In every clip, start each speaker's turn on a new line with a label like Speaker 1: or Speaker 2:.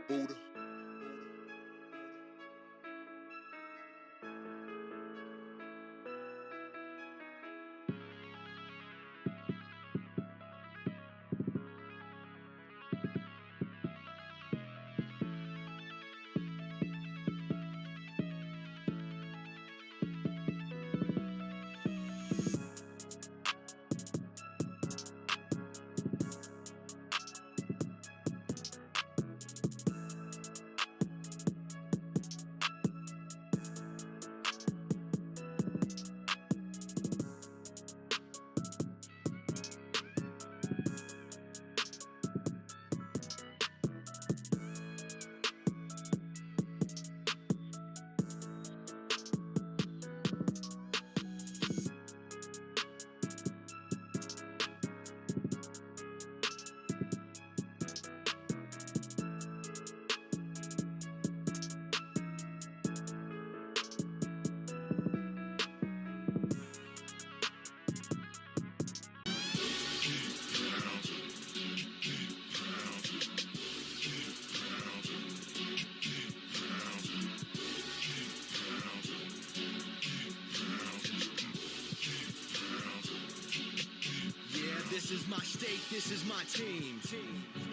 Speaker 1: Buddha.
Speaker 2: This is my state, this is my team.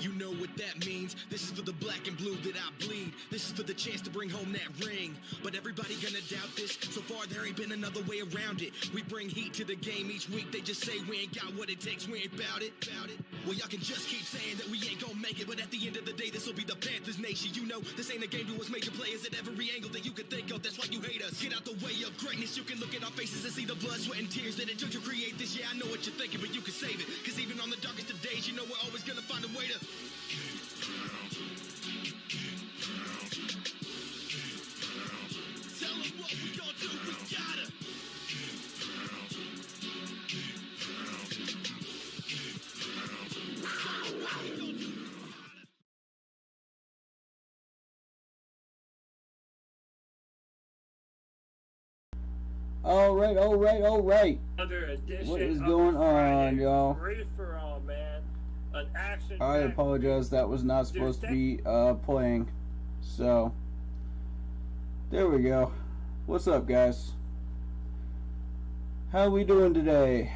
Speaker 2: You know what that means. This is for the black and blue that I bleed. This is for the chance to bring home that ring. But everybody gonna doubt this. So far there ain't been another way around it. We bring heat to the game each week. They just say we ain't got what it takes, we ain't bout it. Well, y'all can just keep saying that we ain't gonna make it. But at the end of the day, this will be the Panthers nation. You know, this ain't a game to us major players at every angle that you can think of. That's why you hate us. Get out the way of greatness. You can look at our faces and see the blood, sweat, and tears that it took to create this. Yeah, I know what you're thinking, but you can save it. Cause even on the darkest of days, you know we're always gonna find a way to tell them what we gonna do, we gotta
Speaker 3: All right.
Speaker 4: Another edition
Speaker 3: What is
Speaker 4: of
Speaker 3: going
Speaker 4: Friday
Speaker 3: on, y'all?
Speaker 4: Free for all, man. An action.
Speaker 3: I apologize, that was not supposed to be playing. So, there we go. What's up, guys? How we doing today?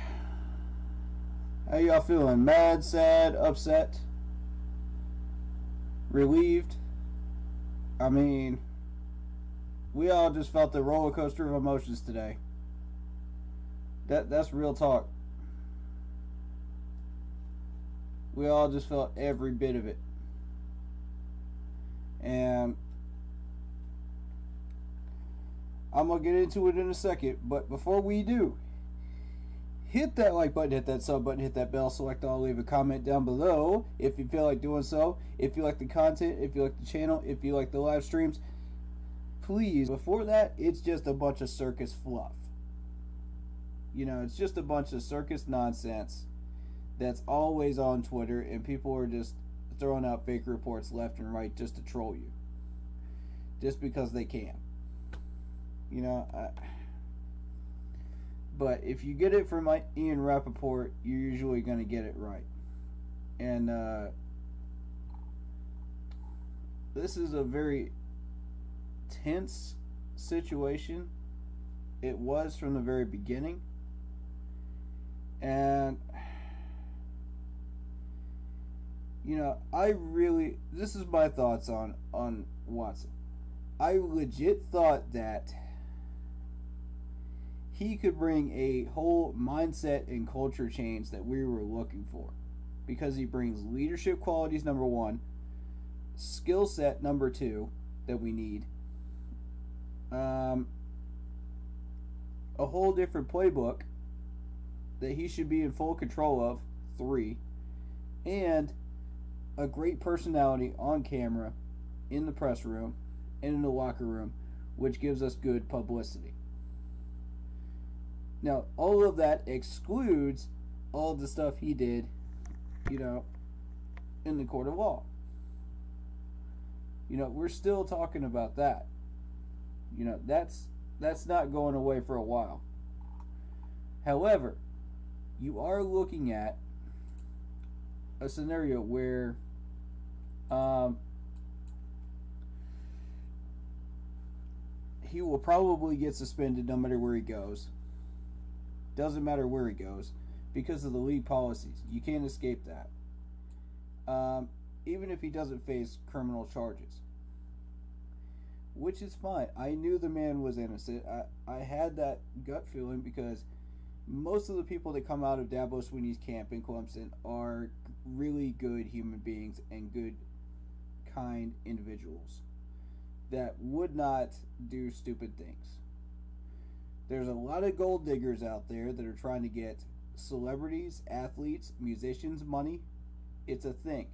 Speaker 3: How y'all feeling? Mad, sad, upset? Relieved? I mean, we all just felt the roller coaster of emotions today. That's real talk. We all just felt every bit of it. And I'm going to get into it in a second. But before we do, hit that like button, hit that sub button, hit that bell, select all, leave a comment down below if you feel like doing so. If you like the content, if you like the channel, if you like the live streams, please. Before that, it's just a bunch of circus fluff. You know, it's just a bunch of circus nonsense that's always on Twitter, and people are just throwing out fake reports left and right just to troll you. Just because they can. You know, but if you get it from Ian Rappaport, you're usually going to get it right. And this is a very tense situation. It was from the very beginning. And you know, this is my thoughts on Watson. I legit thought that he could bring a whole mindset and culture change that we were looking for, because he brings leadership qualities, number one, skill set, number two, that we need, a whole different playbook that he should be in full control of, 3, and a great personality on camera, in the press room, and in the locker room, which gives us good publicity. Now, all of that excludes all of the stuff he did, you know, in the court of law. You know, we're still talking about that. You know, that's not going away for a while. However, you are looking at a scenario where he will probably get suspended no matter where he goes. Doesn't matter where he goes because of the league policies. You can't escape that. Even if he doesn't face criminal charges. Which is fine. I knew the man was innocent. I had that gut feeling because most of the people that come out of Dabo Swinney's camp in Clemson are really good human beings and good, kind individuals that would not do stupid things. There's a lot of gold diggers out there that are trying to get celebrities, athletes, musicians money. It's a thing,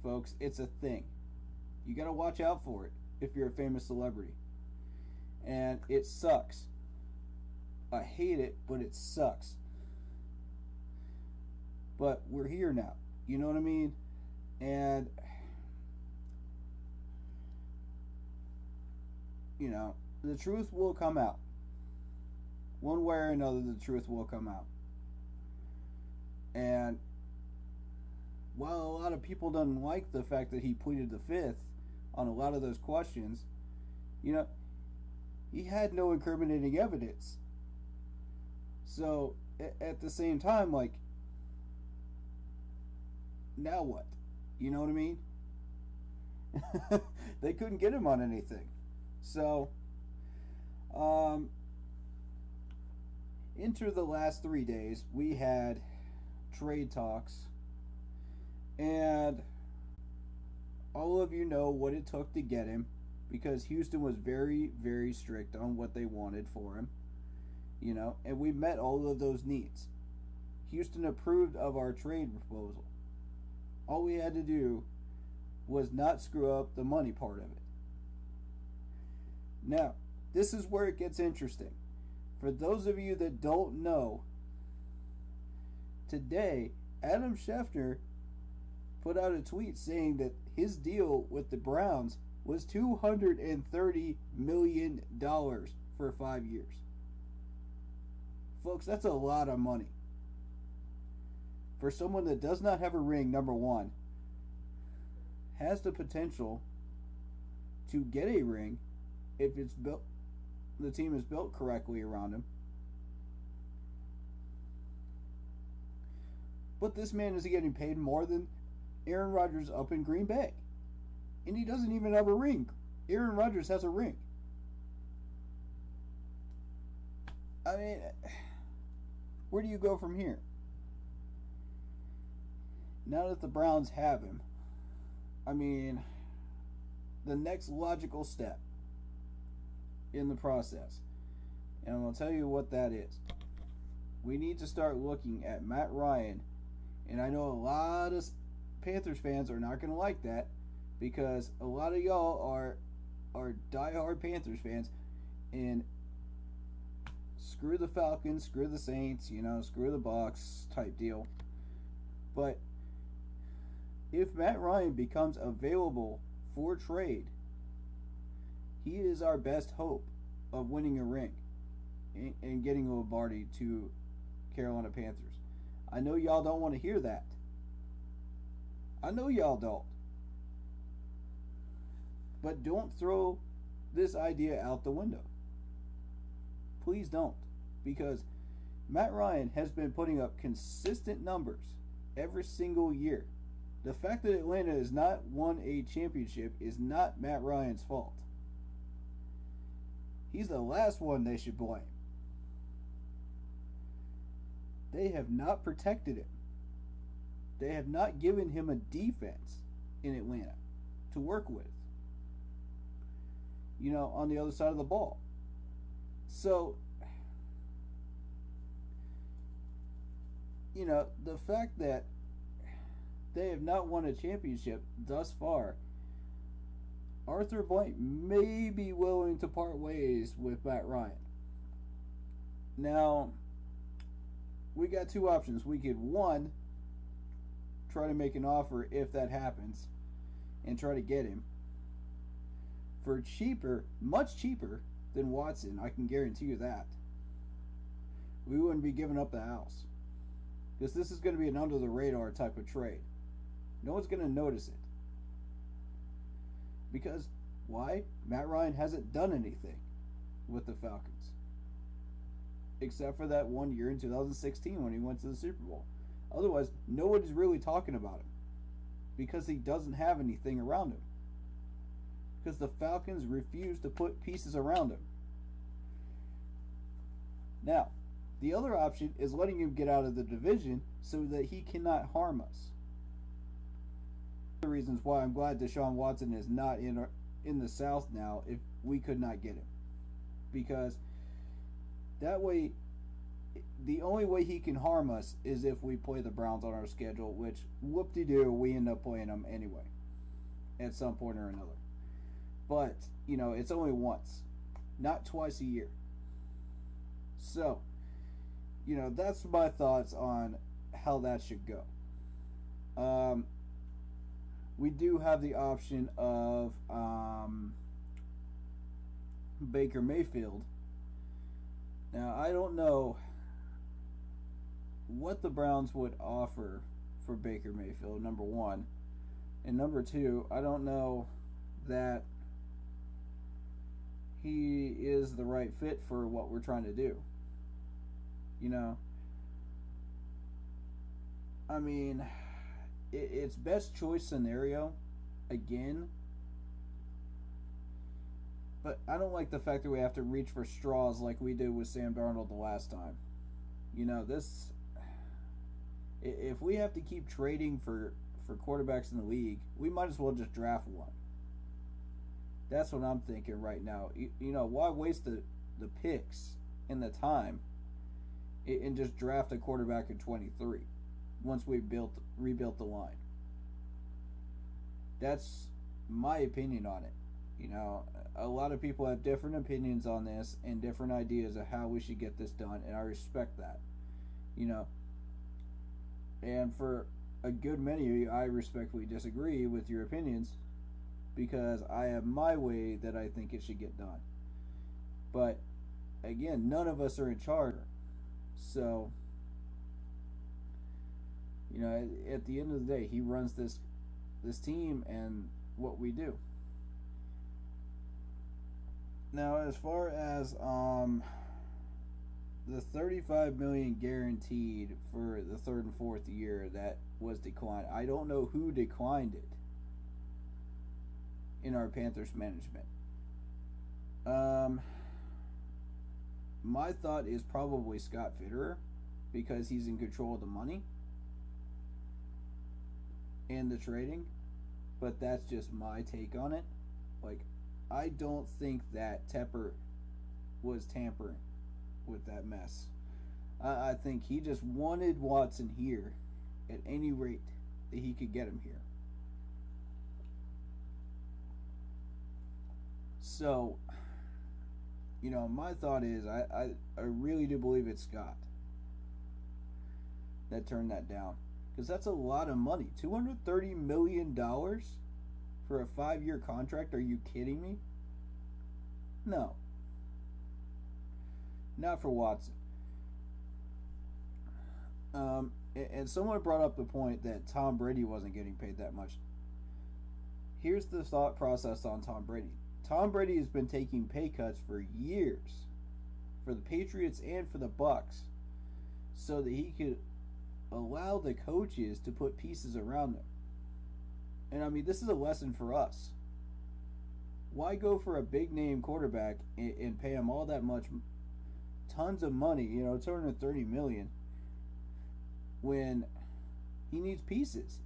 Speaker 3: folks. It's a thing. You got to watch out for it if you're a famous celebrity. And it sucks. I hate it, but it sucks. But we're here now. You know what I mean? And, you know, the truth will come out. One way or another, the truth will come out. And while a lot of people don't like the fact that he pleaded the fifth on a lot of those questions, you know, he had no incriminating evidence. So, at the same time, like, now what? You know what I mean? They couldn't get him on anything. So, enter the last 3 days, we had trade talks, and all of you know what it took to get him, because Houston was very, very strict on what they wanted for him, you know, and we met all of those needs. Houston approved of our trade proposal. All we had to do was not screw up the money part of it. Now, this is where it gets interesting. For those of you that don't know, today, Adam Schefter put out a tweet saying that his deal with the Browns was $230 million for 5 years. Folks, that's a lot of money. For someone that does not have a ring, number one, has the potential to get a ring if it's built, the team is built correctly around him. But this man is getting paid more than Aaron Rodgers up in Green Bay. And he doesn't even have a ring. Aaron Rodgers has a ring. I mean, where do you go from here? Now that the Browns have him, I mean, the next logical step in the process, and I'm going to tell you what that is. We need to start looking at Matt Ryan, and I know a lot of Panthers fans are not going to like that, because a lot of y'all are diehard Panthers fans, and screw the Falcons, screw the Saints, you know, screw the Bucs type deal. But if Matt Ryan becomes available for trade, he is our best hope of winning a ring and getting Lombardi to Carolina Panthers. I know y'all don't want to hear that. I know y'all don't. But don't throw this idea out the window. Please don't. Because Matt Ryan has been putting up consistent numbers every single year. The fact that Atlanta has not won a championship is not Matt Ryan's fault. He's the last one they should blame. They have not protected him. They have not given him a defense in Atlanta to work with, you know, on the other side of the ball. So, you know, the fact that they have not won a championship thus far, Arthur Blank may be willing to part ways with Matt Ryan. Now, we got two options. We could, one, try to make an offer if that happens and try to get him for cheaper, much cheaper than Watson. I can guarantee you that. We wouldn't be giving up the house, because this is going to be an under the radar type of trade. No one's going to notice it. Because, why? Matt Ryan hasn't done anything. with the Falcons. Except for that one year in 2016 when he went to the Super Bowl. Otherwise, nobody's really talking about him. Because he doesn't have anything around him. Because the Falcons refuse to put pieces around him. Now, the other option is letting him get out of the division so that he cannot harm us. The reasons why I'm glad Deshaun Watson is not in the South now if we could not get him. Because that way, the only way he can harm us is if we play the Browns on our schedule, which, whoop-de-doo, we end up playing them anyway. At some point or another. But, it's only once. Not twice a year. So, that's my thoughts on how that should go. We do have the option of Baker Mayfield. Now, I don't know what the Browns would offer for Baker Mayfield, number one. And number two, I don't know that he is the right fit for what we're trying to do. I mean, it's best choice scenario, again. But I don't like the fact that we have to reach for straws like we did with Sam Darnold the last time. If we have to keep trading for quarterbacks in the league, we might as well just draft one. That's what I'm thinking right now. Why waste the picks and the time and just draft a quarterback in 23 once we rebuilt the line? That's my opinion on it. A lot of people have different opinions on this and different ideas of how we should get this done, and I respect that. And for a good many of you, I respectfully disagree with your opinions because I have my way that I think it should get done. But again, none of us are in charge. So, at the end of the day, he runs this team and what we do. Now, as far as the $35 million guaranteed for the third and fourth year that was declined, I don't know who declined it in our Panthers management. My thought is probably Scott Fitterer because he's in control of the money and the trading, but that's just my take on it. I don't think that Tepper was tampering with that mess. I think he just wanted Watson here at any rate that he could get him here. So, my thought is I really do believe it's Scott that turned that down. Because that's a lot of money. $230 million for a 5-year contract? Are you kidding me? No. Not for Watson. And someone brought up the point that Tom Brady wasn't getting paid that much. Here's the thought process on Tom Brady. Tom Brady has been taking pay cuts for years for the Patriots and for the Bucks so that he could allow the coaches to put pieces around him. And I mean, this is a lesson for us. Why go for a big name quarterback and pay him all that much, tons of money, $230 million, when he needs pieces?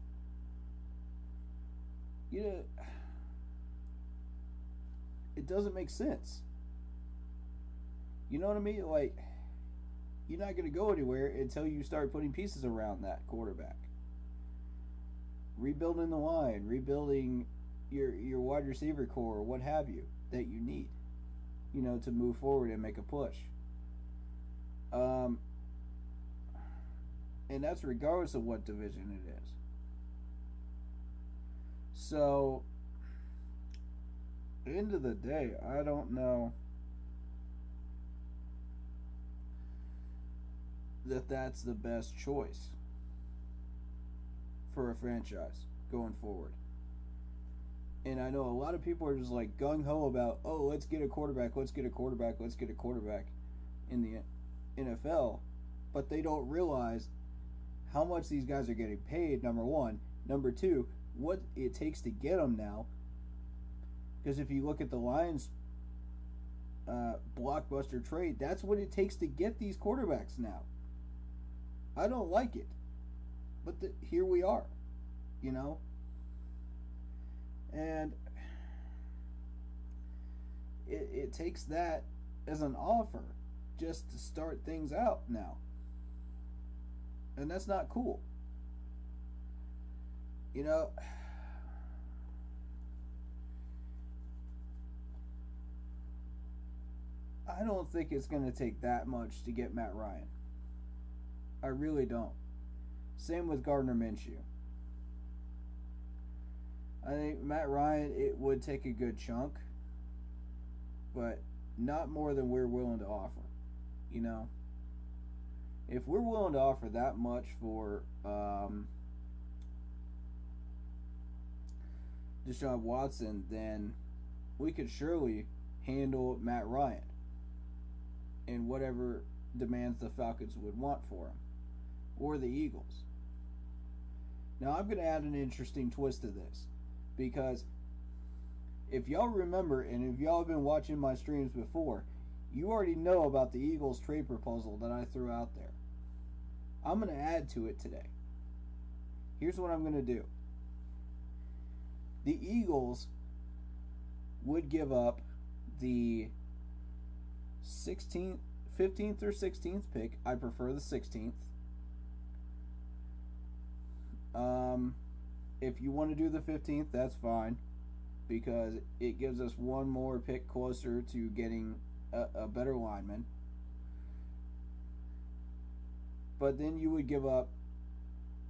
Speaker 3: It doesn't make sense. You know what I mean? You're not going to go anywhere until you start putting pieces around that quarterback. Rebuilding the line, rebuilding your wide receiver core, what have you, that you need, to move forward and make a push. And that's regardless of what division it is. So, end of the day, I don't know that that's the best choice for a franchise going forward. And I know a lot of people are just like gung-ho about, oh, let's get a quarterback in the NFL. But they don't realize how much these guys are getting paid, number one. Number two, what it takes to get them now. Because if you look at the Lions blockbuster trade, that's what it takes to get these quarterbacks now. I don't like it. But here we are, you know? And it takes that as an offer just to start things out now. And that's not cool. You know, I don't think it's going to take that much to get Matt Ryan. I really don't. Same with Gardner Minshew. I think Matt Ryan, it would take a good chunk, but not more than we're willing to offer. You know, if we're willing to offer that much for Deshaun Watson, then we could surely handle Matt Ryan and whatever demands the Falcons would want for him, or the Eagles. Now, I'm going to add an interesting twist to this, because if y'all remember, and if y'all have been watching my streams before, you already know about the Eagles trade proposal that I threw out there. I'm going to add to it today. Here's what I'm going to do. The Eagles would give up the 15th or 16th pick. I prefer the 16th. If you want to do the 15th, that's fine, because it gives us one more pick closer to getting a better lineman. But then you would give up,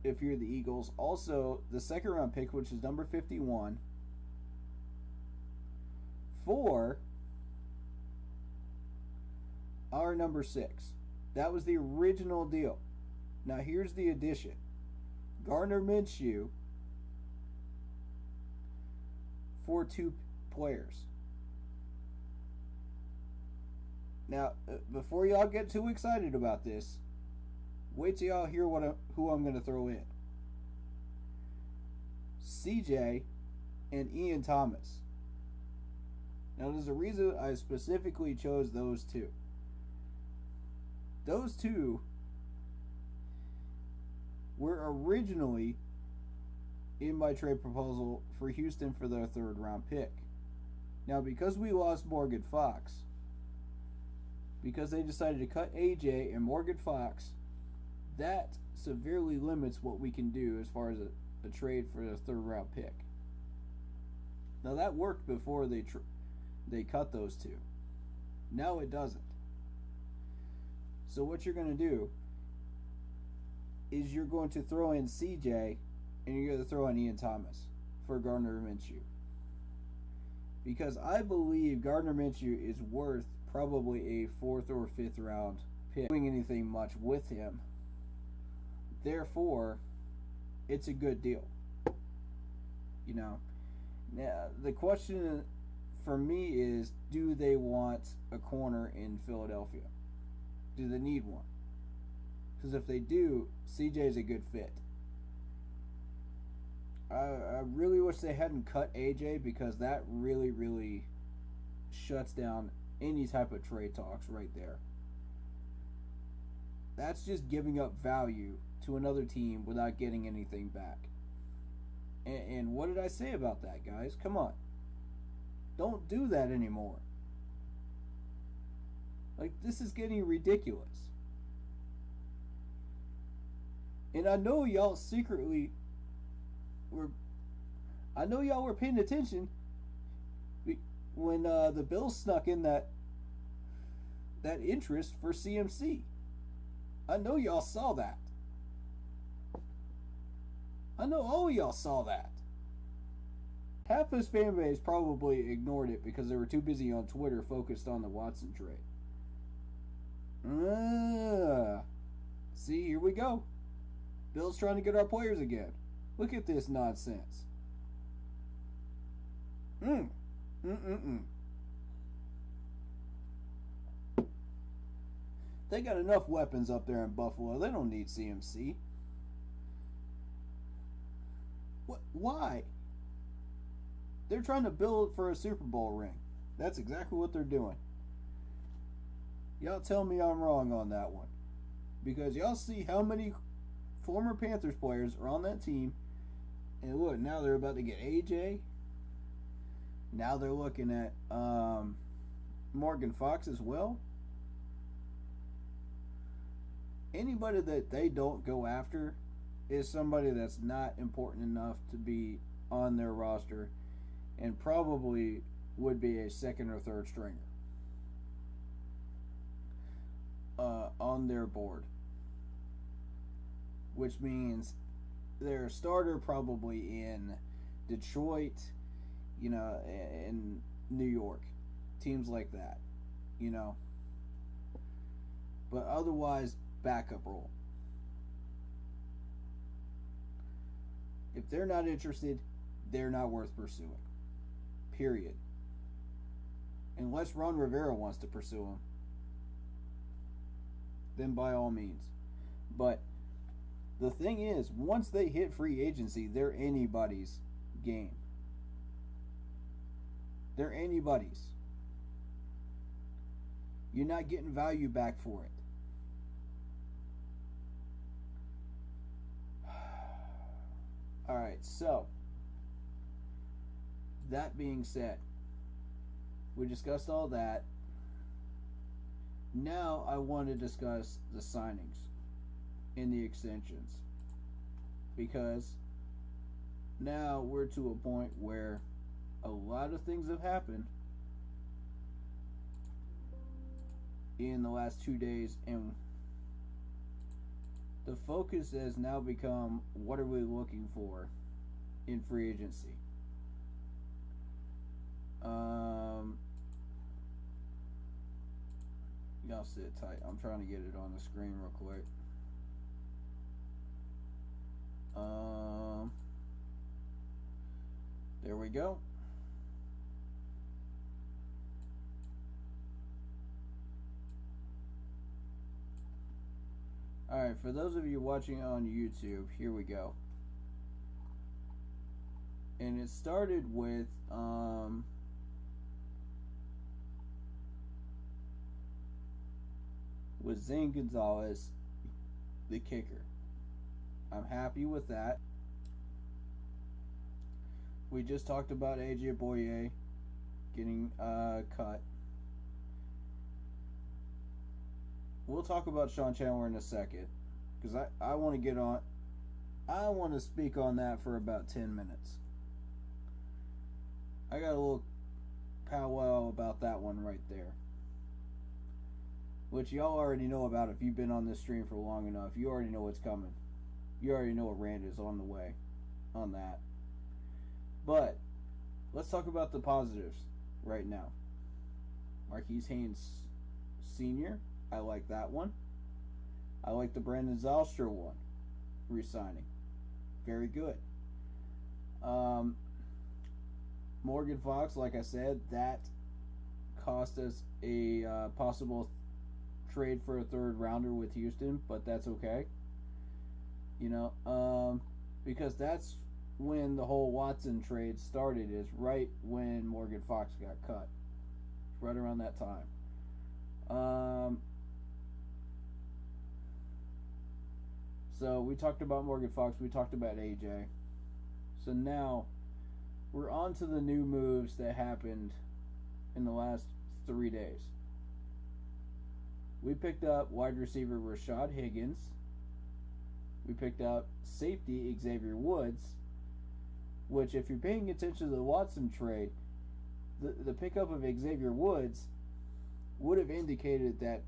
Speaker 3: if you're the Eagles, also the second round pick, which is number 51, for our number 6. That was the original deal. Now here's the addition. Gardner Minshew for 2 players. Now, before y'all get too excited about this, wait till y'all hear who I'm going to throw in. CJ and Ian Thomas. Now, there's a reason I specifically chose those two. Those two were originally in my trade proposal for Houston for their 3rd round pick. Now, because we lost Morgan Fox, because they decided to cut AJ and Morgan Fox, that severely limits what we can do as far as a trade for a 3rd round pick. Now, that worked before they cut those two. Now it doesn't. So what you're going to do is you're going to throw in CJ and you're going to throw in Ian Thomas for Gardner Minshew. Because I believe Gardner Minshew is worth probably a 4th or 5th round pick. Doing anything much with him. Therefore, it's a good deal. You know. Now, the question for me is, do they want a corner in Philadelphia? Do they need one? Because if they do, CJ is a good fit. I really wish they hadn't cut AJ, because that really, really shuts down any type of trade talks right there. That's just giving up value to another team without getting anything back. And what did I say about that, guys? Come on. Don't do that anymore. Like, this is getting ridiculous. And I know y'all secretly were paying attention when the Bills snuck in that interest for CMC. I know y'all saw that. I know all of y'all saw that. Half his fan base probably ignored it because they were too busy on Twitter focused on the Watson trade. See, here we go. Bill's trying to get our players again. Look at this nonsense. Mm. Mm-mm-mm. They got enough weapons up there in Buffalo. They don't need CMC. What? Why? They're trying to build for a Super Bowl ring. That's exactly what they're doing. Y'all tell me I'm wrong on that one. Because y'all see how many former Panthers players are on that team. And look, now they're about to get AJ. Now they're looking at Morgan Fox as well. Anybody that they don't go after is somebody that's not important enough to be on their roster and probably would be a second or third stringer on their board. Which means their starter probably in Detroit, in New York. Teams like that, But otherwise, backup role. If they're not interested, they're not worth pursuing. Period. Unless Ron Rivera wants to pursue him, then by all means. But the thing is, once they hit free agency, they're anybody's game. They're anybody's. You're not getting value back for it. Alright, so that being said, we discussed all that. Now I want to discuss the signings and the extensions. Because now we're to a point where a lot of things have happened in the last 2 days, and the focus has now become, what are we looking for in free agency? Y'all sit tight. I'm trying to get it on the screen real quick. There we go. Alright, for those of you watching on YouTube, here we go. And it started with Zane Gonzalez, the kicker. I'm happy with that. We just talked about AJ Boye getting cut. We'll talk about Sean Chandler in a second, because I want to get on. I want to speak on that for about 10 minutes. I got a little powwow about that one right there, which y'all already know about if you've been on this stream for long enough. You already know what's coming. You already know a rant is on the way on that. But let's talk about the positives right now. Marquise Haynes Sr., I like that one. I like the Brandon Zylstra one, re-signing. Very good. Morgan Fox, like I said, that cost us a possible trade for a third rounder with Houston, but that's okay. Because that's when the whole Watson trade started, is right when Morgan Fox got cut. Right around that time. So we talked about Morgan Fox, we talked about AJ. So now we're on to the new moves that happened in the last 3 days. We picked up wide receiver Rashad Higgins. We picked up safety Xavier Woods, which, if you're paying attention to the Watson trade, the pickup of Xavier Woods would have indicated that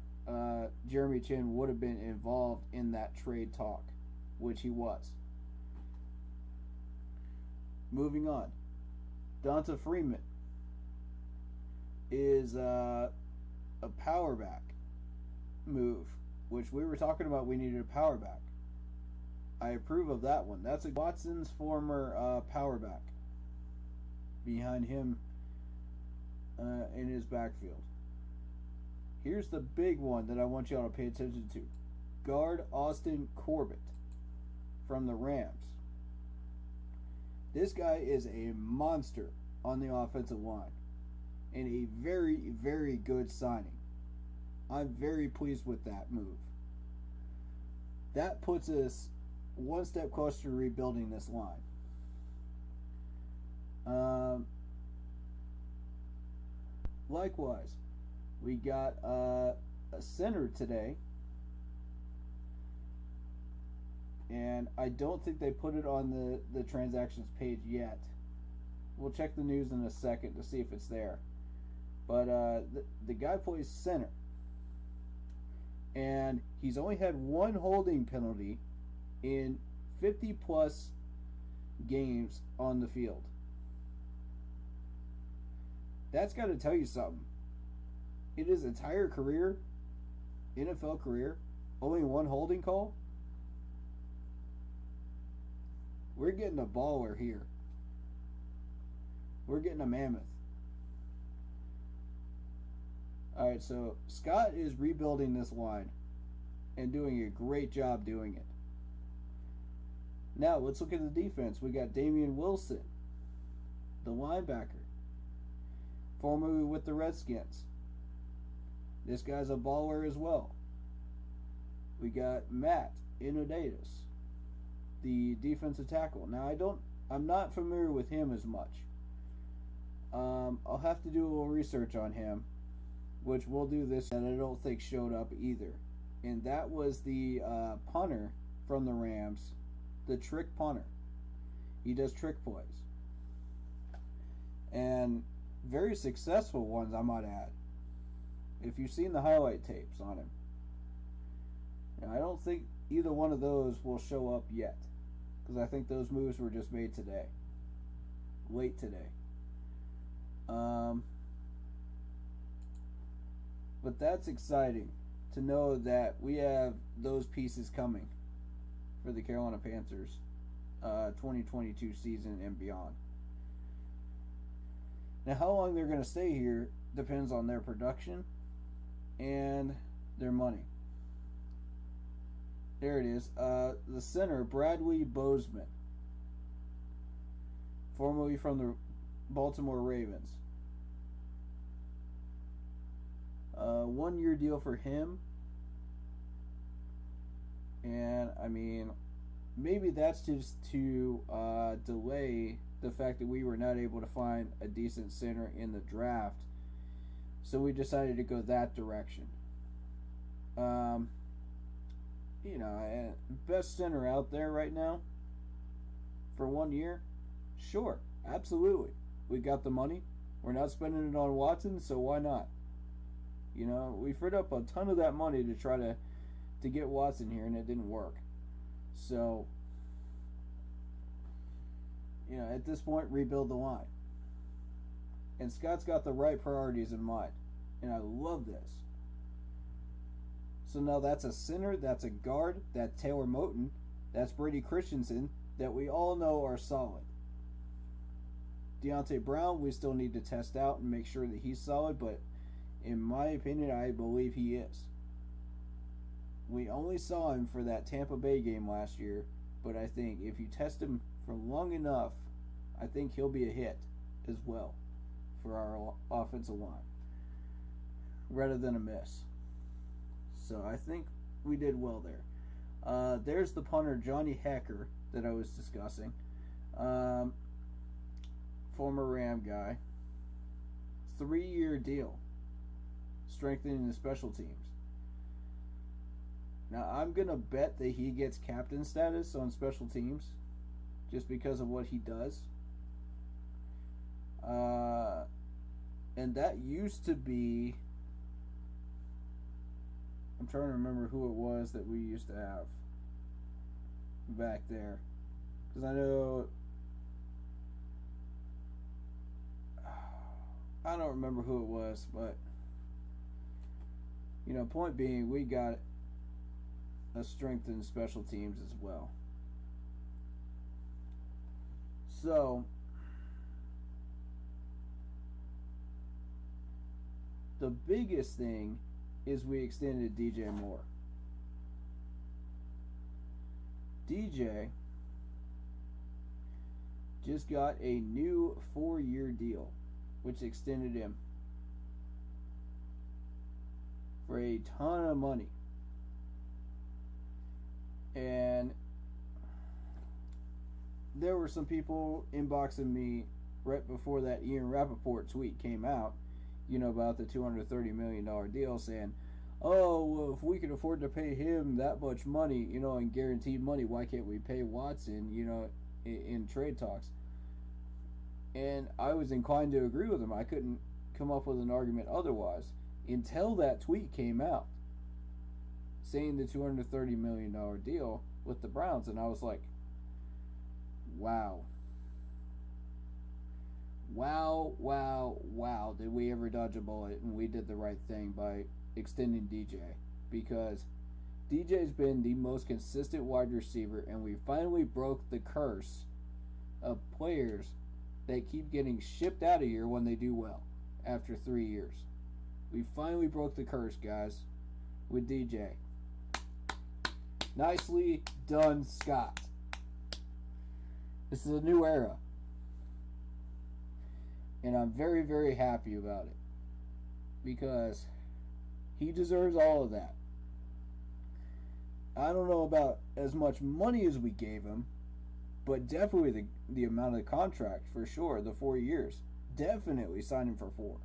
Speaker 3: Jeremy Chin would have been involved in that trade talk, which he was. Moving on. Donta Freeman is a power back move, which we were talking about. We needed a power back. I approve of that one. That's Watson's former power back. behind him in his backfield. Here's the big one that I want y'all to pay attention to. Guard Austin Corbett from the Rams. This guy is a monster on the offensive line and a very, very good signing. I'm very pleased with that move. That puts us one step closer to rebuilding this line. Likewise, we got a center today, and I don't think they put it on the transactions page yet. We'll check the news in a second to see if it's there. But the guy plays center, and he's only had one holding penalty in 50 plus games on the field. That's got to tell you something. In his entire career, NFL career, only one holding call. We're getting a baller here. We're getting a mammoth. Alright, so Scott is rebuilding this line and doing a great job doing it. Now, let's look at the defense. We got Damian Wilson, the linebacker, formerly with the Redskins. This guy's a baller as well. We got Matt Inodatus, the defensive tackle. Now, I'm not familiar with him as much. I'll have to do a little research on him, which we'll do this, that I don't think showed up either. And that was the punter from the Rams, the trick punter. He does trick plays. And very successful ones, I might add. If you've seen the highlight tapes on him. Now, I don't think either one of those will show up yet, because I think those moves were just made today. Late today. But that's exciting to know that we have those pieces coming for the Carolina Panthers 2022 season and beyond. Now, how long they're going to stay here depends on their production and their money. There it is. The center, Bradley Bozeman, formerly from the Baltimore Ravens. 1 year deal for him. And, I mean, maybe that's just to delay the fact that we were not able to find a decent center in the draft. So we decided to go that direction. Best center out there right now for 1 year? Sure, absolutely. We got the money. We're not spending it on Watson, so why not? We freed up a ton of that money to try to get Watson here, and it didn't work. So, at this point, rebuild the line. And Scott's got the right priorities in mind. And I love this. So now that's a center, that's a guard, that's Taylor Moton, that's Brady Christensen, that we all know are solid. Deontay Brown, we still need to test out and make sure that he's solid, but in my opinion, I believe he is. We only saw him for that Tampa Bay game last year, but I think if you test him for long enough, I think he'll be a hit as well for our offensive line, rather than a miss. So I think we did well there. There's the punter, Johnny Hecker, that I was discussing. Former Ram guy. 3-year deal. Strengthening the special teams. Now, I'm going to bet that he gets captain status on special teams just because of what he does. And that used to be... I'm trying to remember who it was that we used to have back there. Because I know... I don't remember who it was, but... point being, we got a strengthened special teams as well. So... the biggest thing is we extended DJ Moore. DJ just got a new 4-year deal, which extended him for a ton of money. And there were some people inboxing me right before that Ian Rappaport tweet came out, about the $230 million deal, saying, oh, well, if we can afford to pay him that much money, in guaranteed money, why can't we pay Watson, in trade talks? And I was inclined to agree with him. I couldn't come up with an argument otherwise until that tweet came out saying the $230 million deal with the Browns. And I was like, wow. Wow. Did we ever dodge a bullet? And we did the right thing by extending DJ. Because DJ's been the most consistent wide receiver, and we finally broke the curse of players that keep getting shipped out of here when they do well after 3 years. We finally broke the curse, guys, with DJ. Nicely done, Scott. This is a new era. And I'm very, very happy about it. Because he deserves all of that. I don't know about as much money as we gave him, but definitely the amount of the contract, for sure. The 4 years. Definitely sign him for 4.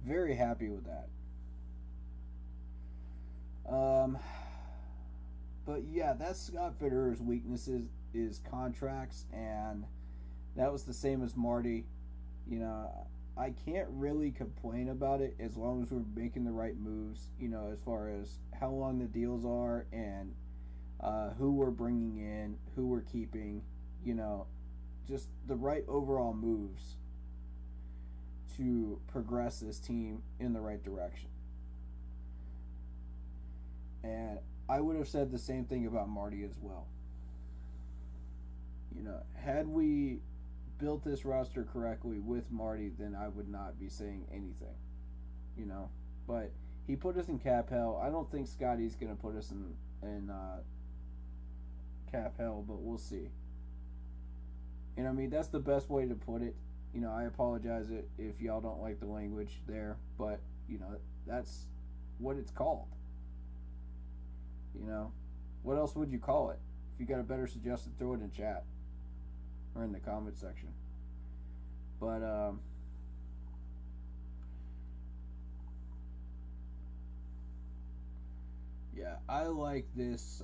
Speaker 3: Very happy with that. But yeah, that's Scott Fitterer's weaknesses is contracts, and that was the same as Marty. I can't really complain about it as long as we're making the right moves, as far as how long the deals are and who we're bringing in, who we're keeping, just the right overall moves to progress this team in the right direction. And I would have said the same thing about Marty as well. Had we built this roster correctly with Marty, then I would not be saying anything. But he put us in cap hell. I don't think Scotty's going to put us in cap hell, but we'll see. And that's the best way to put it. I apologize if y'all don't like the language there, but that's what it's called. What else would you call it? If you got a better suggestion, throw it in chat or in the comment section. But yeah, I like this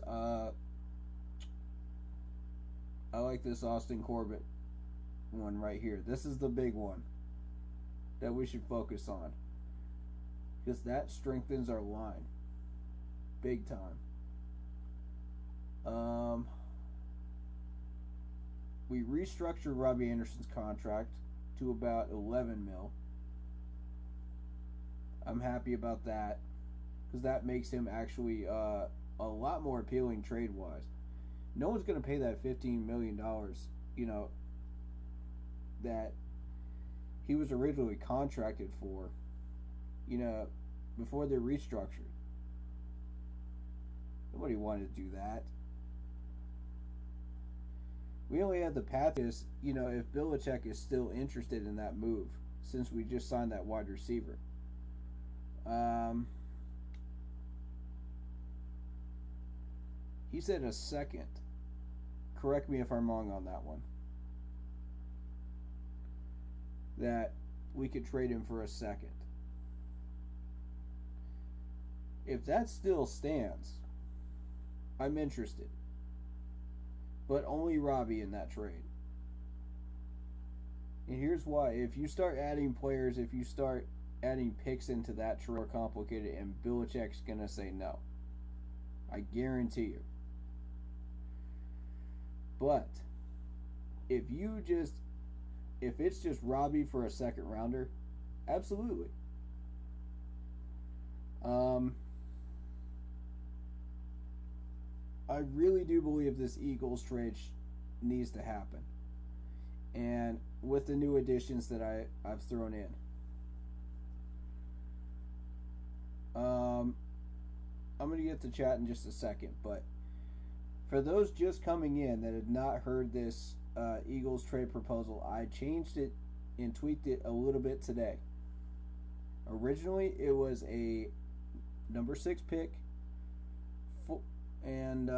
Speaker 3: Austin Corbett one right here. This is the big one that we should focus on, because that strengthens our line big time. We restructured Robbie Anderson's contract to about $11 million. I'm happy about that, because that makes him actually a lot more appealing trade-wise. No one's going to pay that $15 million, that he was originally contracted for, before they restructured. Nobody wanted to do that. We only had the path is, if Belichick is still interested in that move, since we just signed that wide receiver. He said a second. Correct me if I'm wrong on that one. That we could trade him for a second. If that still stands, I'm interested. But only Robbie in that trade. And here's why. If you start adding players, if you start adding picks into that trade, more complicated, and Belichick's going to say no. I guarantee you. But if it's just Robbie for a second rounder, absolutely. I really do believe this Eagles trade needs to happen. And with the new additions that I've thrown in. I'm going to get to chat in just a second, but for those just coming in that had not heard this Eagles trade proposal, I changed it and tweaked it a little bit today. Originally, it was a number 6 pick and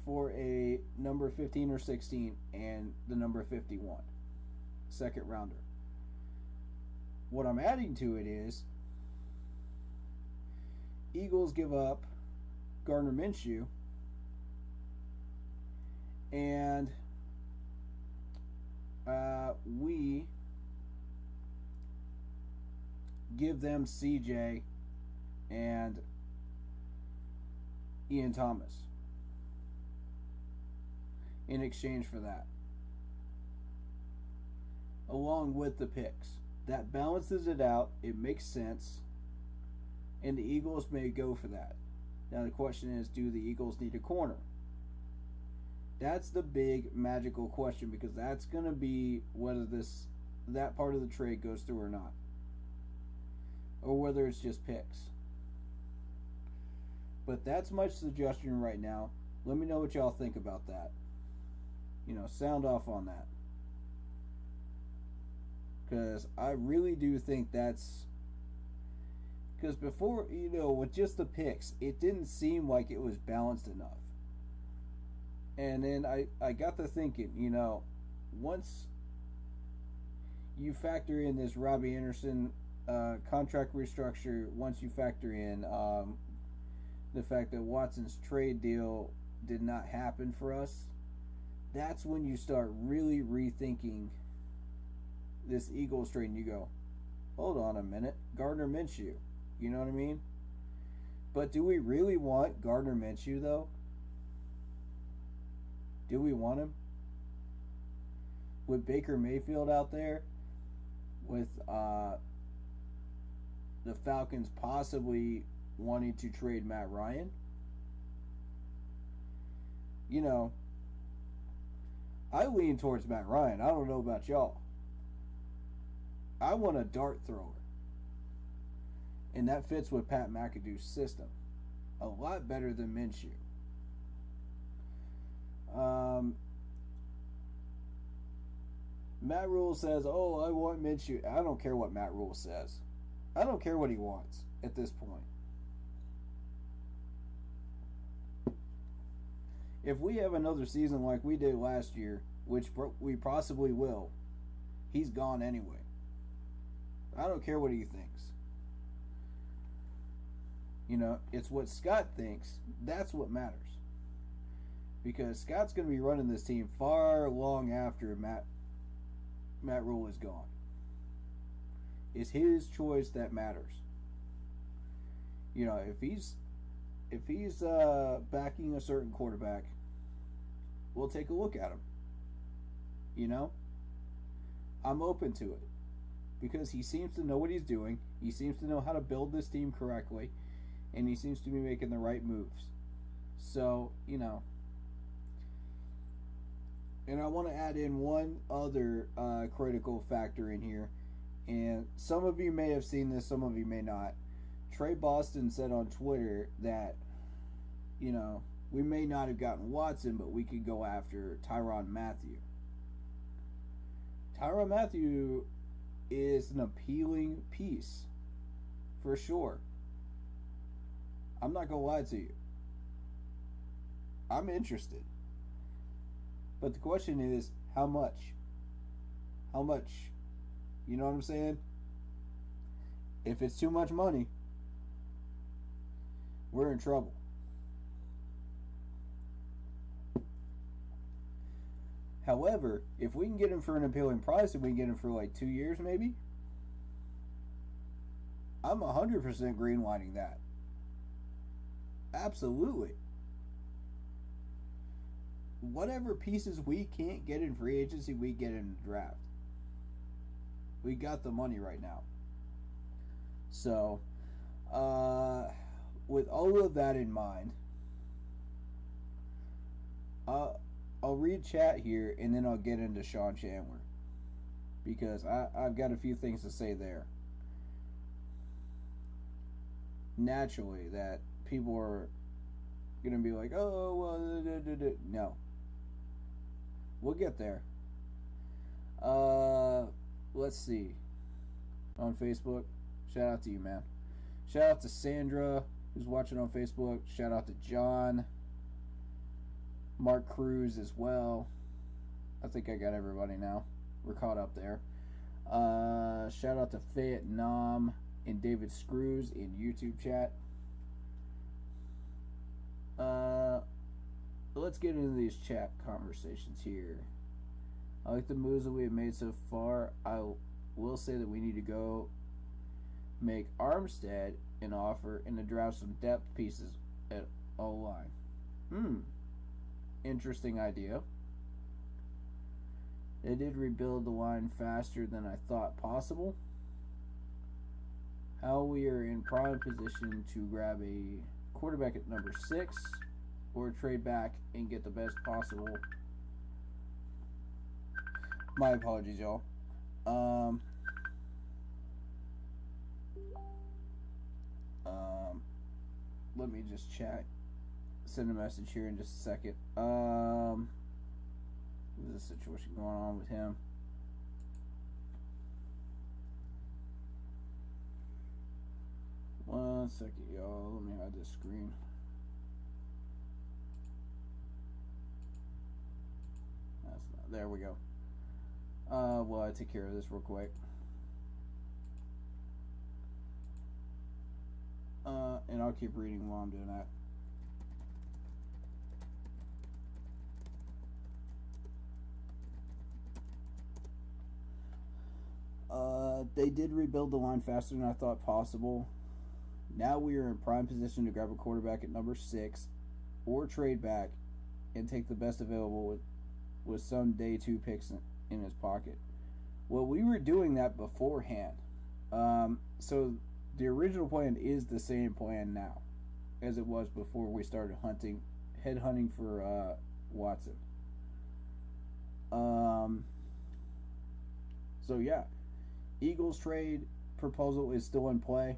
Speaker 3: for a number 15 or 16 and the number 51, second rounder. What I'm adding to it is Eagles give up Gardner Minshew and we give them CJ and Ian Thomas in exchange for that, along with the picks. That balances it out. It makes sense, and the Eagles may go for that. Now the question is, do the Eagles need a corner? That's the big magical question, because that's going to be whether that part of the trade goes through or not, or whether it's just picks. But that's my suggestion right now. Let me know what y'all think about that. Sound off on that. Because I really do think that's... Because before, with just the picks, it didn't seem like it was balanced enough. And then I got to thinking, once you factor in this Robbie Anderson contract restructure, once you factor in the fact that Watson's trade deal did not happen for us, that's when you start really rethinking this Eagles trade, and you go, hold on a minute, Gardner Minshew. You know what I mean? But do we really want Gardner Minshew, though? Do we want him? With Baker Mayfield out there, with the Falcons possibly wanting to trade Matt Ryan? I lean towards Matt Ryan. I don't know about y'all. I want a dart thrower. And that fits with Pat McAdoo's system a lot better than Minshew. Matt Rule says, oh, I want Minshew. I don't care what Matt Rule says. I don't care what he wants at this point. If we have another season like we did last year, which we possibly will, he's gone anyway. I don't care what he thinks. It's what Scott thinks. That's what matters. Because Scott's going to be running this team far long after Matt Rule is gone. It's his choice that matters. If he's backing a certain quarterback, we'll take a look at him. I'm open to it. Because he seems to know what he's doing. He seems to know how to build this team correctly. And he seems to be making the right moves. So, And I want to add in one other critical factor in here. And some of you may have seen this, some of you may not. Trey Boston said on Twitter that, we may not have gotten Watson, but we could go after Tyrann Mathieu. Tyrann Mathieu is an appealing piece, for sure. I'm not going to lie to you. I'm interested. But the question is, how much? How much? You know what I'm saying? If it's too much money, we're in trouble. However, if we can get him for an appealing price and we can get him for like 2 years maybe, I'm 100% greenlighting that. Absolutely. Whatever pieces we can't get in free agency, we get in the draft. We got the money right now. So, with all of that in mind, I'll read chat here and then I'll get into Sean Chandler. Because I've got a few things to say there. naturally that people are going to be like, oh, well, no. We'll get there. Let's see. On Facebook, shout out to you, man. Shout out to Sandra, who's watching on Facebook. Shout out to John. Mark Cruz as well. I think I got everybody now. We're caught up there. Shout out to Vietnam and David Screws in YouTube chat. Let's get into these chat conversations here. I like the moves that we have made so far. I will say that we need to go make Armstead an offer and to draft some depth pieces at O-line. Interesting idea. They did rebuild the line faster than I thought possible. How we are in prime position to grab a quarterback at number 6 or trade back and get the best possible. My apologies, y'all. Let me just send a message here in just a second. There's a situation going on with him. One second, y'all. Let me hide this screen. That's not. There we go. Well, I take care of this real quick. And I'll keep reading while I'm doing that. They did rebuild the line faster than I thought possible. Now we are in prime position to grab a quarterback at number 6 or trade back and take the best available with some day 2 picks in his pocket. Well, we were doing that beforehand. So the original plan is the same plan now as it was before we started headhunting for Watson. So yeah, Eagles trade proposal is still in play.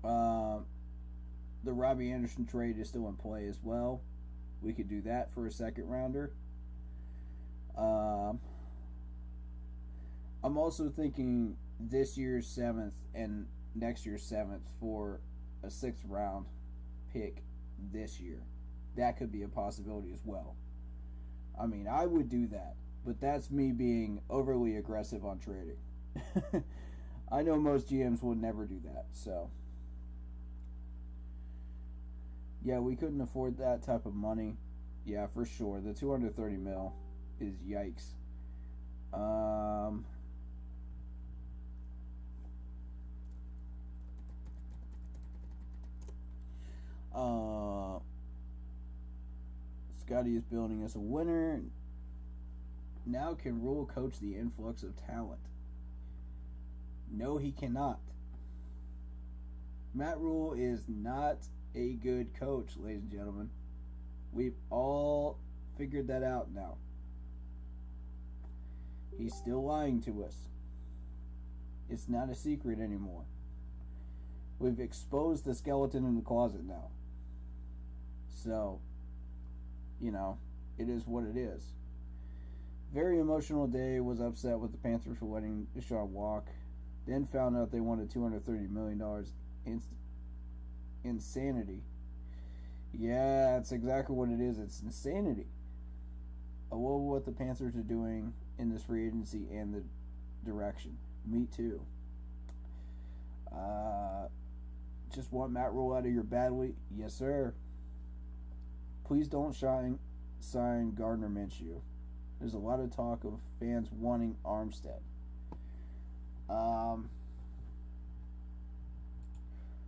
Speaker 3: The Robbie Anderson trade is still in play as well. We could do that for a second rounder. I'm also thinking this year's 7th and next year's 7th for a 6th round pick this year. That could be a possibility as well. I mean, I would do that, but that's me being overly aggressive on trading. I know most GMs would never do that, so. Yeah, we couldn't afford that type of money. Yeah, for sure. The $230 million is yikes. Scotty is building us a winner. Now can Rule coach the influx of talent? No, he cannot. Matt Rule is not a good coach, ladies and gentlemen. We've all figured that out now. He's still lying to us. It's not a secret anymore. We've exposed the skeleton in the closet now. So, it is what it is. Very emotional day. Was upset with the Panthers for letting Deshaun walk. Then found out they wanted $230 million. Insanity. Yeah, that's exactly what it is. It's insanity. I love what the Panthers are doing in this free agency and the direction. Me too. Just want Matt Rule out of here badly. Yes, sir. Please don't sign Gardner Minshew. There's a lot of talk of fans wanting Armstead.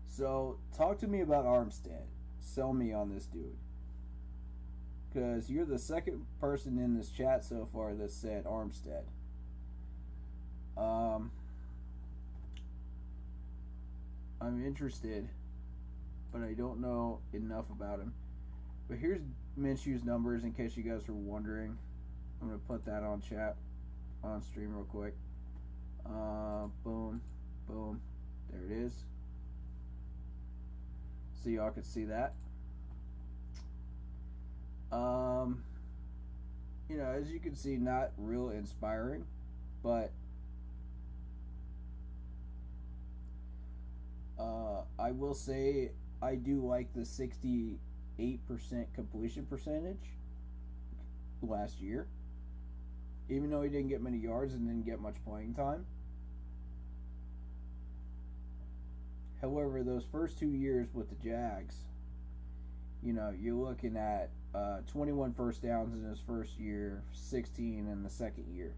Speaker 3: So, talk to me about Armstead. Sell me on this dude. Because you're the second person in this chat so far that said Armstead. I'm interested, but I don't know enough about him. But here's Minshew's numbers in case you guys were wondering. I'm going to put that on chat, on stream real quick. Boom, boom. There it is. so y'all could see that. You know, as you can see, not real inspiring, but I will say I do like the 68% completion percentage last year. Even though he didn't get many yards and didn't get much playing time. However, those first 2 years with the Jags, you know, you're looking at 21 first downs in his first year, 16 in the second year,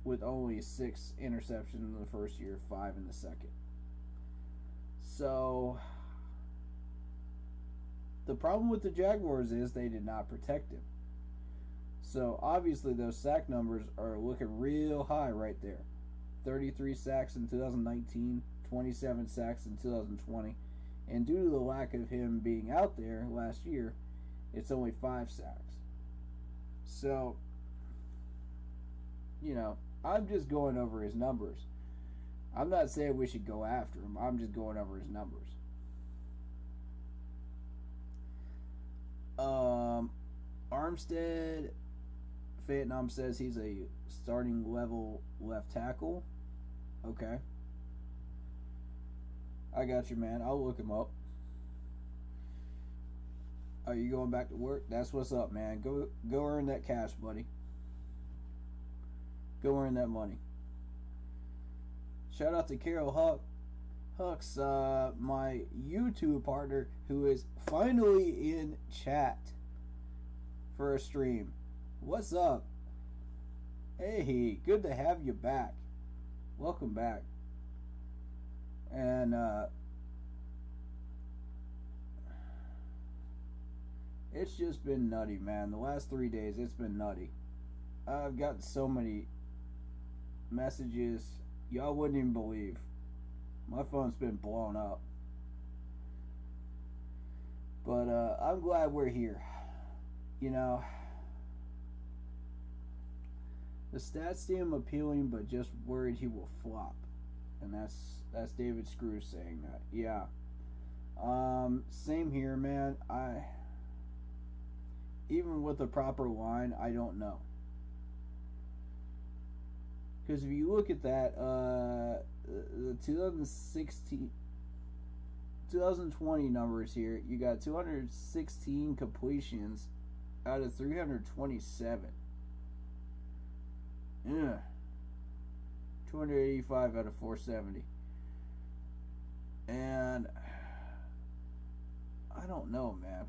Speaker 3: with only 6 interceptions in the first year, 5 in the second. So, the problem with the Jaguars is they did not protect him. So, obviously, those sack numbers are looking real high right there. 33 sacks in 2019, 27 sacks in 2020. And due to the lack of him being out there last year, it's only 5 sacks. So, you know, I'm just going over his numbers. I'm not saying we should go after him. I'm just going over his numbers. Armstead, Vietnam says he's a starting level left tackle. Okay. I got you, man. I'll look him up. Are you going back to work? That's what's up, man. Go earn that cash, buddy. Go earn that money. Shout out to Carol Hucks, my YouTube partner, who is finally in chat for a stream. What's up? Hey, good to have you back. Welcome back. And it's just been nutty, man. The last 3 days, it's been nutty. I've gotten so many messages y'all wouldn't even believe. My phone's been blown up. But I'm glad we're here. You know, the stats seem appealing, but just worried he will flop. And that's David Screws saying that. Yeah. Same here, man. Even with the proper line, I don't know. Because if you look at that, the 2020 numbers here, you got 216 completions out of 327. Yeah. 285 out of 470. And I don't know, man.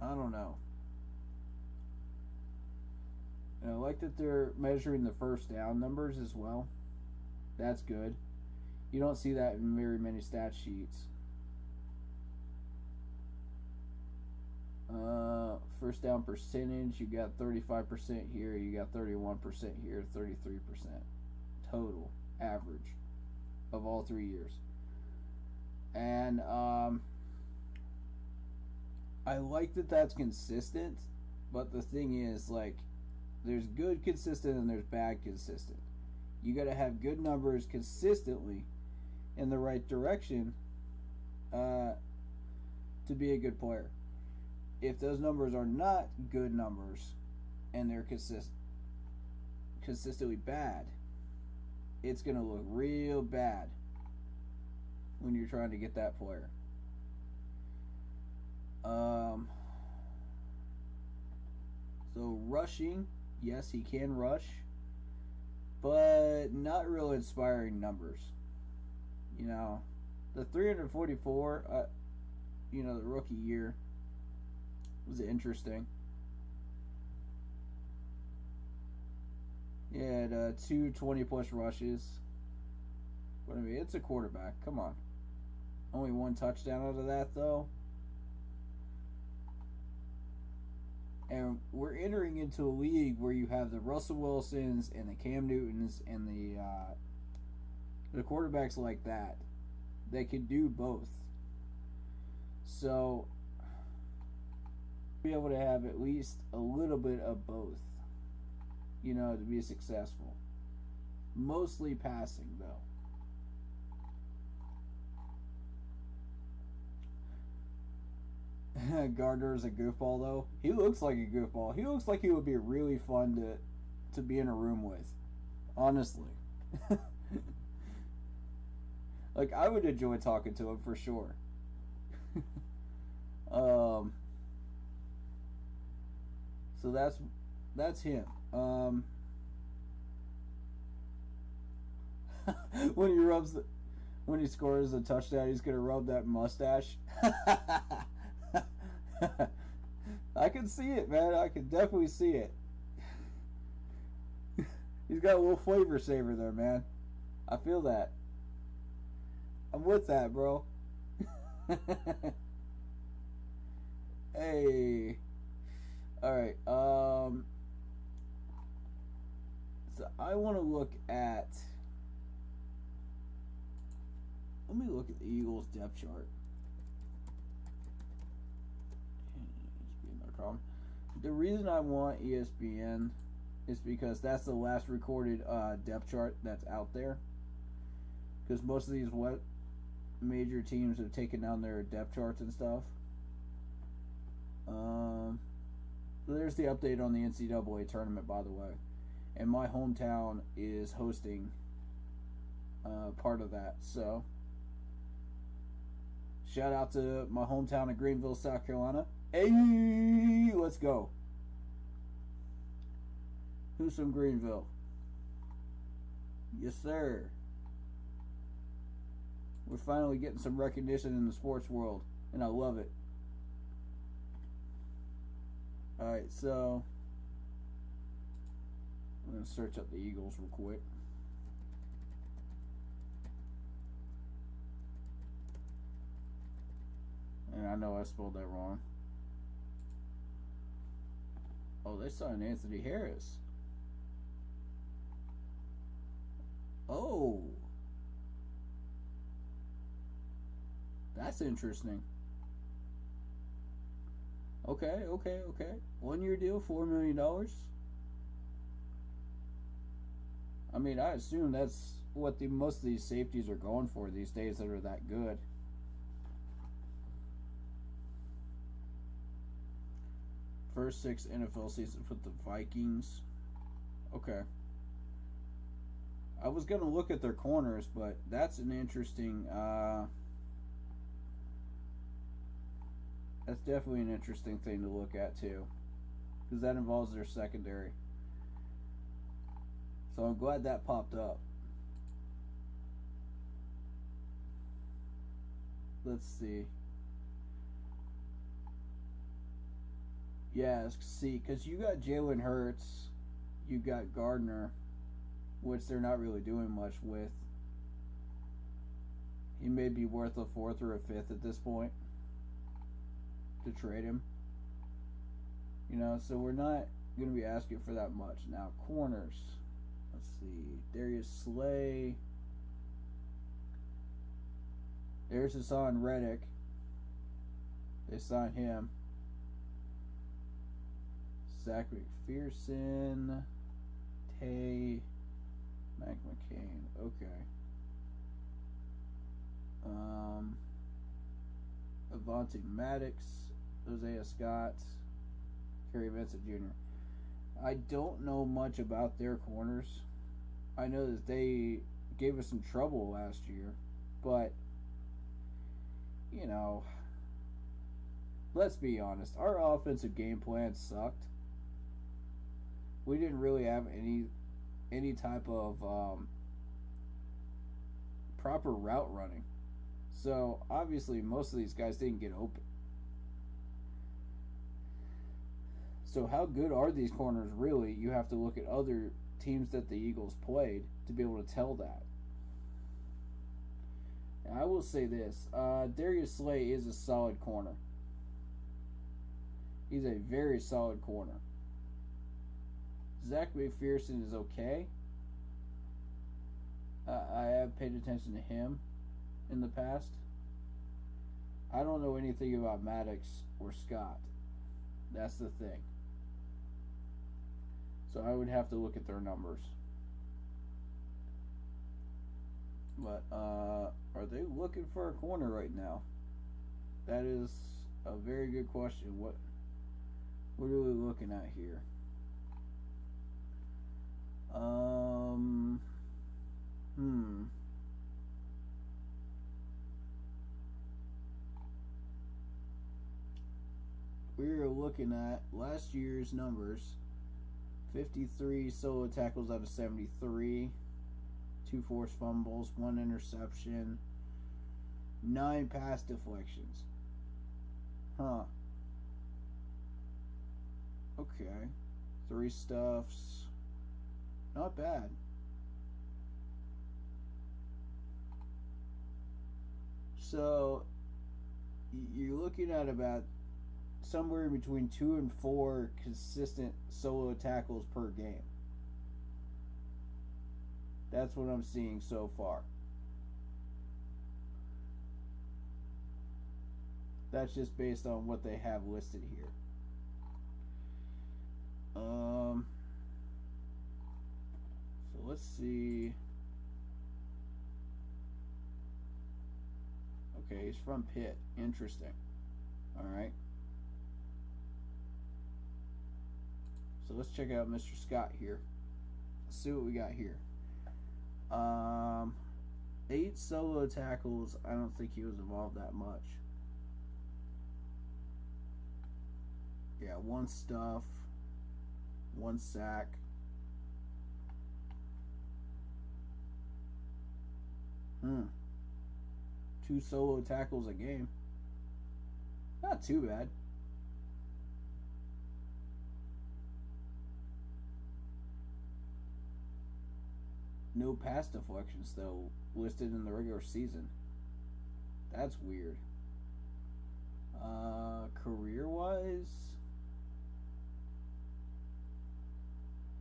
Speaker 3: I don't know. And I like that they're measuring the first down numbers as well. That's good. You don't see that in very many stat sheets. First down percentage, you got 35% here, you got 31% here, 33% total average of all 3 years. And I like that that's consistent, but the thing is, like, there's good consistent and there's bad consistent. You got to have good numbers consistently in the right direction to be a good player. If those numbers are not good numbers and they're consistently bad, it's going to look real bad when you're trying to get that player. So rushing, yes, he can rush, but not real inspiring numbers. You know, the 344, the rookie year was interesting. He had 2 20-plus rushes. But I mean, it's a quarterback. Come on. Only 1 touchdown out of that, though. And we're entering into a league where you have the Russell Wilsons and the Cam Newtons and the quarterbacks like that can do both. So, be able to have at least a little bit of both, to be successful. Mostly passing, though. Gardner's a goofball, though. He looks like a goofball. He looks like he would be really fun to be in a room with. Honestly. Like, I would enjoy talking to him for sure. So that's him. When he scores a touchdown, he's gonna rub that mustache. I can see it, man. I can definitely see it. He's got a little flavor saver there, man. I feel that. I'm with that, bro. Hey. Alright, so I want to look at... Let me look at the Eagles depth chart. ESPN.com. The reason I want ESPN is because that's the last recorded depth chart that's out there. Because most of these major teams have taken down their depth charts and stuff. So there's the update on the NCAA tournament, by the way. And my hometown is hosting part of that. So, shout out to my hometown of Greenville, South Carolina. Hey, let's go. Who's from Greenville? Yes, sir. We're finally getting some recognition in the sports world, and I love it. Alright, so I'm going to search up the Eagles real quick. And I know I spelled that wrong. Oh, they signed Anthony Harris. Oh. That's interesting. Okay. 1 year deal, $4 million. I mean, I assume that's what most of these safeties are going for these days that are that good. First 6 NFL seasons with the Vikings. Okay. I was going to look at their corners, but that's an interesting... that's definitely an interesting thing to look at, too. Because that involves their secondary. So I'm glad that popped up. Let's see. Yeah, see, because you got Jalen Hurts, you got Gardner, which they're not really doing much with. He may be worth a 4th or a 5th at this point to trade him. You know, so we're not going to be asking for that much. Now, corners. Let's see. Darius Slay. There's Hassan Reddick. They signed him. Zach McPherson. Tay. Mac McCain. Okay. Avante Maddox. Isaiah Scott. Kerry Vincent Jr. I don't know much about their corners. I know that they gave us some trouble last year, but you know, let's be honest. Our offensive game plan sucked. We didn't really have any type of proper route running. So obviously most of these guys didn't get open. So how good are these corners really? You have to look at other teams that the Eagles played to be able to tell that. Now, I will say this. Darius Slay is a solid corner. He's a very solid corner. Zach McPherson is okay. I have paid attention to him in the past. I don't know anything about Maddox or Scott. That's the thing. So I would have to look at their numbers. But are they looking for a corner right now? That is a very good question. What are we looking at here? We're looking at last year's numbers. 53 solo tackles out of 73. 2 forced fumbles, 1 interception, 9 pass deflections. Huh. Okay. 3 stuffs. Not bad. So, you're looking at about somewhere between 2 and 4 consistent solo tackles per game. That's what I'm seeing so far. That's just based on what they have listed here. So let's see. Okay, he's from Pitt. Interesting. Alright. So let's check out Mr. Scott here. Let's see what we got here. 8 solo tackles. I don't think he was involved that much. Yeah, 1 stuff, 1 sack. 2 solo tackles a game. Not too bad. No pass deflections, though, listed in the regular season. That's weird. Career-wise,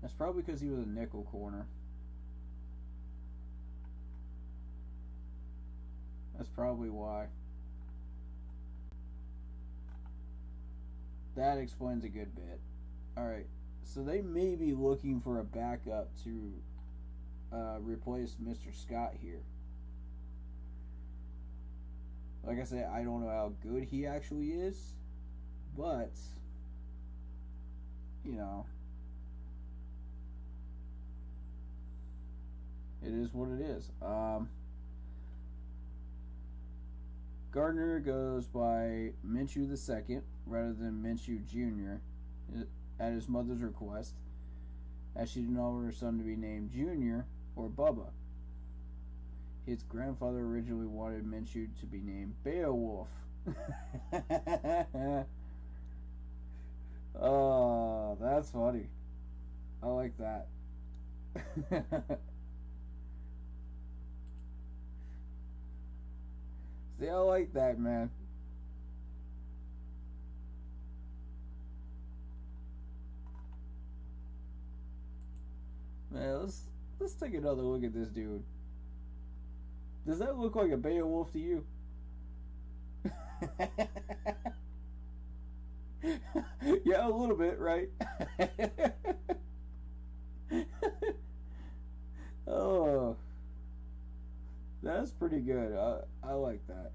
Speaker 3: that's probably because he was a nickel corner. That's probably why. That explains a good bit. Alright, so they may be looking for a backup to replace Mr. Scott here. Like I said, I don't know how good he actually is, but, you know, it is what it is. Gardner goes by Minshew II rather than Minshew Jr. at his mother's request, as she didn't want her son to be named Junior or Bubba. His grandfather originally wanted Minshew to be named Beowulf. Oh, that's funny. I like that. See, I like that, man. Man, let's take another look at this dude. Does that look like a Beowulf to you? Yeah, a little bit, right? Oh, that's pretty good. I like that.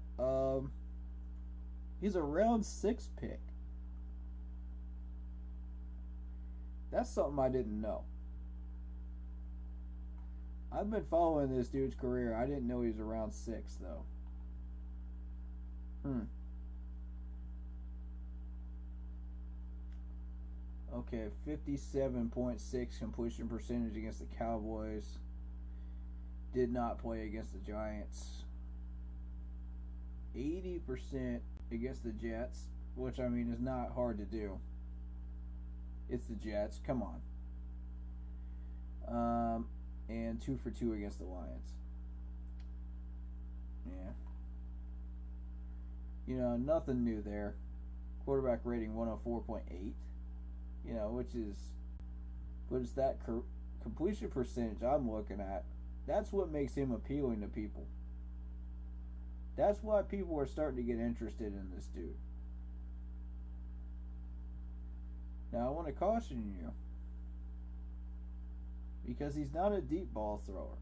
Speaker 3: He's a round 6 pick. That's something I didn't know. I've been following this dude's career. I didn't know he was around 6, though. Okay, 57.6 completion percentage against the Cowboys. Did not play against the Giants. 80% against the Jets, which, I mean, is not hard to do. It's the Jets. Come on. And 2 for 2 against the Lions. Yeah. You know, nothing new there. Quarterback rating 104.8. You know, which is... But it's that completion percentage I'm looking at. That's what makes him appealing to people. That's why people are starting to get interested in this dude. Now, I want to caution you. Because he's not a deep ball thrower.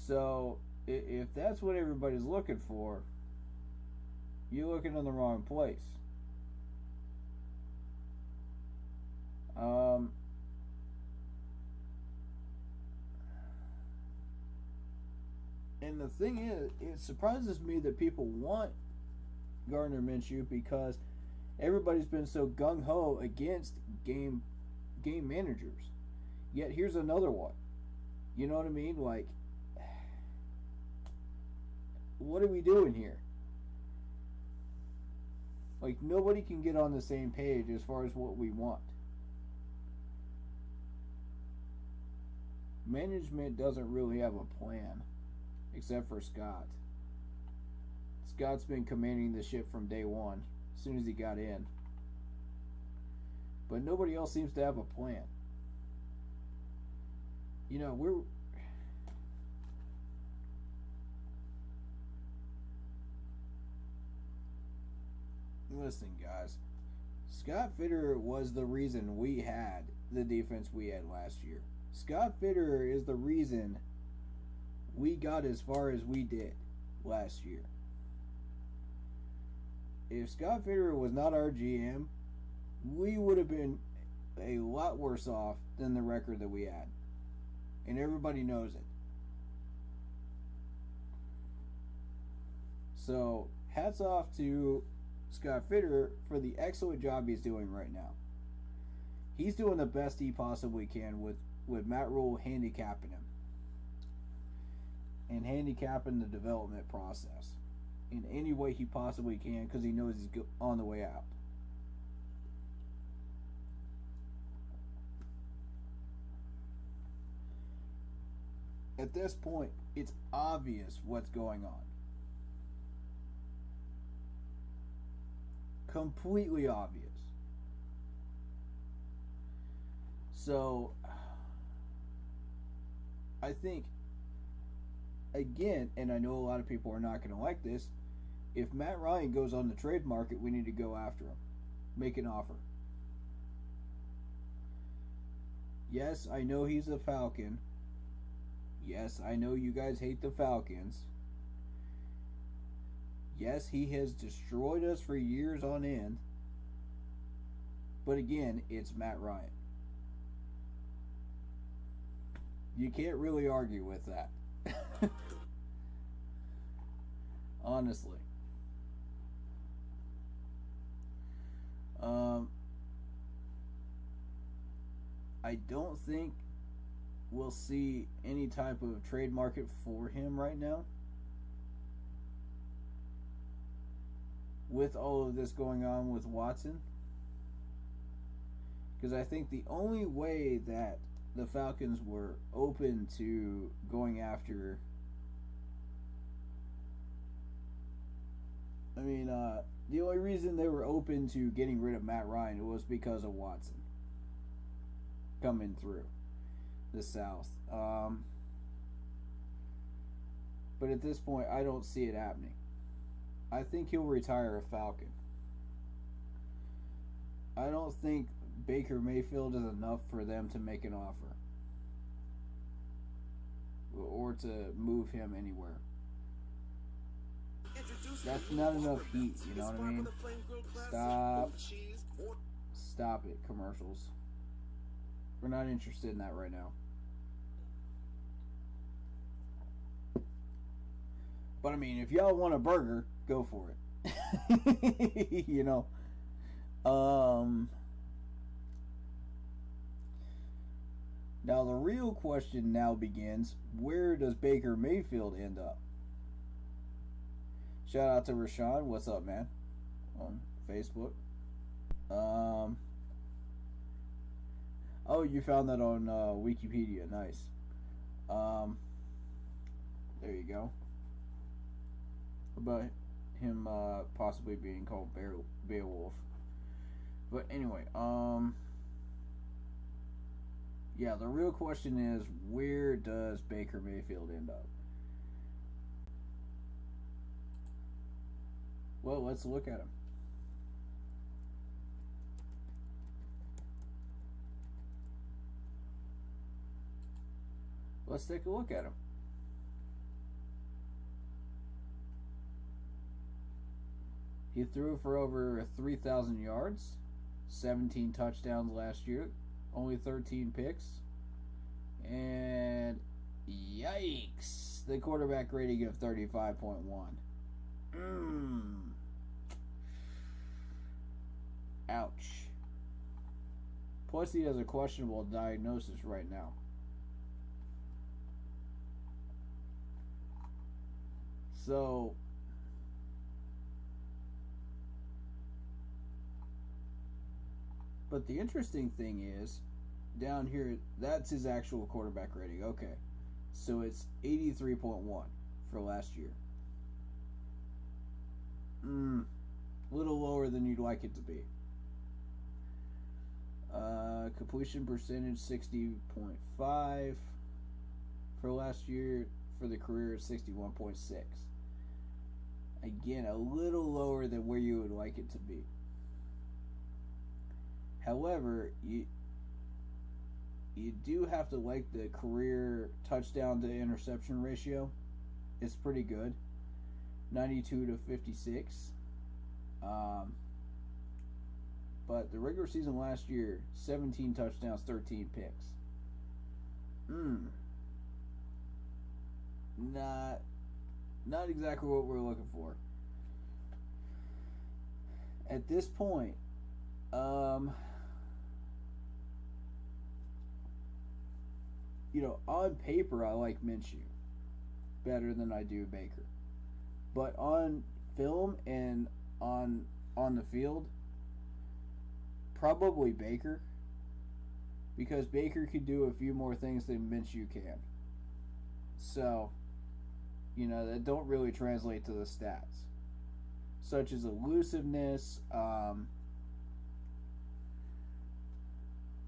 Speaker 3: So if that's what everybody's looking for, you're looking in the wrong place. And the thing is, it surprises me that people want Gardner Minshew because everybody's been so gung-ho against game managers. Yet here's another one. You know what I mean? Like, what are we doing here? Like, nobody can get on the same page as far as what we want. Management doesn't really have a plan, except for Scott. Scott's been commanding the ship from day one, as soon as he got in. But nobody else seems to have a plan. You know, listen, guys. Scott Fitterer was the reason we had the defense we had last year. Scott Fitterer is the reason we got as far as we did last year. If Scott Fitterer was not our GM, we would have been a lot worse off than the record that we had. And everybody knows it. So, hats off to Scott Fitterer for the excellent job he's doing right now. He's doing the best he possibly can with Matt Rule handicapping him. And handicapping the development process in any way he possibly can because he knows he's on the way out. At this point, it's obvious what's going on. Completely obvious. So, I think, again, and I know a lot of people are not going to like this, if Matt Ryan goes on the trade market, we need to go after him. Make an offer. Yes, I know he's a Falcon. Yes, I know you guys hate the Falcons. Yes, he has destroyed us for years on end. But again, it's Matt Ryan. You can't really argue with that. Honestly. I don't think we'll see any type of trade market for him right now. With all of this going on with Watson. Because I think the only way that the Falcons were open to going after... the only reason they were open to getting rid of Matt Ryan was because of Watson coming through the South. But at this point, I don't see it happening. I think he'll retire a Falcon. I don't think Baker Mayfield is enough for them to make an offer. Or to move him anywhere. That's not enough heat, you know what I mean? Stop it, commercials. We're not interested in that right now. But I mean, if y'all want a burger, go for it. You know. Now the real question now begins, where does Baker Mayfield end up? Shout out to Rashawn. What's up, man? On Facebook. Oh, you found that on Wikipedia. Nice. There you go. About him possibly being called Beowulf. But anyway, yeah, the real question is, where does Baker Mayfield end up? Well, let's look at him. Let's take a look at him. He threw for over 3,000 yards, 17 touchdowns last year, only 13 picks, and yikes, the quarterback rating of 35.1. Ouch. Plus, he has a questionable diagnosis right now. So, but the interesting thing is, down here, that's his actual quarterback rating. Okay. So it's 83.1 for last year. A little lower than you'd like it to be. Completion percentage 60.5 for last year. For the career, it's 61.6. Again, a little lower than where you would like it to be. However, you do have to like the career touchdown to interception ratio. It's pretty good. 92 to 56. But the regular season last year, 17 touchdowns, 13 picks. Not exactly what we're looking for. At this point, on paper, I like Minshew better than I do Baker. But on film and on the field, probably Baker. Because Baker could do a few more things than Minshew can. So, that don't really translate to the stats. Such as elusiveness,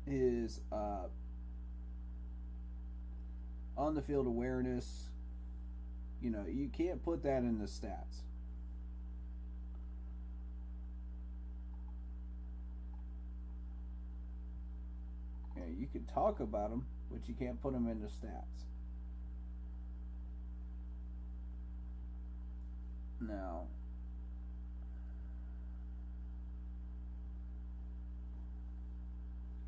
Speaker 3: his on the field awareness. You can't put that in the stats. You can talk about them, but you can't put them into stats. Now,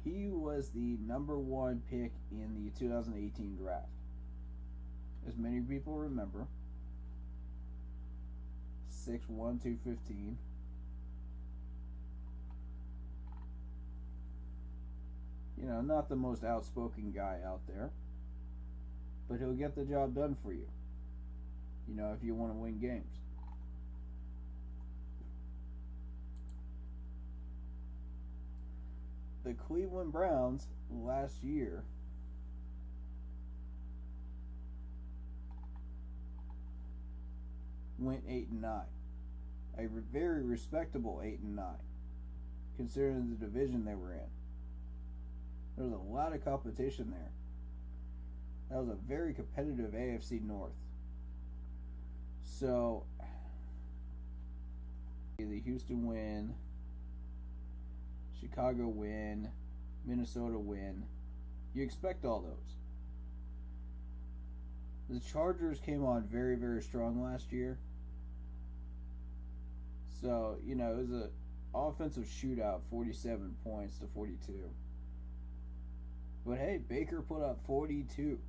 Speaker 3: he was the number 1 pick in the 2018 draft. As many people remember, 6'1", 215. Not the most outspoken guy out there, but he'll get the job done for you. If you want to win games. The Cleveland Browns last year went 8-9, a very respectable 8-9, considering the division they were in. There was a lot of competition there. That was a very competitive AFC North. So, the Houston win, Chicago win, Minnesota win. You expect all those. The Chargers came on very, very strong last year. So, it was an offensive shootout, 47 points to 42. But hey, Baker put up 42.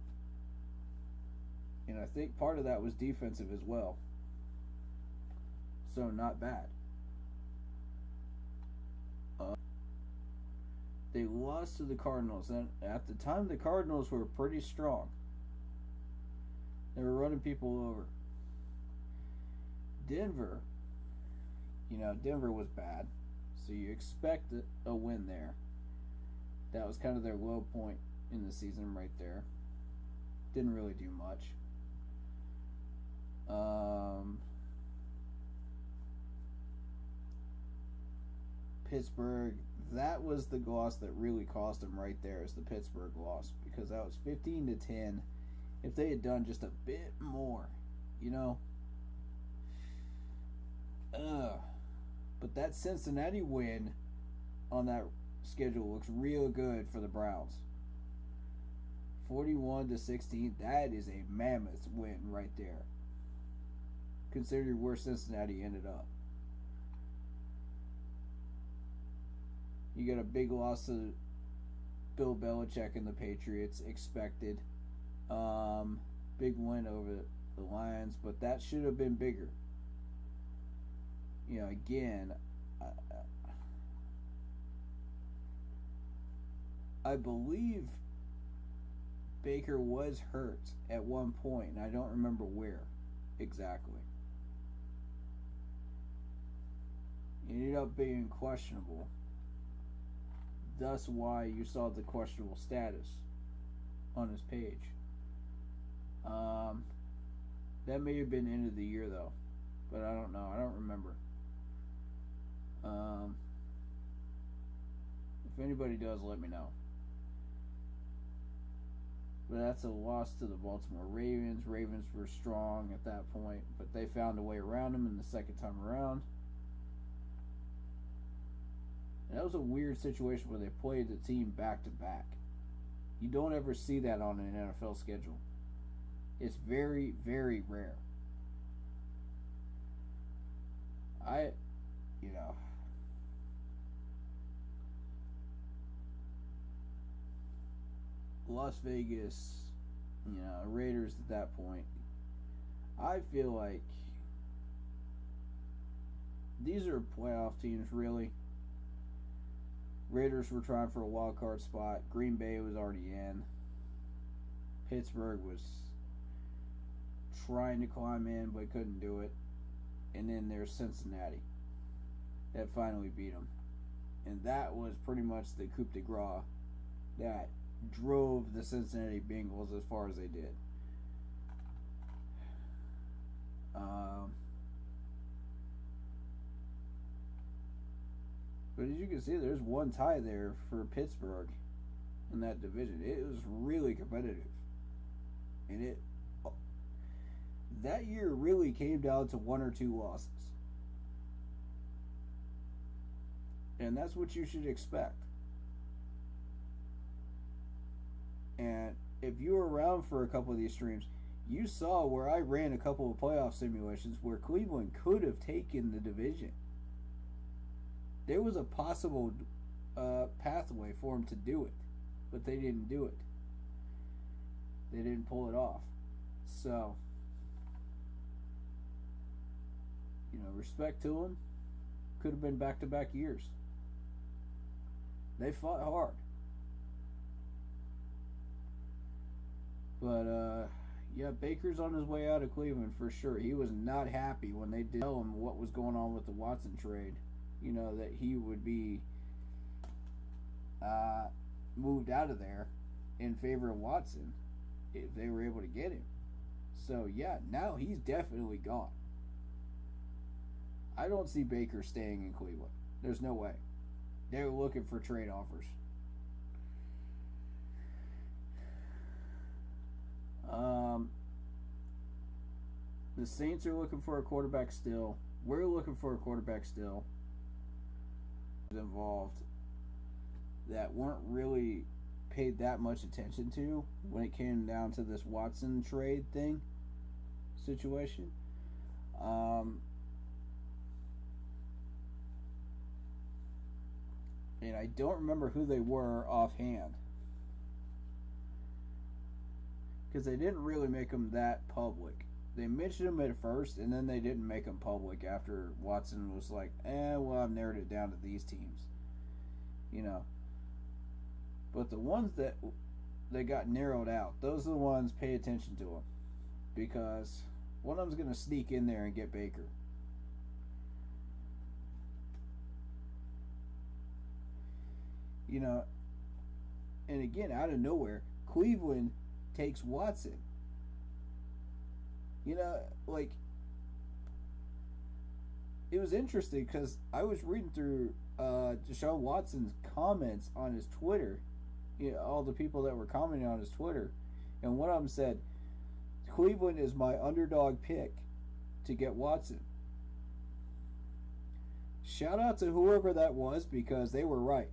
Speaker 3: And I think part of that was defensive as well. So, not bad. They lost to the Cardinals. And at the time, the Cardinals were pretty strong. They were running people over. Denver, Denver was bad. So, you expect a win there. That was kind of their low point in the season right there. Didn't really do much. Pittsburgh, that was the loss that really cost them right there, is the Pittsburgh loss, because that was 15-10. If they had done just a bit more, but that Cincinnati win on that schedule looks real good for the Browns. 41-16, that is a mammoth win right there, considering where Cincinnati ended up. You got a big loss to Bill Belichick and the Patriots, expected. Big win over the Lions, but that should have been bigger. You know, again, I believe Baker was hurt at one point, and I don't remember where exactly. He ended up being questionable. That's why you saw the questionable status on his page. That may have been end of the year though, but I don't know. I don't remember. If anybody does, let me know. But that's a loss to the Baltimore Ravens. Ravens were strong at that point, but they found a way around them in the second time around. And that was a weird situation where they played the team back to back. You don't ever see that on an NFL schedule. It's very, very rare. Las Vegas, Raiders at that point. I feel like these are playoff teams, really. Raiders were trying for a wild card spot. Green Bay was already in. Pittsburgh was trying to climb in but couldn't do it. And then there's Cincinnati that finally beat them. And that was pretty much the coup de grace that drove the Cincinnati Bengals as far as they did. But as you can see, there's one tie there for Pittsburgh in that division. It was really competitive. And that year really came down to one or two losses. And that's what you should expect. And if you were around for a couple of these streams, you saw where I ran a couple of playoff simulations where Cleveland could have taken the division. There was a possible pathway for them to do it, but they didn't do it. They didn't pull it off. So, respect to them. Could have been back-to-back years. They fought hard. But, Baker's on his way out of Cleveland for sure. He was not happy when they did tell him what was going on with the Watson trade. That he would be moved out of there in favor of Watson if they were able to get him. So, now he's definitely gone. I don't see Baker staying in Cleveland. There's no way. They're looking for trade offers. The Saints are looking for a quarterback still. We're looking for a quarterback still. Involved that weren't really paid that much attention to when it came down to this Watson trade situation. And I don't remember who they were offhand, because they didn't really make them that public. They mentioned them at first, and then they didn't make them public after Watson was like, I've narrowed it down to these teams. But the ones that got narrowed out, those are the ones, pay attention to them. Because one of them's going to sneak in there and get Baker. And again, out of nowhere, Cleveland takes Watson. It was interesting because I was reading through Deshaun Watson's comments on his Twitter, all the people that were commenting on his Twitter, and one of them said, Cleveland is my underdog pick to get Watson. Shout out to whoever that was, because they were right.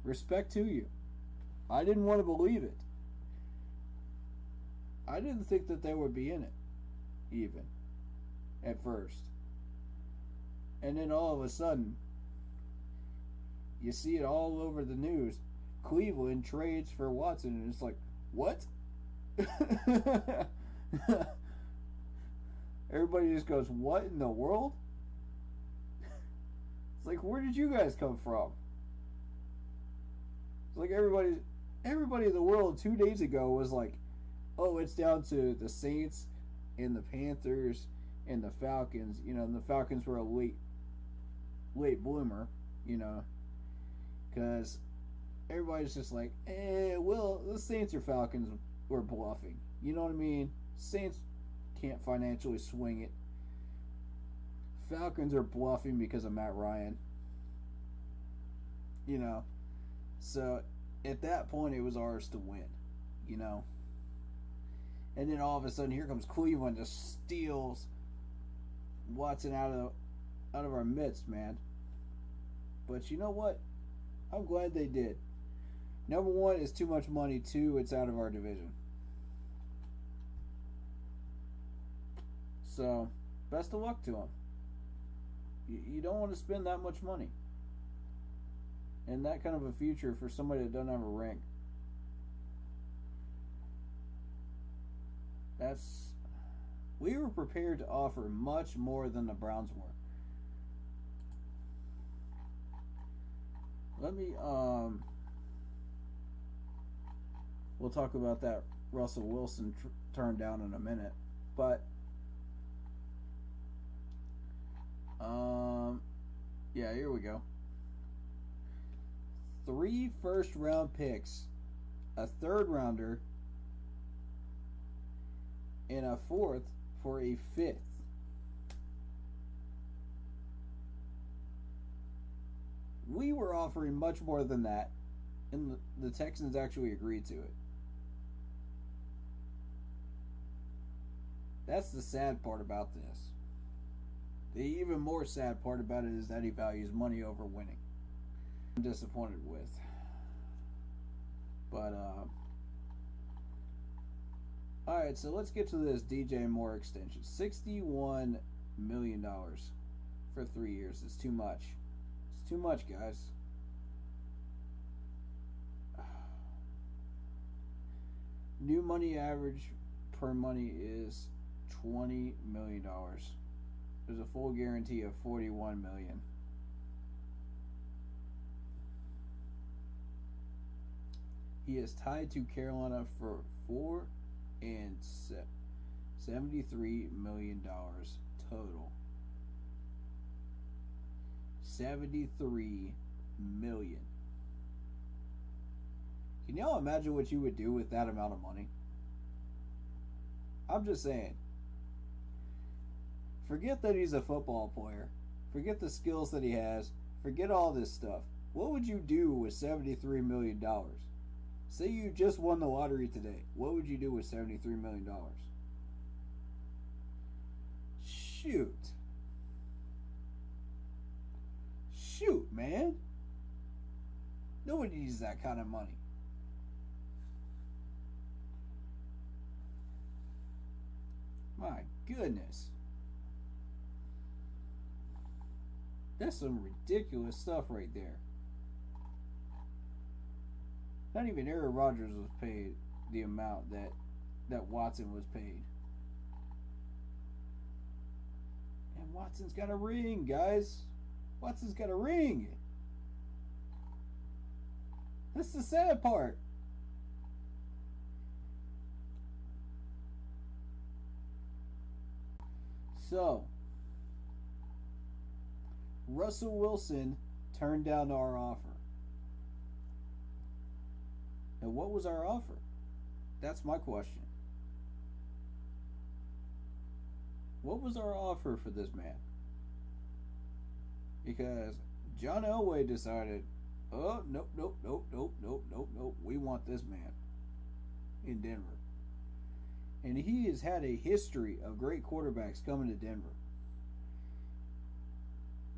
Speaker 3: Respect to you. I didn't want to believe it. I didn't think that they would be in it, even, at first. And then all of a sudden, you see it all over the news. Cleveland trades for Watson, and it's like, what? Everybody just goes, what in the world? It's like, where did you guys come from? It's like everybody in the world 2 days ago was like, oh, it's down to the Saints and the Panthers and the Falcons. You know, and the Falcons were a late bloomer, you know, because everybody's just like, well, the Saints or Falcons were bluffing. You know what I mean? Saints can't financially swing it. Falcons are bluffing because of Matt Ryan. You know, so at that point it was ours to win, you know. And then all of a sudden here comes Cleveland, just steals Watson out of our midst, man. But you know what? I'm glad they did. Number one, it's too much money. Two, it's out of our division. So, best of luck to them. You don't want to spend that much money. And that kind of a future for somebody that doesn't have a ring. We were prepared to offer much more than the Browns were. Let me, we'll talk about that Russell Wilson turn down in a minute. But, yeah, here we go. 3 first-round picks, a third-rounder, and a fourth for a fifth. We were offering much more than that, and the Texans actually agreed to it. That's the sad part about this. The even more sad part about it is that he values money over winning. I'm disappointed with. But, alright, so let's get to this DJ Moore extension. $61 million for 3 years. It's too much. It's too much, guys. New money average per money is $20 million. There's a full guarantee of $41 million. He is tied to Carolina for $4 and $73 million total. $73 million. Can y'all imagine what you would do with that amount of money? I'm just saying. Forget that he's a football player. Forget the skills that he has. Forget all this stuff. What would you do with $73 million? Say you just won the lottery today. What would you do with $73 million? Shoot. Shoot, man. Nobody needs that kind of money. My goodness. That's some ridiculous stuff right there. Not even Aaron Rodgers was paid the amount that Watson was paid. And Watson's got a ring, guys. Watson's got a ring. That's the sad part. So, Russell Wilson turned down our offer. And what was our offer? That's my question. What was our offer for this man? Because John Elway decided, oh, nope. We want this man in Denver. And he has had a history of great quarterbacks coming to Denver.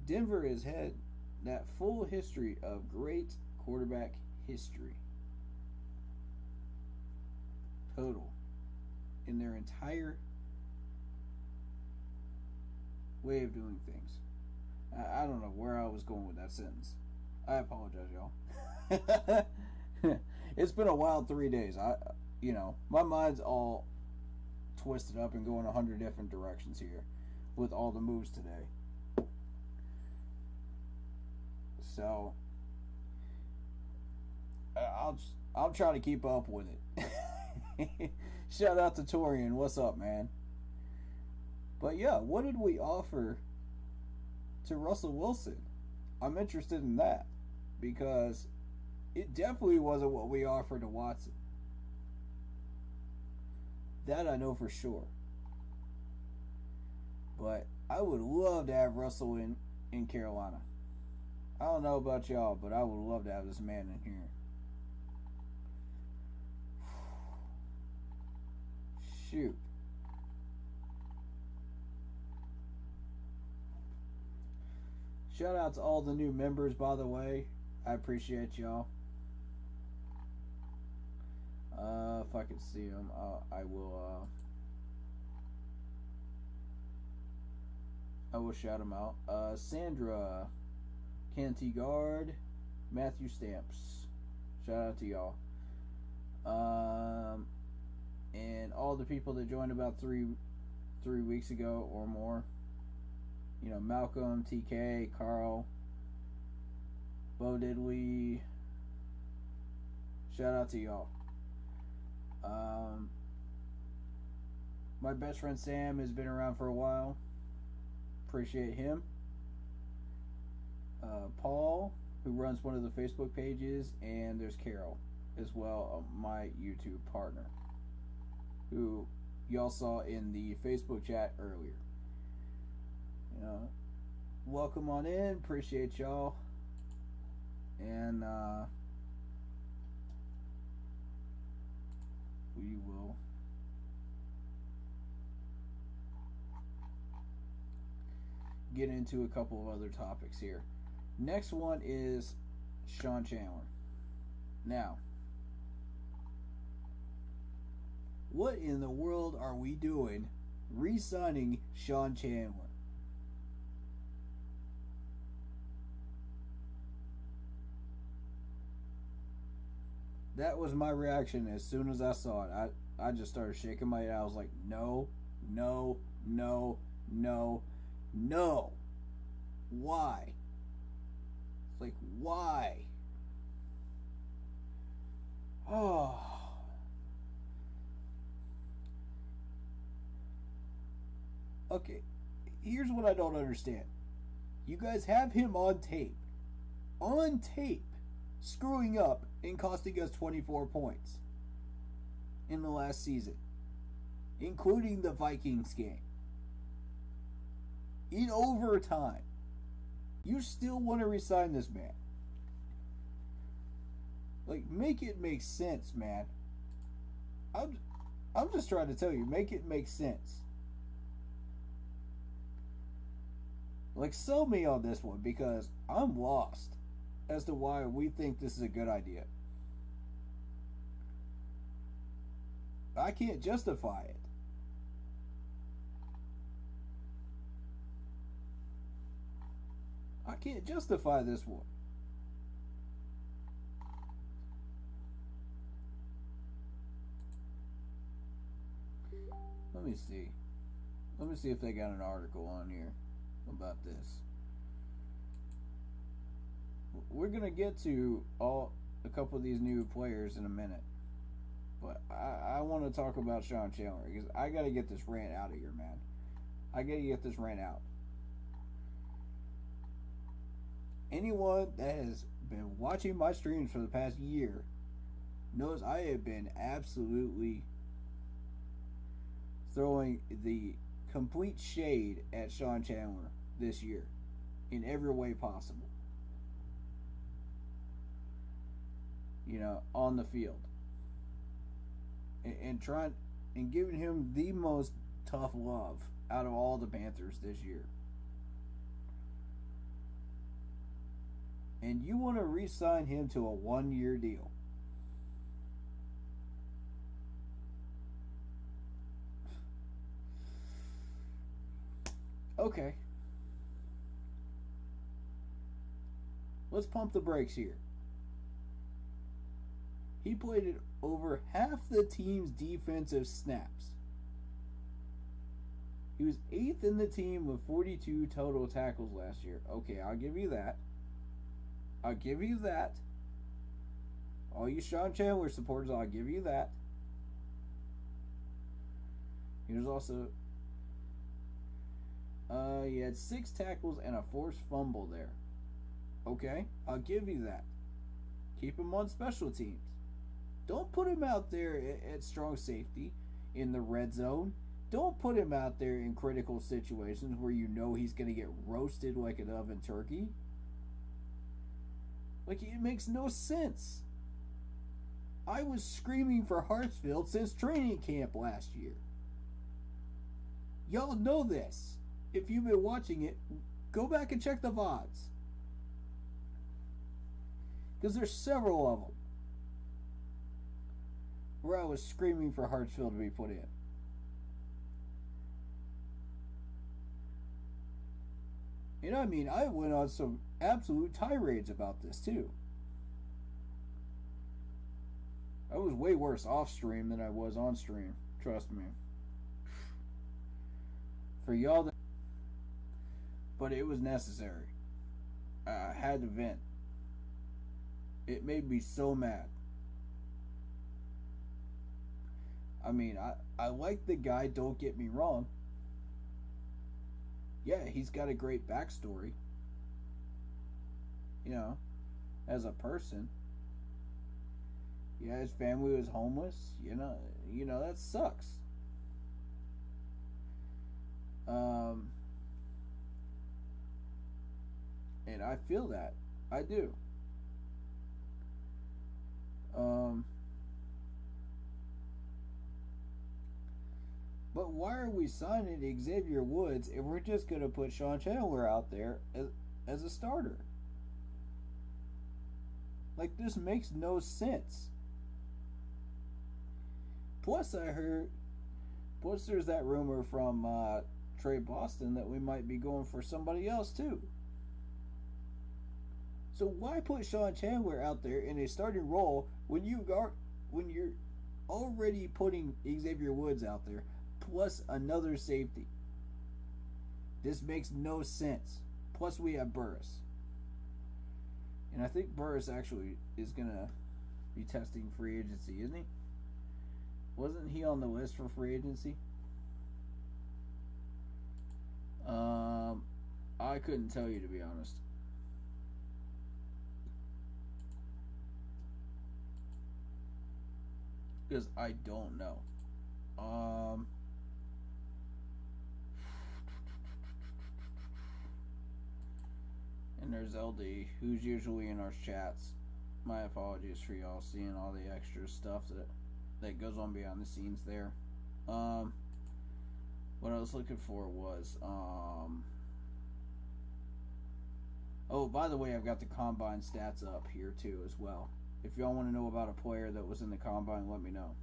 Speaker 3: Denver has had that full history of great quarterback history. Total. In their entire way of doing things. I don't know where I was going with that sentence. I apologize, y'all. It's been a wild 3 days. My mind's all twisted up and going 100 different directions here with all the moves today. So I'll try to keep up with it. Shout out to Torian. What's up, man? But yeah, what did we offer to Russell Wilson? I'm interested in that because it definitely wasn't what we offered to Watson. That I know for sure. But I would love to have Russell in Carolina. I don't know about y'all, but I would love to have this man in here. Shoot. Shout out to all the new members, by the way. I appreciate y'all. If I can see them, I will shout them out. Sandra Cantigard, Matthew Stamps. Shout out to y'all. And all the people that joined about three weeks ago or more. You know, Malcolm, TK, Carl, Bo Diddley. Shout out to y'all. My best friend Sam has been around for a while. Appreciate him. Paul, who runs one of the Facebook pages, and there's Carol as well, my YouTube partner, who y'all saw in the Facebook chat earlier. You know, welcome on in. Appreciate y'all. And we will get into a couple of other topics here. Next one is Sean Chandler. Now, what in the world are we doing re-signing Sean Chandler? That was my reaction as soon as I saw it. I just started shaking my head. I was like, no, no, no, no, no. Why? It's like, why? Oh. Okay, here's what I don't understand. You guys have him on tape. On tape. Screwing up and costing us 24 points in the last season, including the Vikings game. In overtime. You still want to resign this man. Like, make it make sense, man. I'm just trying to tell you, make it make sense. Like, sell me on this one because I'm lost as to why we think this is a good idea. I can't justify it. I can't justify this one. Let me see. Let me see if they got an article on here about this. We're gonna get to a couple of these new players in a minute, but I want to talk about Sean Chandler because I gotta get this rant out of here, man. I gotta get this rant out. Anyone that has been watching my streams for the past year knows I have been absolutely throwing the complete shade at Sean Chandler this year in every way possible. You know, on the field. And trying and giving him the most tough love out of all the Panthers this year. And you want to re-sign him to a 1-year deal. Okay. let's pump the brakes here. He played in over half the team's defensive snaps. He was 8th in the team with 42 total tackles last year. Okay, I'll give you that. I'll give you that. All you Sean Chandler supporters, I'll give you that. He was also... he had 6 tackles and a forced fumble there. Okay, I'll give you that. Keep him on special teams. Don't put him out there at strong safety in the red zone. Don't put him out there in critical situations where you know he's going to get roasted like an oven turkey. Like, it makes no sense. I was screaming for Hartsfield since training camp last year. Y'all know this. If you've been watching it, go back and check the VODs. Because there's several of them where I was screaming for Hartsfield to be put in. You know what I mean? I went on some absolute tirades about this too. I was way worse off stream than I was on stream. Trust me. For y'all that... But it was necessary. I had to vent. It made me so mad. I mean, I like the guy, don't get me wrong. Yeah, he's got a great backstory. You know, as a person. Yeah, his family was homeless. You know that sucks. And I feel that. I do. But why are we signing Xavier Woods if we're just going to put Sean Chandler out there as a starter? Like, this makes no sense. Plus, there's that rumor from Trey Boston that we might be going for somebody else too. So why put Sean Chandler out there in a starting role when you're already putting Xavier Woods out there plus another safety? This makes no sense. Plus we have Burris. And I think Burris actually is going to be testing free agency, isn't he? Wasn't he on the list for free agency? I couldn't tell you, to be honest. Because I don't know. And there's LD, who's usually in our chats. My apologies for y'all seeing all the extra stuff that goes on behind the scenes there. What I was looking for was, oh, by the way, I've got the Combine stats up here too as well. If y'all want to know about a player that was in the Combine, let me know.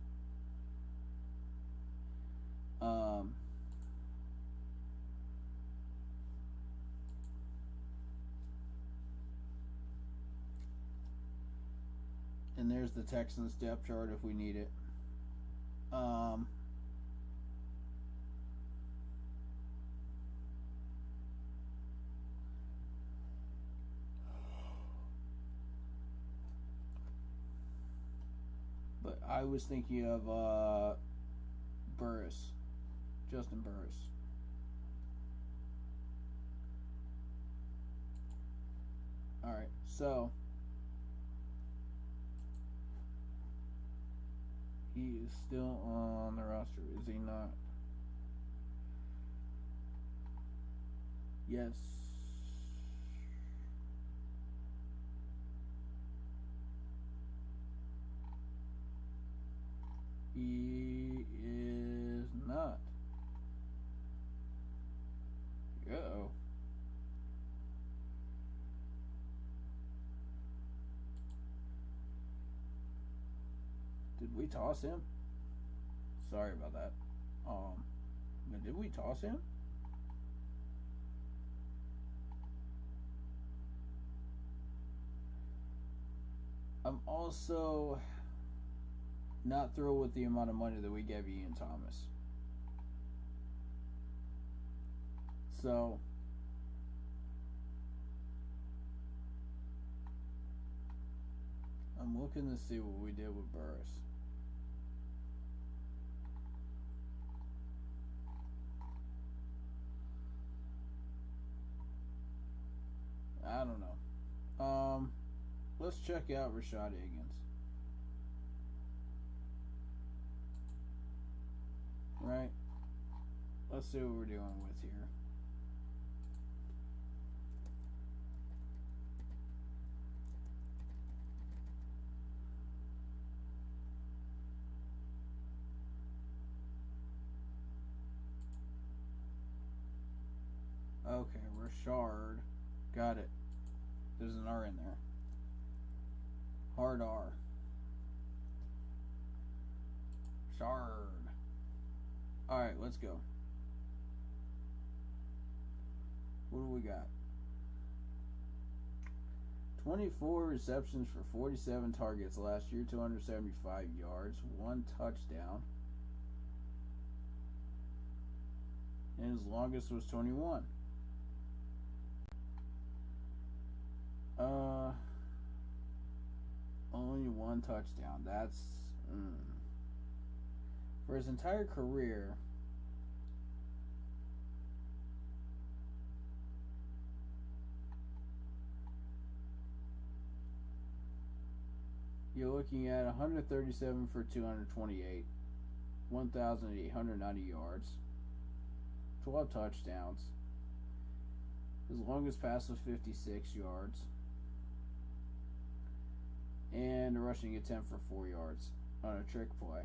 Speaker 3: And there's the Texans depth chart if we need it. But I was thinking of Burris. Justin Burris. Alright, so he is still on the roster, is he not? Yes. He is not. Uh-oh. Did we toss him? Sorry about that. But did we toss him? I'm also not thrilled with the amount of money that we gave Ian Thomas. So, I'm looking to see what we did with Burris. I don't know. Let's check out Rashad Higgins. Right? Let's see what we're dealing with here. Okay, Rashard. Got it. There's an R in there. Hard R. Shard. Alright, let's go. What do we got? 24 receptions for 47 targets last year, 275 yards, 1 touchdown. And his longest was 21. Only 1 touchdown. That's for his entire career. You're looking at 137 for 228, 1,890 yards, 12 touchdowns. His longest pass was 56 yards. And a rushing attempt for 4 yards on a trick play.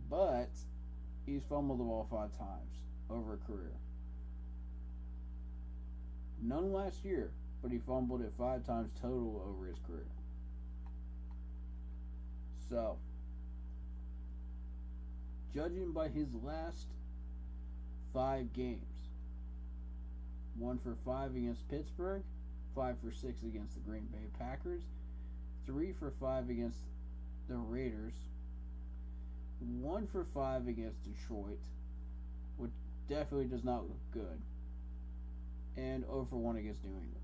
Speaker 3: But he's fumbled the ball 5 times over a career. None last year, but he fumbled it 5 times total over his career. So, judging by his last 5 games, 1 for 5 against Pittsburgh, 5 for 6 against the Green Bay Packers, 3 for 5 against the Raiders, 1 for 5 against Detroit, which definitely does not look good, and 0 for 1 against New England.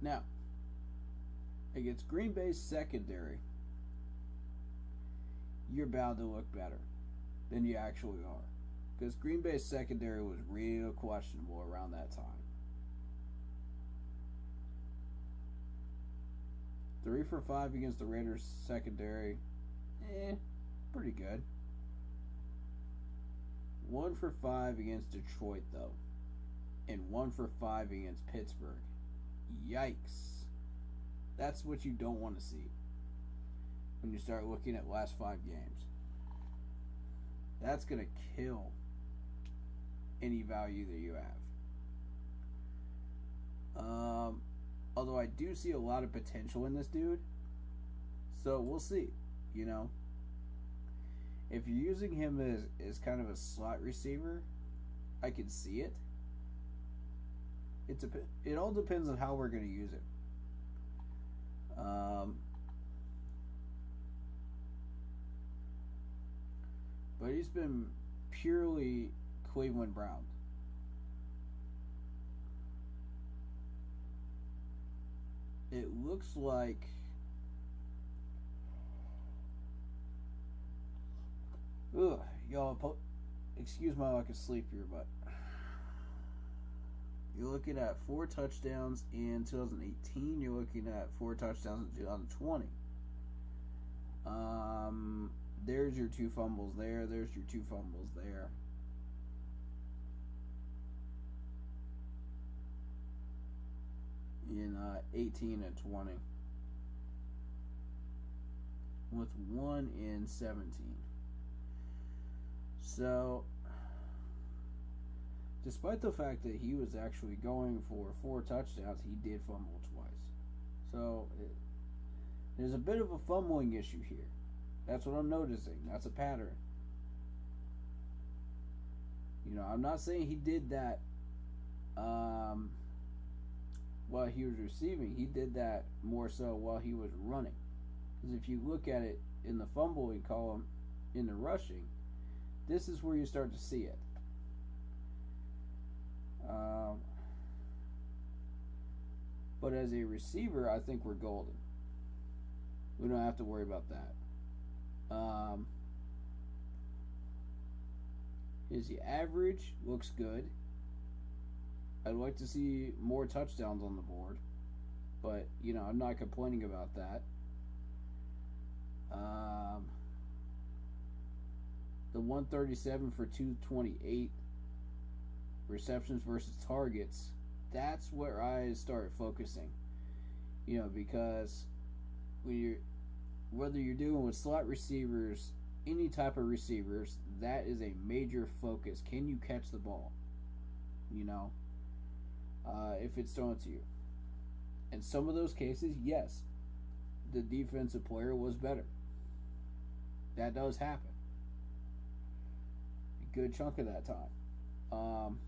Speaker 3: Now, against Green Bay's secondary, you're bound to look better than you actually are. Because Green Bay's secondary was real questionable around that time. 3 for 5 against the Raiders secondary. Pretty good. 1 for 5 against Detroit, though. And 1 for 5 against Pittsburgh. Yikes. That's what you don't want to see when you start looking at last 5 games. That's going to kill any value that you have. Although I do see a lot of potential in this dude. So we'll see. You know, if you're using him as kind of a slot receiver, I can see it. It all depends on how we're going to use it. But he's been purely Cleveland Browns. It looks like y'all, excuse my lack of sleep here, but you're looking at 4 touchdowns in 2018. You're looking at 4 touchdowns in 2020. There's your 2 fumbles there. There's your 2 fumbles there. In 18 and 20. With 1 in 17. So, despite the fact that he was actually going for 4 touchdowns, he did fumble twice. So, there's a bit of a fumbling issue here. That's what I'm noticing. That's a pattern. You know, I'm not saying he did that while he was receiving. He did that more so while he was running. Because if you look at it in the fumbling column, in the rushing, this is where you start to see it. But as a receiver, I think we're golden. We don't have to worry about that. His average looks good. I'd like to see more touchdowns on the board, but I'm not complaining about that. The 137 for 228 receptions versus targets, that's where I start focusing. Because whether you're dealing with slot receivers, any type of receivers, that is a major focus. Can you catch the ball? If it's thrown to you. In some of those cases, yes, the defensive player was better. That does happen. A good chunk of that time.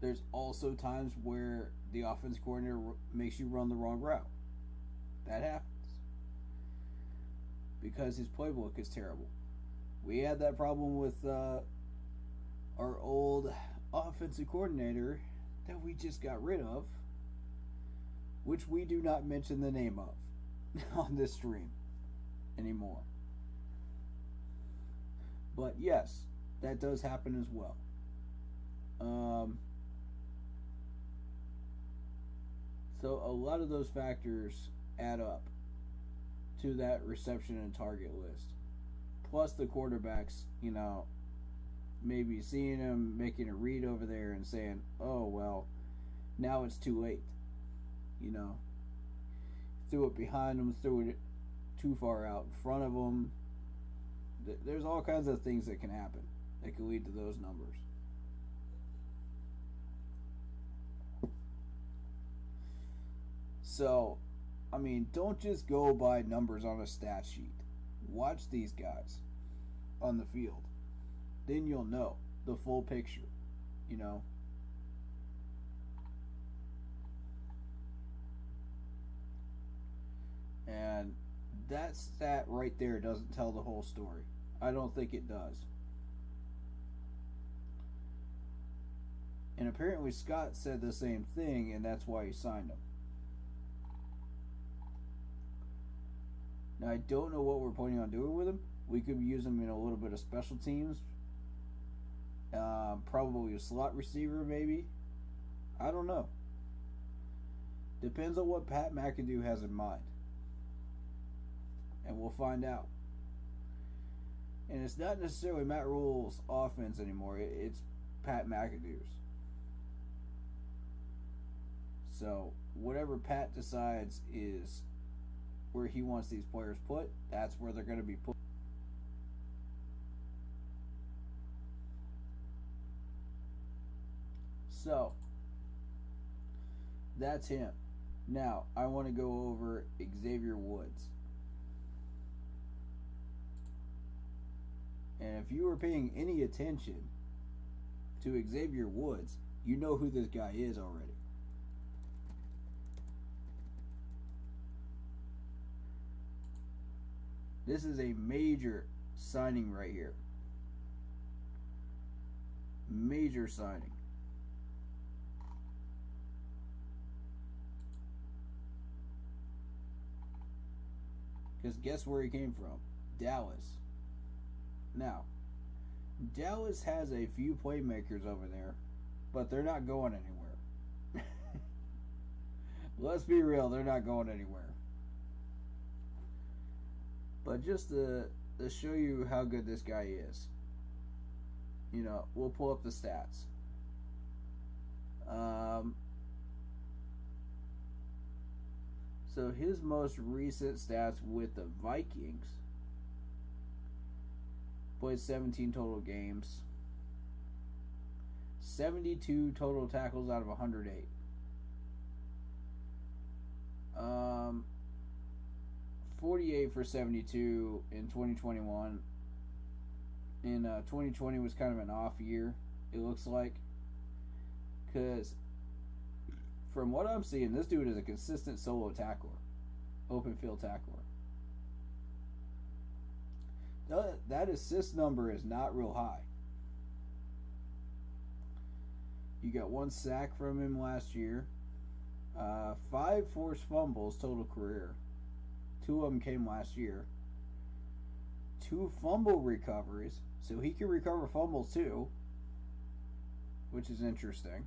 Speaker 3: There's also times where the offense coordinator makes you run the wrong route. That happens. Because his playbook is terrible. We had that problem with our old offensive coordinator that we just got rid of, which we do not mention the name of on this stream anymore. But yes, that does happen as well. So a lot of those factors add up to that reception and target list. Plus the quarterbacks, maybe seeing him making a read over there and saying, oh, well, now it's too late. Threw it behind him, threw it too far out in front of him. There's all kinds of things that can happen that can lead to those numbers. So, don't just go by numbers on a stat sheet. Watch these guys on the field. Then you'll know the full picture, And that stat right there doesn't tell the whole story. I don't think it does. And apparently Scott said the same thing, and that's why he signed him. Now, I don't know what we're planning on doing with him. We could use him in a little bit of special teams. Probably a slot receiver, maybe. I don't know. Depends on what Pat McAdoo has in mind. And we'll find out. And it's not necessarily Matt Rule's offense anymore. It's Pat McAdoo's. So, whatever Pat decides is where he wants these players put, that's where they're going to be put. So, that's him. Now, I want to go over Xavier Woods. And if you were paying any attention to Xavier Woods, you know who this guy is already. This is a major signing right here. Major signing. Because guess where he came from? Dallas. Now, Dallas has a few playmakers over there, but they're not going anywhere. Let's be real, they're not going anywhere. But just to show you how good this guy is, we'll pull up the stats. So his most recent stats with the Vikings, played 17 total games, 72 total tackles out of 108. 48 for 72 in 2021. In 2020 was kind of an off year, it looks like, because from what I'm seeing, this dude is a consistent solo tackler, open field tackler. That assist number is not real high. You got 1 sack from him last year. 5 forced fumbles total career. 2 of them came last year. 2 fumble recoveries, so he can recover fumbles too, which is interesting.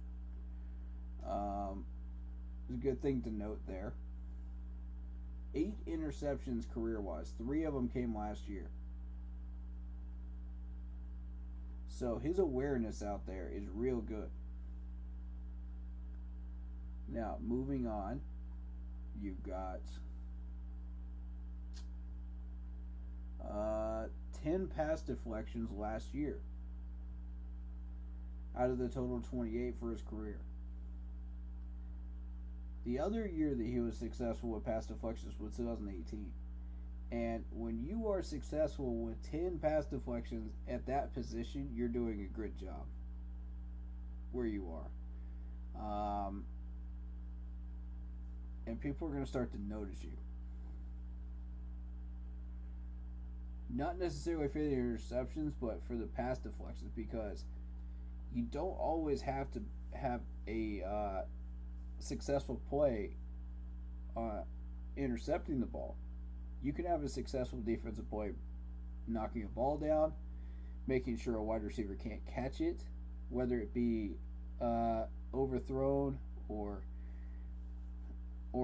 Speaker 3: It's a good thing to note there. 8 interceptions career-wise. 3 of them came last year. So his awareness out there is real good. Now, moving on, you've got 10 pass deflections last year out of the total 28 for his career. The other year that he was successful with pass deflections was 2018. And when you are successful with 10 pass deflections at that position, you're doing a good job where you are. And people are going to start to notice you. Not necessarily for the interceptions, but for the pass deflections, because you don't always have to have a successful play intercepting the ball. You can have a successful defensive play knocking a ball down, making sure a wide receiver can't catch it, whether it be overthrown or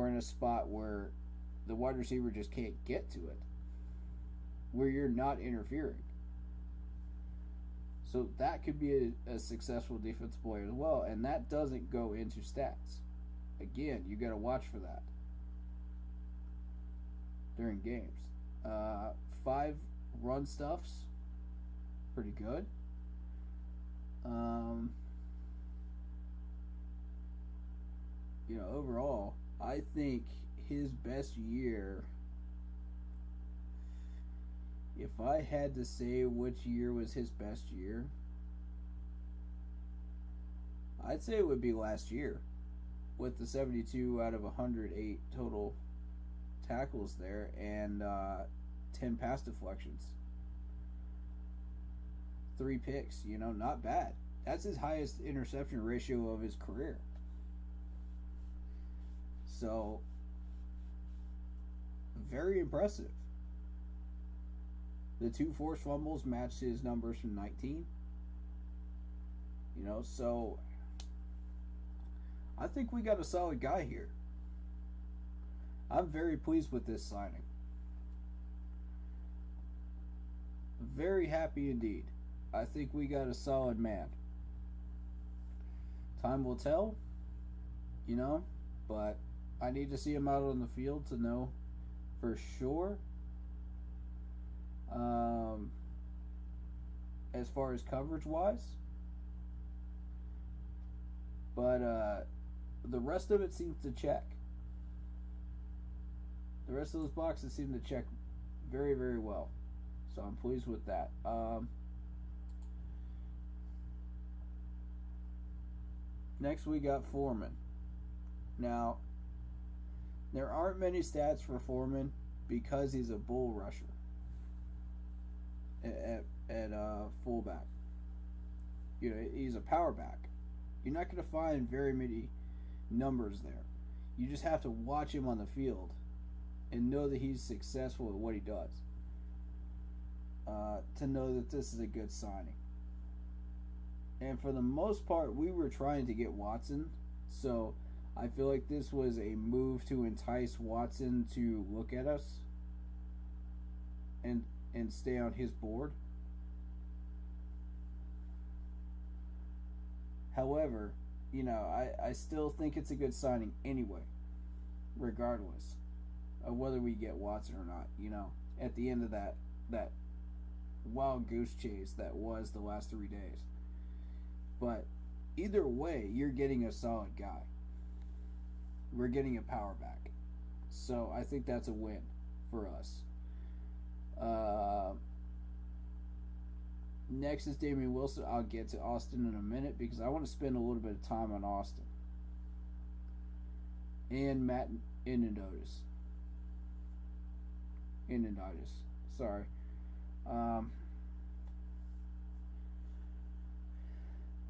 Speaker 3: in a spot where the wide receiver just can't get to it, where you're not interfering. So that could be a successful defensive play as well, and that doesn't go into stats. Again, you got to watch for that during games. 5 run stuffs, pretty good. Overall, I think his best year, if I had to say which year was his best year, I'd say it would be last year, with the 72 out of 108 total tackles there and 10 pass deflections. 3 picks, not bad. That's his highest interception ratio of his career. So, very impressive. The 2 forced fumbles matched his numbers from 19. So I think we got a solid guy here. I'm very pleased with this signing. Very happy indeed. I think we got a solid man. Time will tell, but I need to see him out on the field to know for sure. As far as coverage wise, but the rest of it seems to check. The rest of those boxes seem to check very, very well, so I'm pleased with that. Next we got Foreman. Now, there aren't many stats for Foreman because he's a bull rusher at fullback. He's a power back. You're not going to find very many numbers there. You just have to watch him on the field and know that he's successful at what he does to know that this is a good signing. And for the most part, we were trying to get Watson, so I feel like this was a move to entice Watson to look at us and stay on his board. However, I still think it's a good signing anyway, regardless of whether we get Watson or not. At the end of that wild goose chase that was the last 3 days. But either way, you're getting a solid guy. We're getting a power back. So I think that's a win for us. Next is Damian Wilson. I'll get to Austin in a minute because I want to spend a little bit of time on Austin. and Matt Inidotis. Sorry.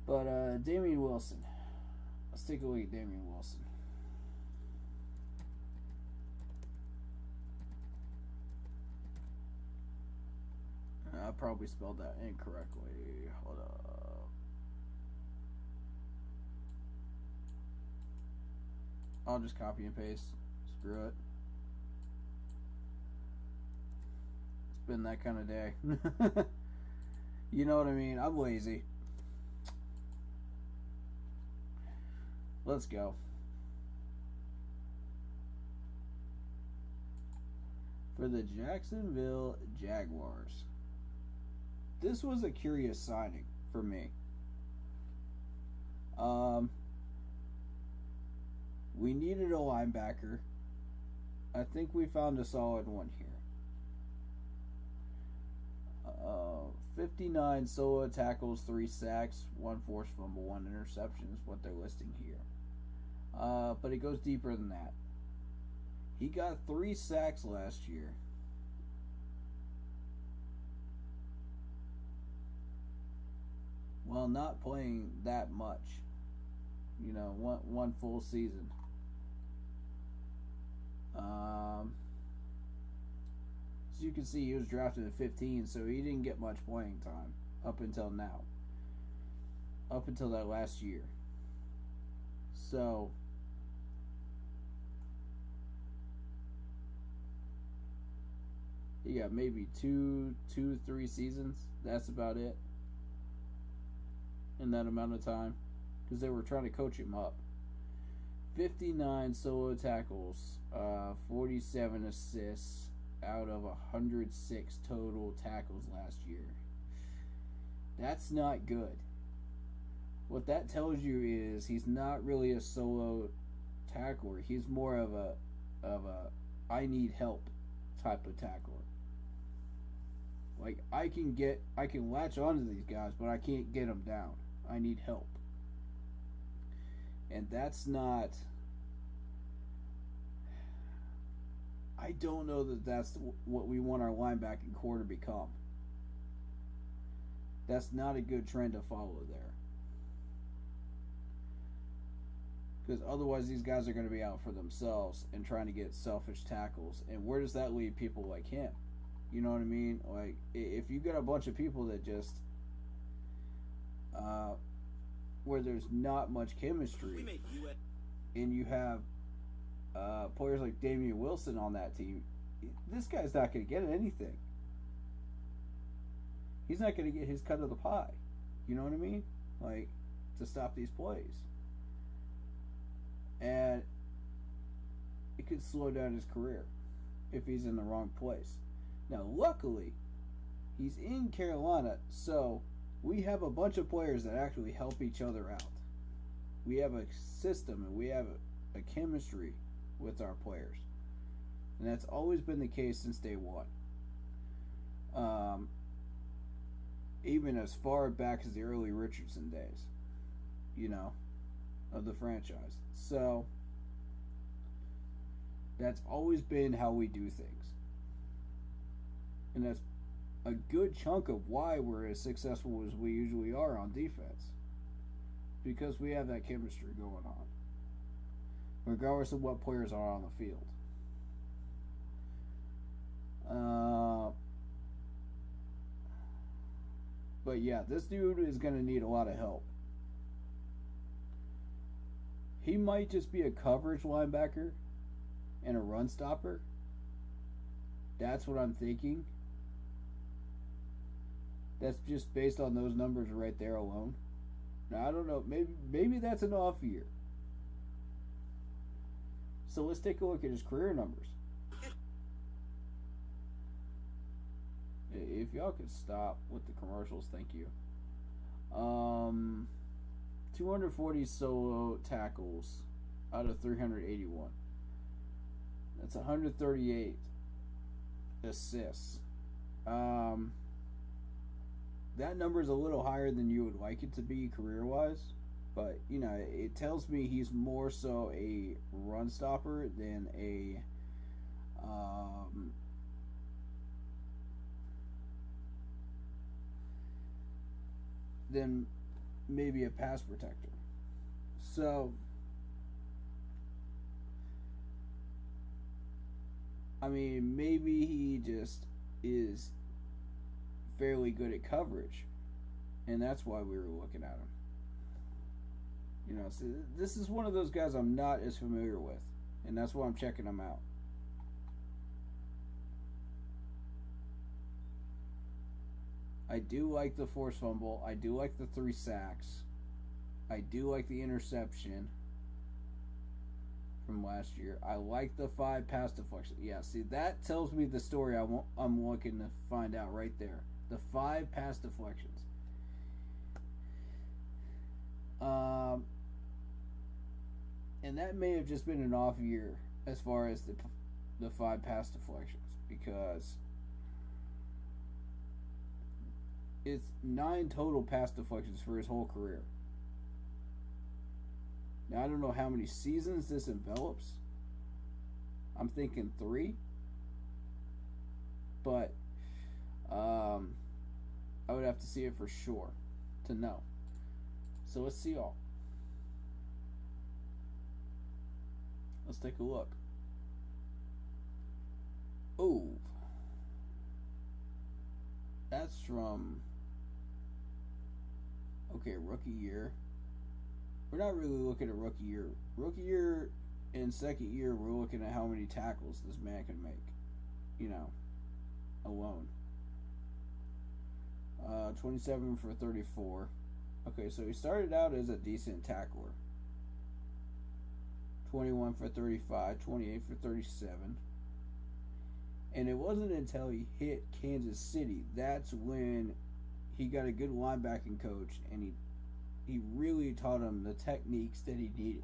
Speaker 3: But Damian Wilson. Let's take a look at Damian Wilson. I probably spelled that incorrectly. Hold up. I'll just copy and paste. Screw it. It's been that kind of day. You know what I mean? I'm lazy. Let's go. For the Jacksonville Jaguars. This was a curious signing for me. We needed a linebacker. I think we found a solid one here. 59 solo tackles, 3 sacks, 1 forced fumble, 1 interception is what they're listing here. But it goes deeper than that. He got 3 sacks last year. While not playing that much. You know, one full season. As you can see, he was drafted at 15, so he didn't get much playing time up until now. Up until that last year. So, he got maybe 3 seasons. That's about it. In that amount of time. Because they were trying to coach him up. 59 solo tackles, 47 assists out of 106 total tackles last year. That's not good. What that tells you is he's not really a solo tackler. He's more of a I need help type of tackler. Like I can latch onto these guys, but I can't get them down. I need help. And that's not... I don't know that that's what we want our linebacking core to become. That's not a good trend to follow there. Because otherwise these guys are going to be out for themselves and trying to get selfish tackles. And where does that leave people like him? You know what I mean? Like, if you got a bunch of people that just... where there's not much chemistry, and you have players like Damian Wilson on that team, this guy's not going to get anything. He's not going to get his cut of the pie. You know what I mean? Like, to stop these plays. And it could slow down his career if he's in the wrong place. Now, luckily, he's in Carolina, so we have a bunch of players that actually help each other out. We have a system and we have a chemistry with our players. And that's always been the case since day one. Even as far back as the early Richardson days, you know, of the franchise. So, that's always been how we do things. And that's a good chunk of why we're as successful as we usually are on defense. Because we have that chemistry going on. Regardless of what players are on the field. But yeah, this dude is going to need a lot of help. He might just be a coverage linebacker and a run stopper. That's what I'm thinking. That's just based on those numbers right there alone. Now, I don't know. Maybe that's an off year. So let's take a look at his career numbers. If y'all could stop with the commercials, thank you. 240 solo tackles out of 381. That's 138 assists. That number is a little higher than you would like it to be career-wise. But, it tells me he's more so a run stopper than than maybe a pass protector. So, maybe he just is fairly good at coverage, and that's why we were looking at him. So this is one of those guys I'm not as familiar with, and that's why I'm checking him out. I do like the forced fumble. I do like the 3 sacks. I do like the interception from last year. I like the 5 pass deflections. Yeah, see, that tells me the story I'm looking to find out right there. The 5 pass deflections. And that may have just been an off year as far as the 5 pass deflections, because it's 9 total pass deflections for his whole career. Now, I don't know how many seasons this envelops. I'm thinking 3. But I would have to see it for sure to know. So let's see all. Let's take a look. Oh. That's from... Okay, rookie year. We're not really looking at rookie year. Rookie year and second year, we're looking at how many tackles this man can make. Alone. 27 for 34. Okay, so he started out as a decent tackler. 21 for 35, 28 for 37. And it wasn't until he hit Kansas City that's when he got a good linebacking coach, and he really taught him the techniques that he needed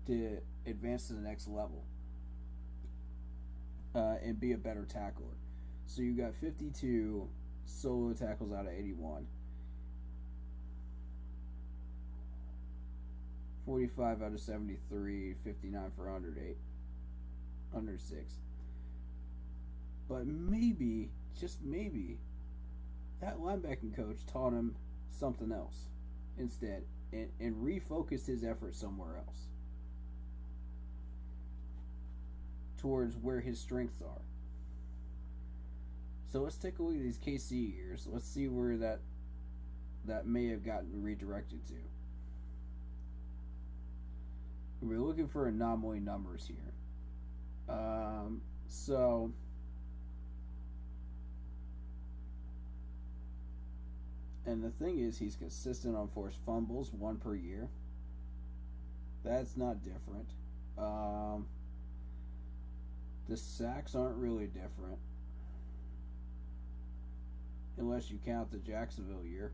Speaker 3: to advance to the next level and be a better tackler. So you got 52 solo tackles out of 81. 45 out of 73, 59 for 106. But maybe, just maybe, that linebacking coach taught him something else instead and refocused his efforts somewhere else towards where his strengths are. So let's take a look at these KC years. Let's see where that may have gotten redirected to. We're looking for anomaly numbers here. And the thing is, he's consistent on forced fumbles, 1 per year. That's not different. The sacks aren't really different, unless you count the Jacksonville year.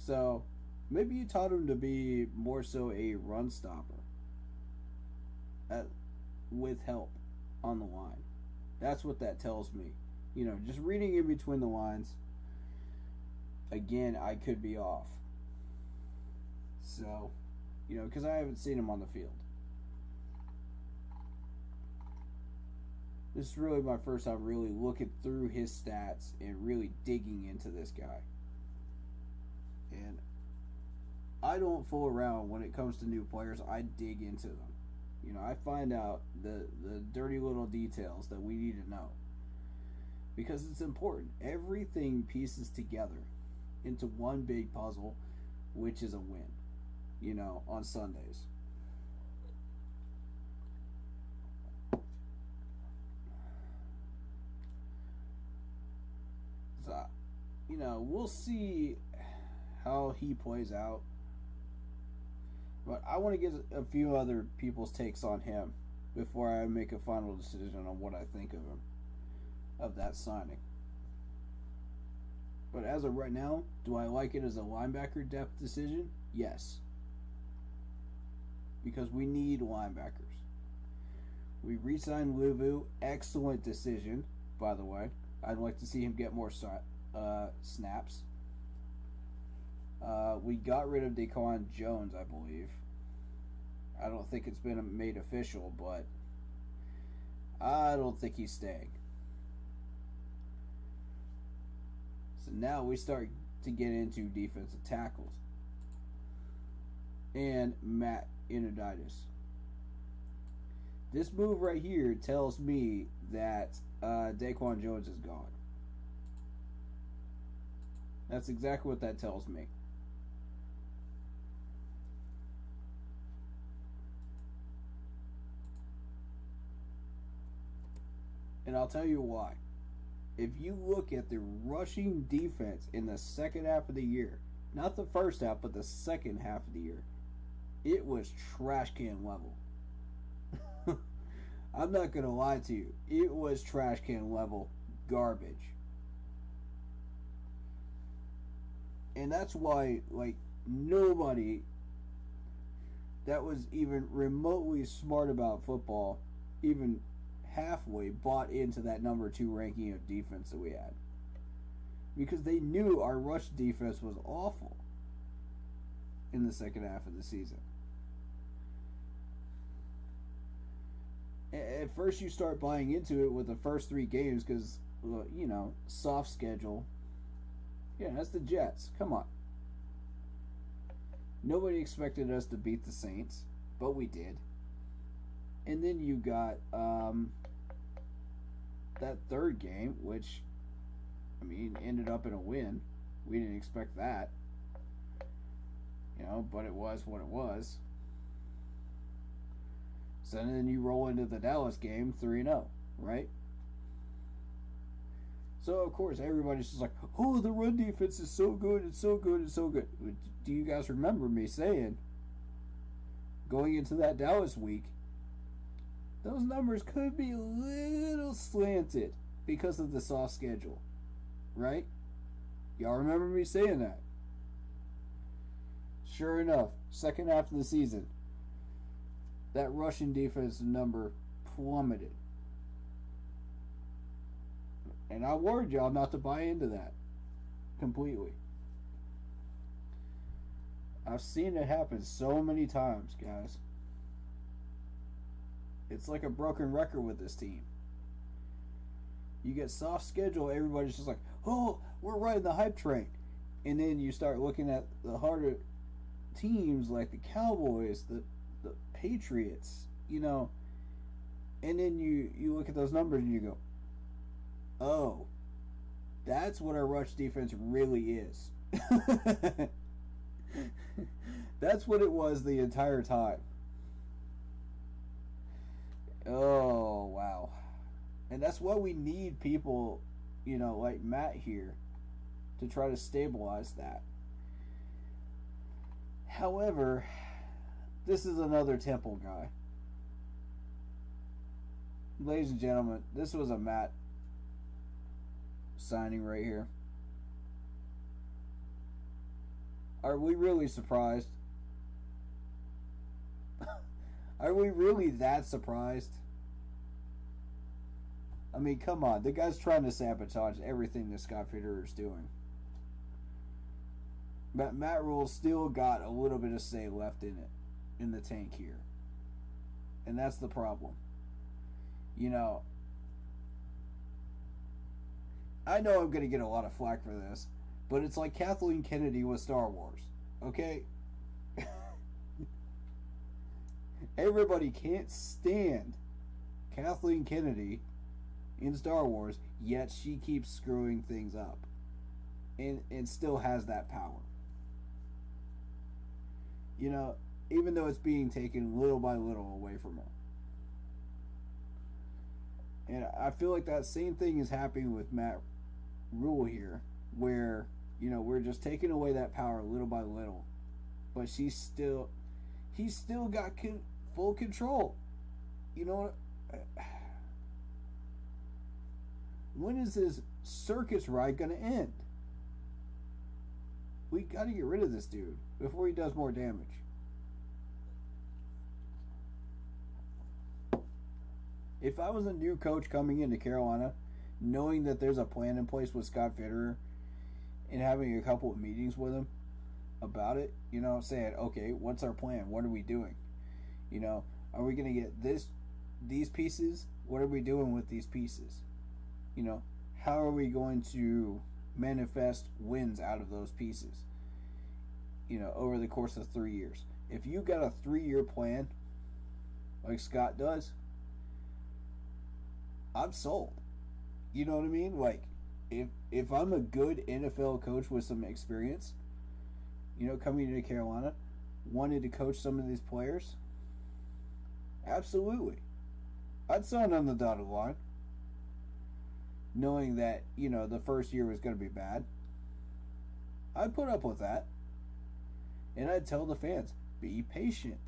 Speaker 3: So maybe you taught him to be more so a run stopper with help on the line. That's what that tells me. Just reading in between the lines, again, I could be off. So, because I haven't seen him on the field. This is really my first time really looking through his stats and really digging into this guy. And I don't fool around when it comes to new players. I dig into them. I find out the dirty little details that we need to know. Because it's important. Everything pieces together into one big puzzle, which is a win, on Sundays. So, we'll see how he plays out. But I want to get a few other people's takes on him before I make a final decision on what I think of him, of that signing. But as of right now, do I like it as a linebacker depth decision? Yes. Because we need linebackers. We re-signed Luvu. Excellent decision, by the way. I'd like to see him get more snaps. We got rid of Daquan Jones, I believe. I don't think it's been made official, but I don't think he's staying. So now we start to get into defensive tackles. And Matt Iniditis. This move right here tells me that Daquan Jones is gone. That's exactly what that tells me. And I'll tell you why. If you look at the rushing defense in the second half of the year, not the first half, but the second half of the year, it was trash can level. I'm not going to lie to you. It was trash can level garbage. And that's why, like, nobody that was even remotely smart about football, even halfway, bought into that number 2 ranking of defense that we had. Because they knew our rush defense was awful in the second half of the season. At first you start buying into it with the first 3 games because, you know, soft schedule. Yeah, that's the Jets. Come on. Nobody expected us to beat the Saints, but we did. And then you got that third game, which, I mean, ended up in a win. We didn't expect that. You know, but it was what it was. So then you roll into the Dallas game 3-0, right? So, of course, everybody's just like, oh, the run defense is so good, it's so good, it's so good. Do you guys remember me saying, going into that Dallas week, those numbers could be a little slanted because of the soft schedule, right? Y'all remember me saying that? Sure enough, second half of the season, that rushing defense number plummeted. And I warned y'all not to buy into that completely. I've seen it happen so many times, guys. It's like a broken record with this team. You get soft schedule, everybody's just like, oh, we're riding the hype train. And then you start looking at the harder teams like the Cowboys, the Patriots, you know, and then you look at those numbers and you go, oh, that's what our rush defense really is. That's what it was the entire time. Oh, wow. And that's why we need people, you know, like Matt here to try to stabilize that. However, this is another Temple guy. Ladies and gentlemen, this was a Matt signing right here. Are we really surprised? Are we really that surprised? I mean, come on. The guy's trying to sabotage everything that Scott Fitterer is doing. But Matt Rule's still got a little bit of say left in it, in the tank here. And that's the problem. You know, I know I'm going to get a lot of flack for this, but it's like Kathleen Kennedy with Star Wars, okay? Everybody can't stand Kathleen Kennedy in Star Wars, yet she keeps screwing things up and still has that power. You know, even though it's being taken little by little away from her. And I feel like that same thing is happening with Matt Rule here, where, you know, we're just taking away that power little by little. But he's still got full control. You know what? When is this circus ride going to end? We got to get rid of this dude before he does more damage. If I was a new coach coming into Carolina, knowing that there's a plan in place with Scott Fitterer and having a couple of meetings with him, about it, saying, okay, what's our plan? What are we doing? Are we going to get these pieces? What are we doing with these pieces? How are we going to manifest wins out of those pieces? Over the course of 3 years. If you got a 3-year plan, like Scott does, I'm sold. You know what I mean? Like, if I'm a good NFL coach with some experience, coming to Carolina, wanted to coach some of these players, absolutely. I'd sign on the dotted line, knowing that, the first year was going to be bad. I'd put up with that. And I'd tell the fans, be patient.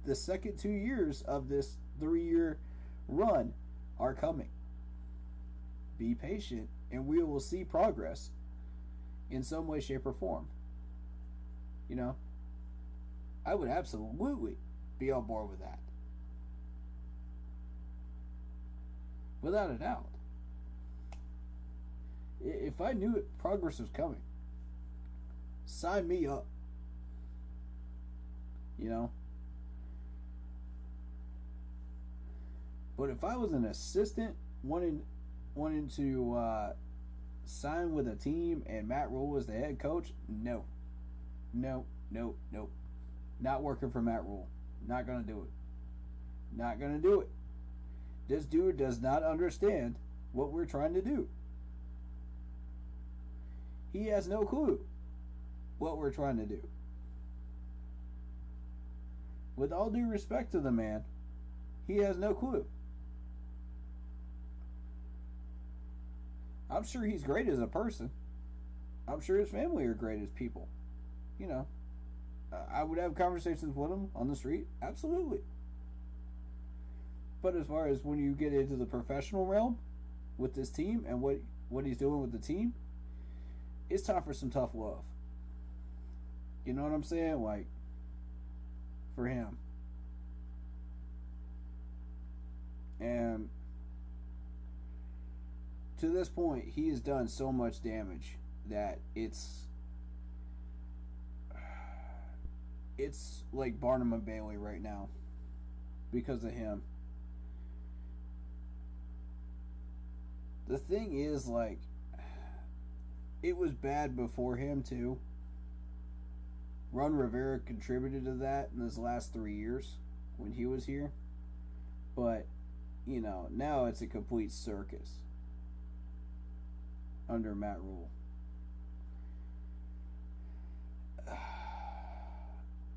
Speaker 3: The second 2 years of this 3-year run are coming. Be patient, and we will see progress in some way, shape, or form. I would absolutely be on board with that. Without a doubt. If I knew progress was coming, sign me up. But if I was an assistant wanting to sign with a team and Matt Rule was the head coach, no. Not working for Matt Rule. Not going to do it. Not going to do it. This dude does not understand what we're trying to do. He has no clue what we're trying to do. With all due respect to the man, he has no clue. I'm sure he's great as a person. I'm sure his family are great as people. I would have conversations with him on the street. Absolutely. But as far as when you get into the professional realm with this team and what he's doing with the team, it's time for some tough love. You know what I'm saying? Like, for him. And to this point, he has done so much damage that it's like Barnum and Bailey right now because of him. The thing is, like, it was bad before him too. Ron Rivera contributed to that in his last 3 years when he was here. But, now it's a complete circus under Matt Rule.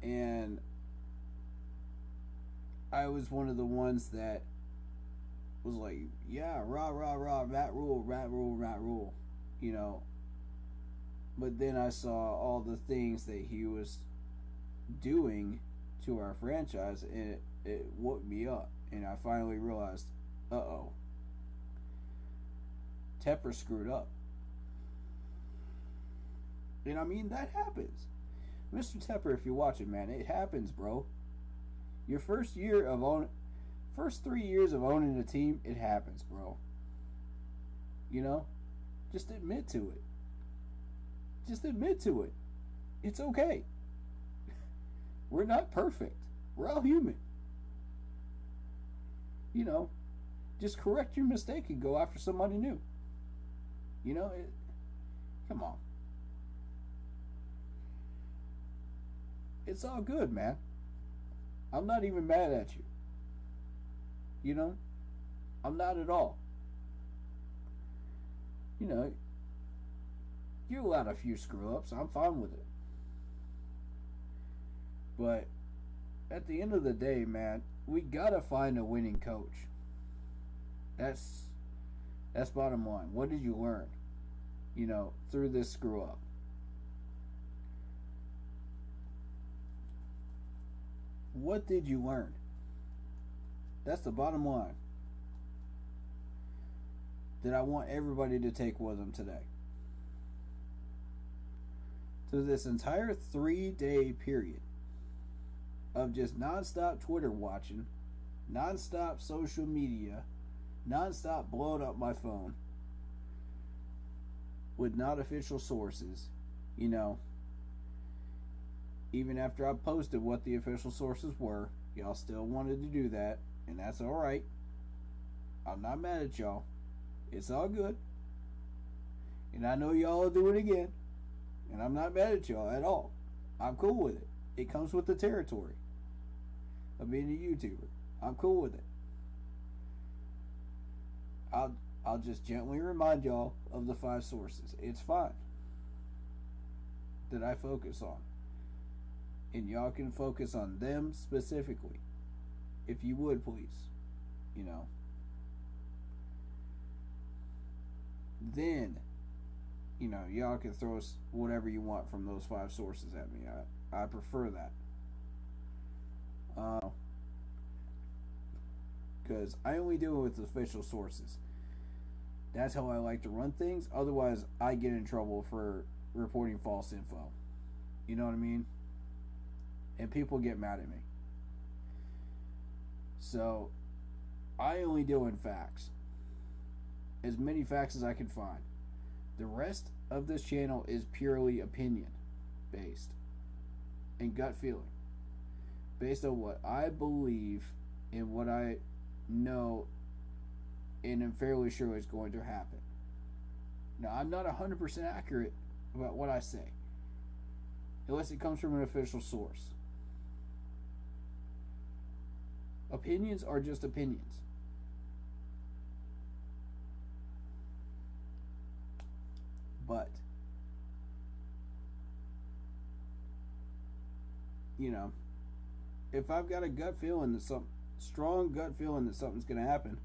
Speaker 3: And I was one of the ones that was like, yeah, rah, Matt Rule. But then I saw all the things that he was doing to our franchise, and it woke me up. And I finally realized, uh-oh, Tepper screwed up. And I mean, that happens. Mr. Tepper, if you're watching, man, it happens, bro. Your first 3 years of owning a team, it happens, bro. Just admit to it. Just admit to it. It's okay. We're not perfect. We're all human. Just correct your mistake and go after somebody new. Come on. It's all good, man. I'm not even mad at you. I'm not at all. You allowed a few screw-ups. I'm fine with it. But at the end of the day, man, we gotta find a winning coach. That's bottom line. What did you learn, through this screw-up? What did you learn? That's the bottom line that I want everybody to take with them today. Through this entire 3-day period of just nonstop Twitter watching, nonstop social media, nonstop blowing up my phone with not official sources, you know, even after I posted what the official sources were, y'all still wanted to do that, and that's alright. I'm not mad at y'all. It's all good. And I know y'all will do it again. And I'm not mad at y'all at all. I'm cool with it. It comes with the territory of being a YouTuber. I'm cool with it. I'll just gently remind y'all of the 5 sources. It's fine. That I focus on. And y'all can focus on them specifically. If you would, please. You know. Then, you know, y'all can throw whatever you want from those 5 sources at me. I prefer that. Because I only deal with official sources. That's how I like to run things. Otherwise, I get in trouble for reporting false info. You know what I mean? And people get mad at me. So, I only deal in facts. As many facts as I can find. The rest of this channel is purely opinion based and gut feeling. Based on what I believe and what I know and am fairly sure is going to happen. Now, I'm not 100% accurate about what I say. Unless it comes from an official source. Opinions are just opinions. But, you know, if I've got a gut feeling that strong gut feeling that something's going to happen,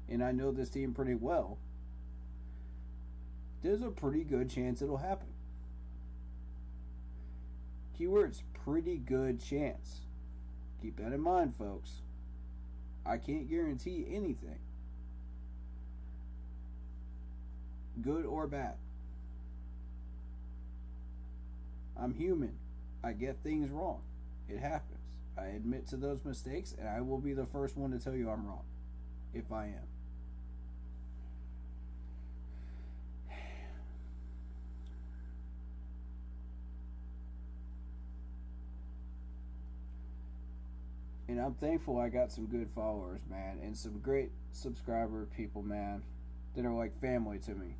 Speaker 3: and I know this team pretty well, there's a pretty good chance it'll happen. Keywords, pretty good chance. Keep that in mind, folks. I can't guarantee anything. Good or bad. I'm human. I get things wrong. It happens. I admit to those mistakes, and I will be the first one to tell you I'm wrong. If I am. And I'm thankful I got some good followers, man, and some great subscriber people, man, that are like family to me.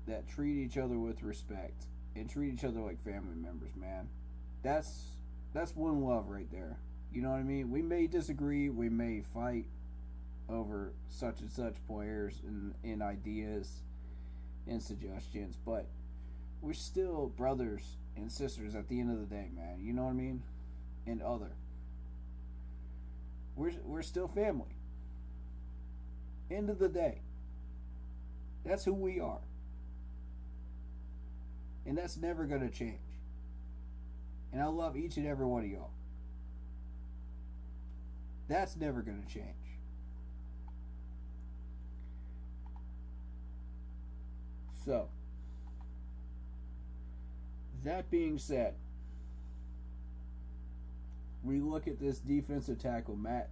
Speaker 3: That treat each other with respect and treat each other like family members, man. That's one love right there. You know what I mean? We may disagree, we may fight over such and such players and ideas and suggestions, but we're still brothers and sisters at the end of the day, man. You know what I mean? And other. We're still family. End of the day. That's who we are. And that's never going to change. And I love each and every one of y'all. That's never going to change. So, that being said, we look at this defensive tackle, Matt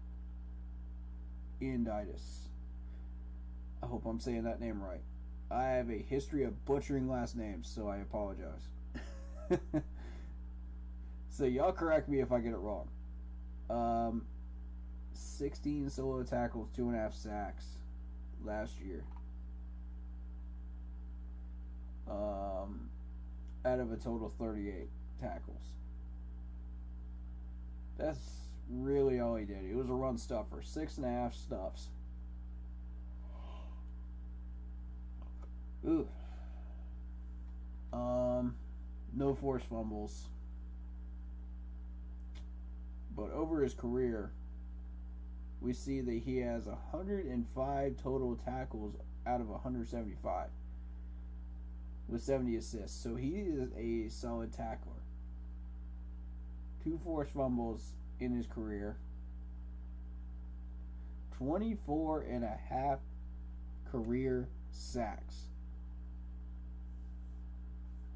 Speaker 3: Ioannidis. I hope I'm saying that name right. I have a history of butchering last names, so I apologize. So y'all correct me if I get it wrong. 16 solo tackles, 2.5 sacks last year. Out of a total 38 tackles. That's really all he did. It was a run stuffer. 6.5 stuffs. Ooh. No forced fumbles. But over his career, we see that he has 105 total tackles out of 175. With 70 assists. So he is a solid tackler. 2 forced fumbles in his career. 24.5 career sacks.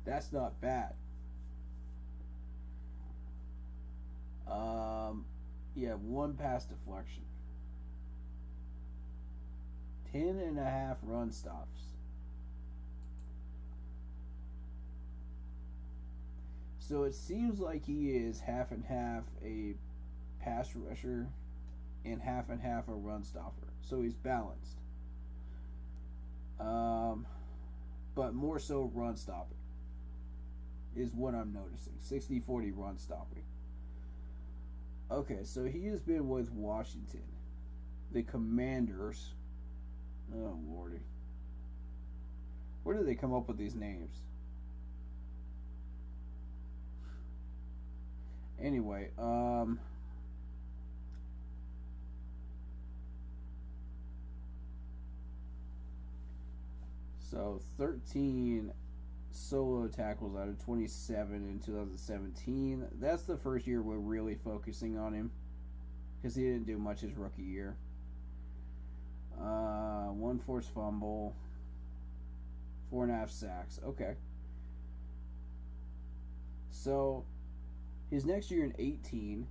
Speaker 3: That's not bad. Yeah, 1 pass deflection. 10.5 run stops. So it seems like he is half and half a pass rusher and half a run stopper. So he's balanced. But more so run stopping is what I'm noticing. 60-40 run stopping. Okay, so he has been with Washington, the Commanders. Oh, Lordy. Where do they come up with these names? Anyway, so 13 solo tackles out of 27 in 2017. That's the first year we're really focusing on him, because he didn't do much his rookie year. 1 forced fumble, 4.5 sacks. Okay. So his next year in 18,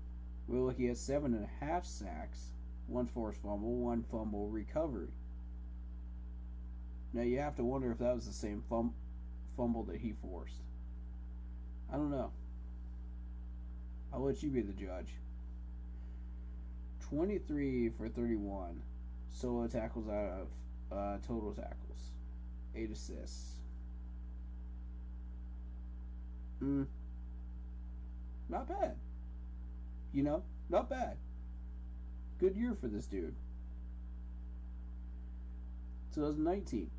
Speaker 3: we're looking at 7.5 sacks, 1 forced fumble, 1 fumble recovery. Now you have to wonder if that was the same fumble that he forced. I don't know. I'll let you be the judge. 23 for 31 solo tackles out of total tackles. 8 assists. Not bad. You know, not bad. Good year for this dude. 2019.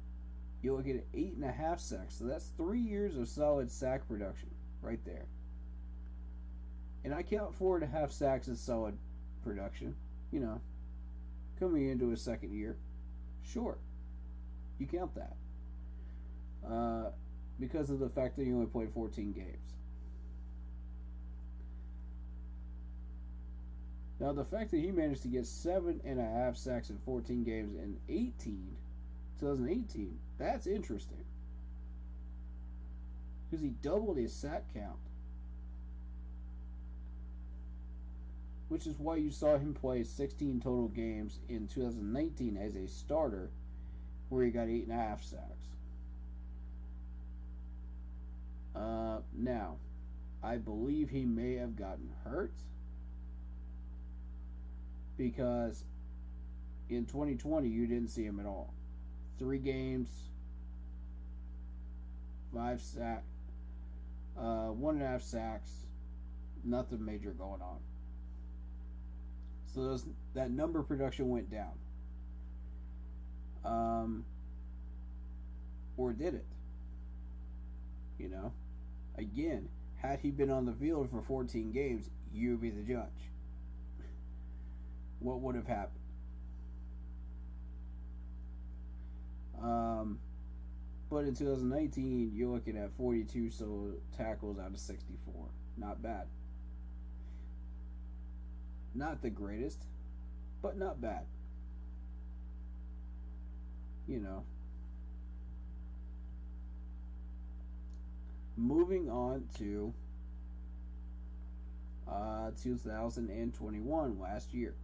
Speaker 3: You look at 8.5 sacks. So that's 3 years of solid sack production right there. And I count 4.5 sacks as solid production. You know, coming into his second year. Sure. You count that. Because of the fact that he only played 14 games. Now, the fact that he managed to get 7.5 sacks in 14 games in 2018, that's interesting. Because he doubled his sack count. Which is why you saw him play 16 total games in 2019 as a starter, where he got 8.5 sacks. Now, I believe he may have gotten hurt, because in 2020 you didn't see him at all. 3 games, 5 sacks, 1.5 sacks, nothing major going on. So that number production went down. Or did it? You know? Again, had he been on the field for 14 games, you would be the judge. What would have happened? But in 2019, you're looking at 42 solo tackles out of 64. Not bad. Not the greatest, but not bad. You know. Moving on to 2021, last year.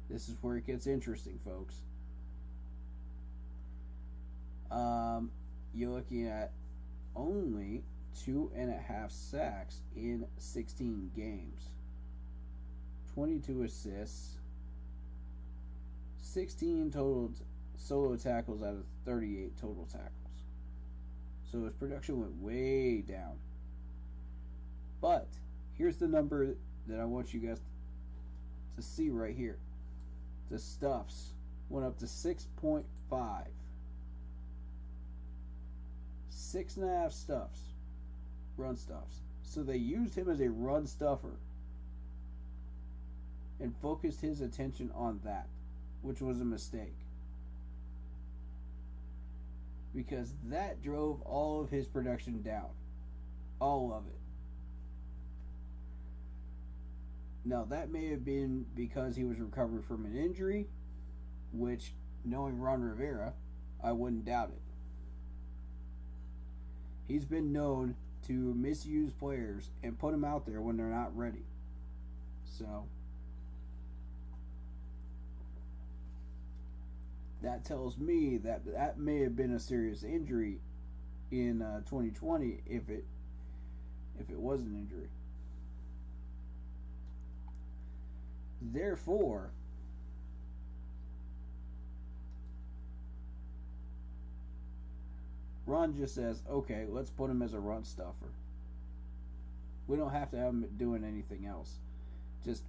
Speaker 3: This is where it gets interesting, folks. You're looking at only 2.5 sacks in 16 games. 22 assists. 16 total solo tackles out of 38 total tackles. So his production went way down. But here's the number that I want you guys to see right here. The stuffs went up to 6.5. 6.5 stuffs. Run stuffs. So they used him as a run stuffer and focused his attention on that, which was a mistake. Because that drove all of his production down. All of it. Now, that may have been because he was recovering from an injury, which, knowing Ron Rivera, I wouldn't doubt it. He's been known to misuse players and put them out there when they're not ready. So, that tells me that that may have been a serious injury in 2020 if it if it was an injury. Therefore, Ron just says, okay, let's put him as a run stuffer. We don't have to have him doing anything else. Just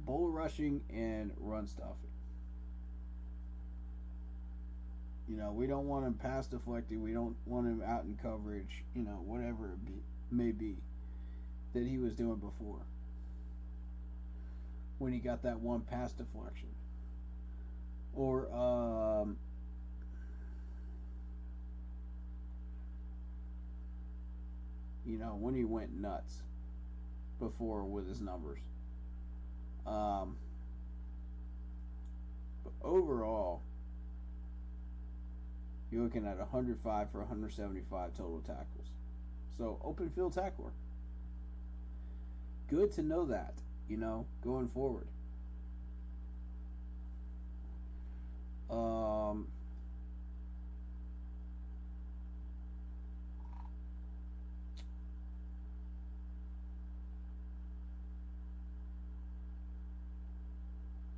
Speaker 3: bull rushing and run stuffing. You know, we don't want him pass deflecting. We don't want him out in coverage. You know, whatever it may be that he was doing before. When he got that one pass deflection. Or, you know, when he went nuts before with his numbers. But overall, you're looking at 105 for 175 total tackles. So, open field tackler. Good to know that, you know, going forward.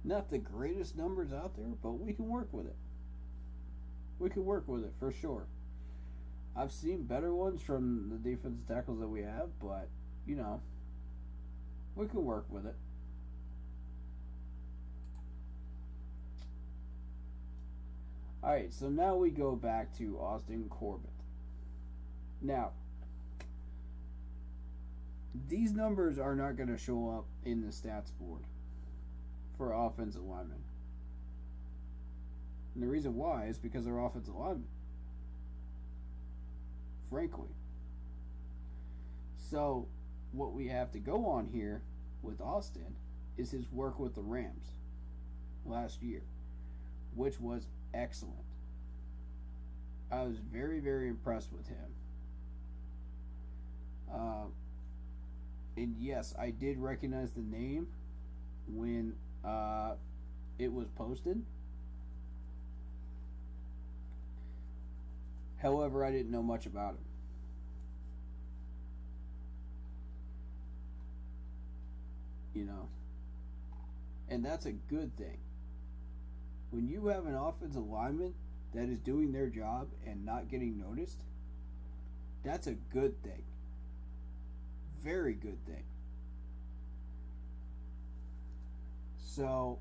Speaker 3: Not the greatest numbers out there, but we can work with it. We can work with it for sure. I've seen better ones from the defensive tackles that we have, but, you know, we can work with it. Alright, so now we go back to Austin Corbett. Now, these numbers are not going to show up in the stats board for offensive linemen. And the reason why is because they're offensive linemen. Frankly. So, what we have to go on here with Austin is his work with the Rams last year, which was excellent. I was very, very impressed with him. And yes, I did recognize the name when it was posted. However, I didn't know much about him. You know, and that's a good thing. When you have an offensive lineman that is doing their job and not getting noticed, that's a good thing. Very good thing. So,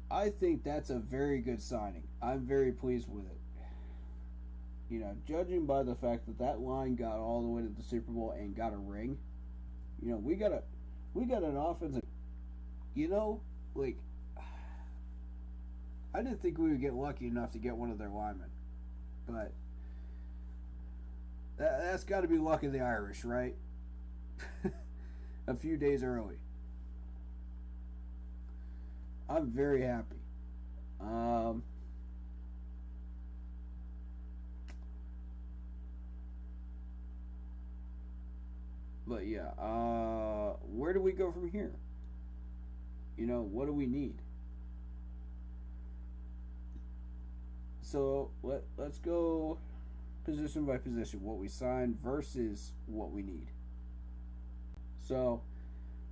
Speaker 3: I think that's a very good signing. I'm very pleased with it. You know, judging by the fact that that line got all the way to the Super Bowl and got a ring, you know, we got an offensive, you know, like, I didn't think we would get lucky enough to get one of their linemen, but that's got to be luck of the Irish, right? A few days early. I'm very happy. But yeah, where do we go from here? You know, what do we need? So let's go position by position, what we signed versus what we need. So,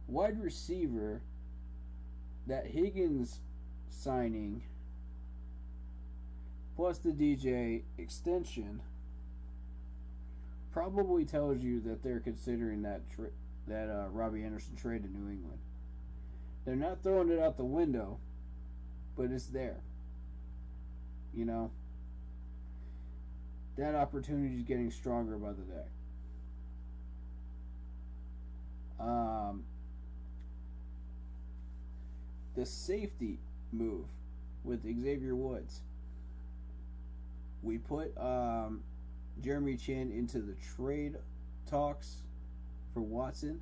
Speaker 3: wide receiver, that Higgins signing plus the DJ extension probably tells you that they're considering that Robbie Anderson trade to New England. They're not throwing it out the window, but it's there. You know, that opportunity is getting stronger by the day. The safety move with Xavier Woods. We put Jeremy Chin into the trade talks for Watson.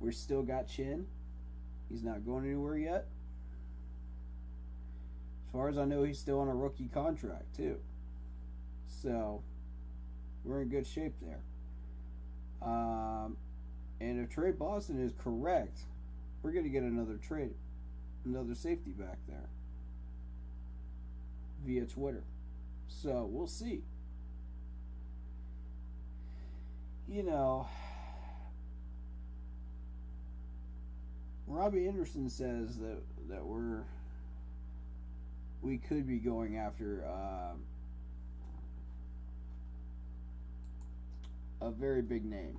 Speaker 3: We still got Chin. He's not going anywhere yet. As far as I know, he's still on a rookie contract too. So we're in good shape there. And if Trey Boston is correct, we're going to get another safety back there via Twitter. So we'll see. you know, Robbie Anderson says that we could be going after a very big name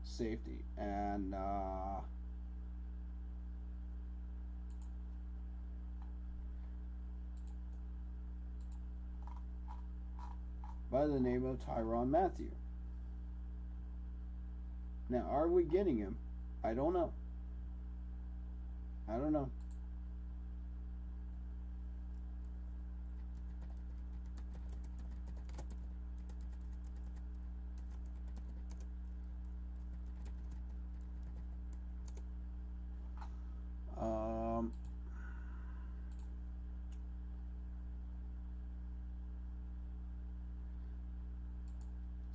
Speaker 3: safety, and by the name of Tyrann Mathieu. Now, are we getting him? I don't know. I don't know.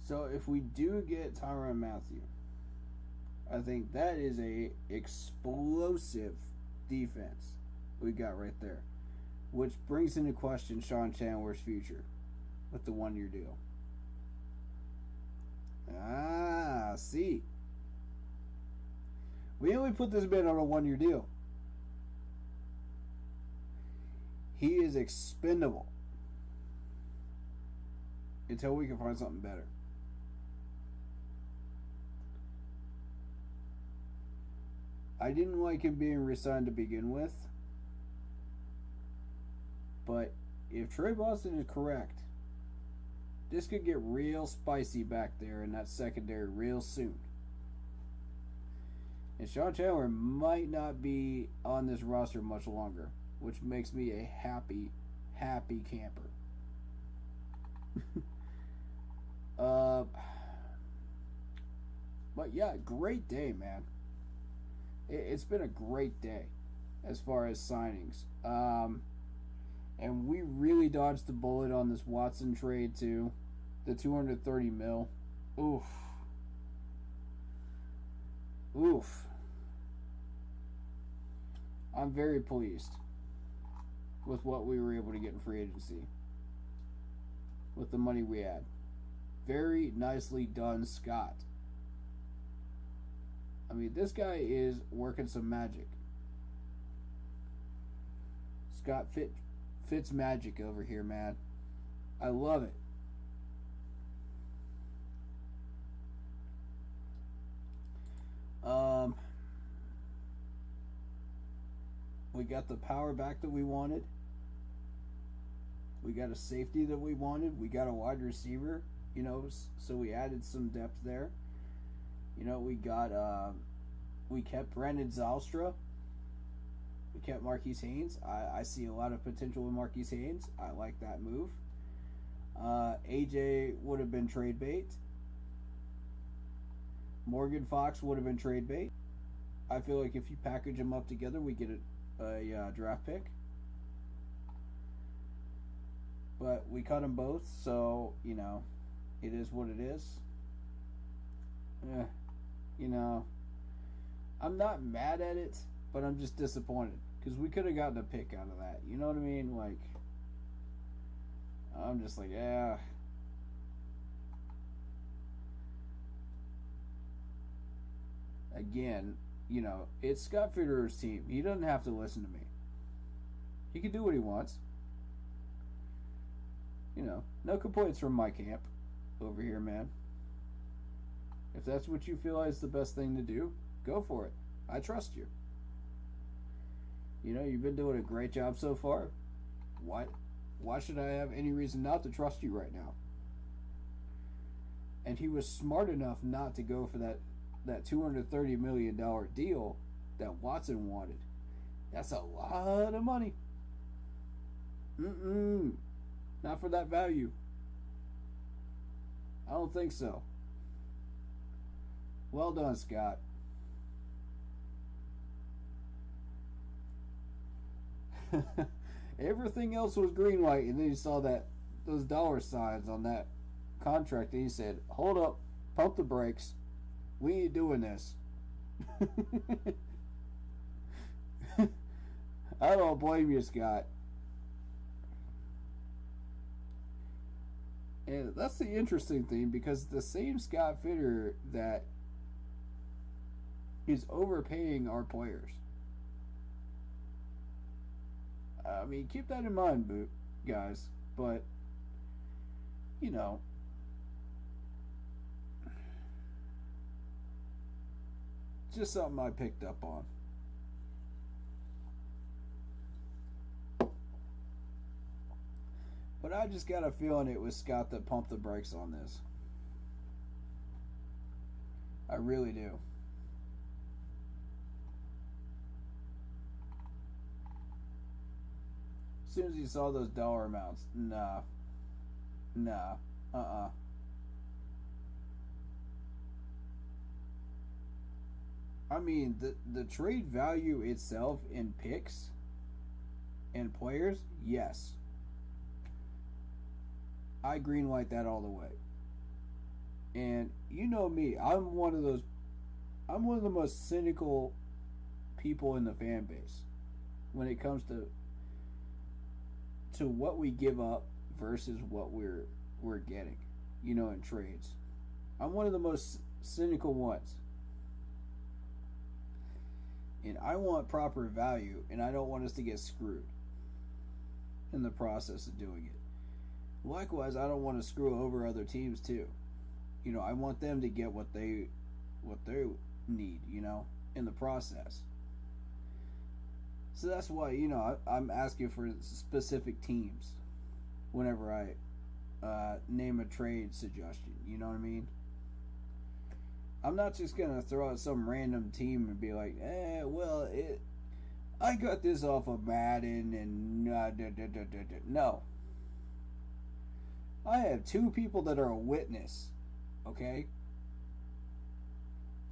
Speaker 3: So if we do get Tyrann Mathieu, I think that is a explosive defense we got right there, which brings into question Sean Chandler's future with the 1-year deal. See, we only put this man on a 1-year deal. He is expendable until we can find something better. I didn't like him being re-signed to begin with, but if Trey Boston is correct, this could get real spicy back there in that secondary real soon. And Sean Chandler might not be on this roster much longer, which makes me a happy, happy camper. But yeah, great day, man. It's been a great day as far as signings. And we really dodged the bullet on this Watson trade too. The $230 million. Oof. I'm very pleased with what we were able to get in free agency with the money we had. Very nicely done, Scott. I mean, this guy is working some magic. Scott Fitz magic over here, man. I love it. We got the power back that we wanted. We got a safety that we wanted. We got a wide receiver, so we added some depth there. We kept Brandon Zylstra. We kept Marquise Haynes. I see a lot of potential in Marquise Haynes. I like that move. AJ would have been trade bait. Morgan Fox would have been trade bait. I feel like if you package them up together, we get a draft pick. But we cut them both, so, it is what it is. I'm not mad at it, but I'm just disappointed because we could have gotten a pick out of that. You know what I mean? Like, I'm just like, yeah. Again, it's Scott Fitterer's team. He doesn't have to listen to me. He can do what he wants. No complaints from my camp over here, man. If that's what you feel is the best thing to do, go for it. I trust you. You've been doing a great job so far. Why should I have any reason not to trust you right now? And he was smart enough not to go for that $230 million deal that Watson wanted. That's a lot of money. Not for that value. I don't think so. Well done, Scott. Everything else was green light, and then you saw those dollar signs on that contract, and he said, "Hold up, pump the brakes. We ain't doing this." I don't blame you, Scott. And that's the interesting thing, because the same Scott Fitter that is overpaying our players. I mean, keep that in mind, guys. But, you know, just something I picked up on. But I just got a feeling it was Scott that pumped the brakes on this. I really do. As soon as he saw those dollar amounts, nah. I mean, the trade value itself in picks and players, yes. I greenlight that all the way. And you know me, I'm one of the most cynical people in the fan base when it comes to what we give up versus what we're getting, you know, in trades. I'm one of the most cynical ones. And I want proper value, and I don't want us to get screwed in the process of doing it. Likewise, I don't want to screw over other teams too. You know, I want them to get what they need, you know, in the process. So that's why, you know, I'm asking for specific teams whenever I name a trade suggestion. You know what I mean? I'm not just gonna throw out some random team and be like, I got this off of Madden and no. I have two people that are a witness, okay?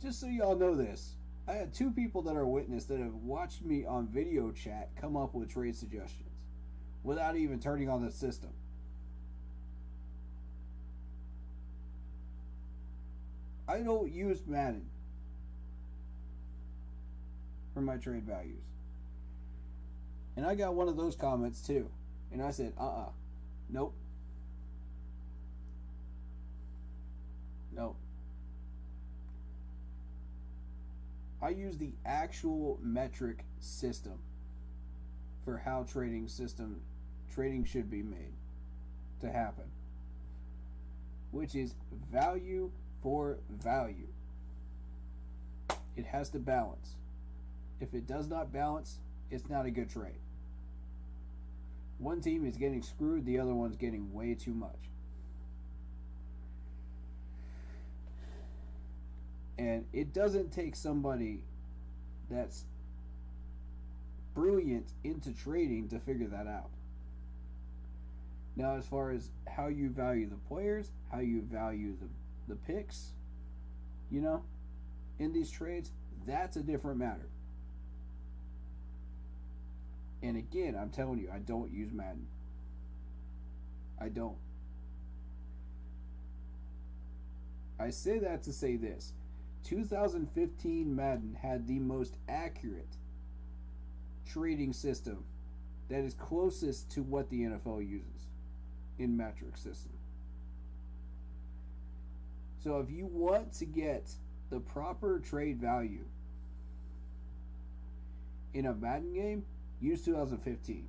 Speaker 3: Just so y'all know this, I had two people that are a witness that have watched me on video chat come up with trade suggestions without even turning on the system. I don't use Madden for my trade values. And I got one of those comments too. And I said, nope. Nope. I use the actual metric system for how trading should be made to happen, which is value for value. It has to balance. If it does not balance, it's not a good trade. One team is getting screwed, the other one's getting way too much. And it doesn't take somebody that's brilliant into trading to figure that out. Now, as far as how you value the players, how you value the picks, you know, in these trades, that's a different matter. And again, I'm telling you, I don't use Madden. I don't. I say that to say this. 2015 Madden had the most accurate trading system that is closest to what the NFL uses in metric system. So if you want to get the proper trade value in a Madden game, use 2015.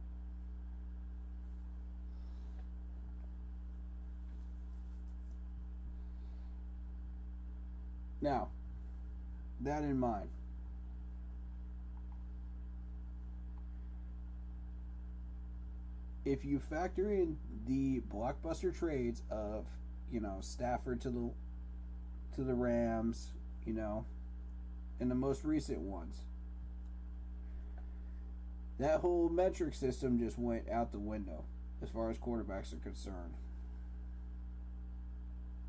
Speaker 3: Now, that in mind, if you factor in the blockbuster trades of, you know, Stafford to the Rams, you know, and the most recent ones, that whole metric system just went out the window as far as quarterbacks are concerned.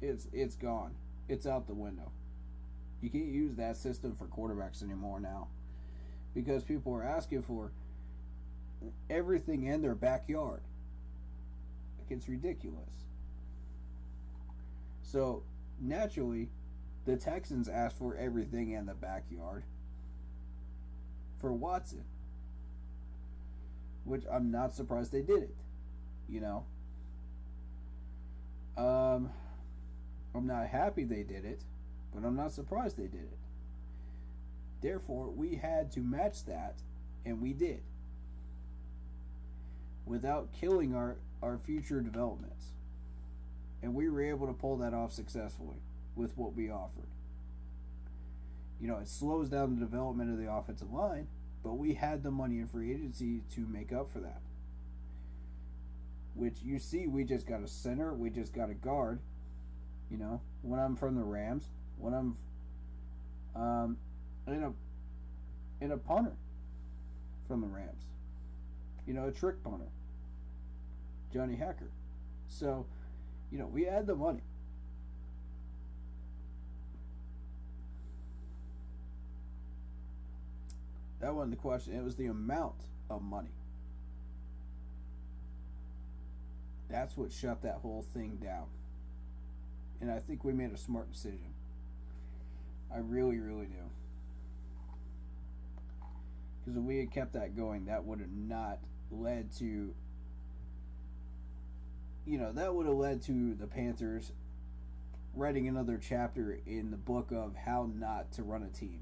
Speaker 3: It's gone. It's out the window. You can't use that system for quarterbacks anymore now, because people are asking for everything in their backyard. Like, it's ridiculous. So naturally, the Texans asked for everything in the backyard for Watson, which I'm not surprised they did it, you know. I'm not happy they did it, but I'm not surprised they did it. Therefore, we had to match that, and we did. Without killing our future developments. And we were able to pull that off successfully with what we offered. You know, it slows down the development of the offensive line, but we had the money in free agency to make up for that. Which you see, we just got a center, we just got a guard. You know, when I'm from the Rams, when I'm in a punter from the Rams. You know, a trick punter. Johnny Hacker. So, you know, we had the money. That wasn't the question. It was the amount of money. That's what shut that whole thing down. And I think we made a smart decision. I really, really do. Because if we had kept that going, that would have not led to... You know, that would have led to the Panthers writing another chapter in the book of how not to run a team.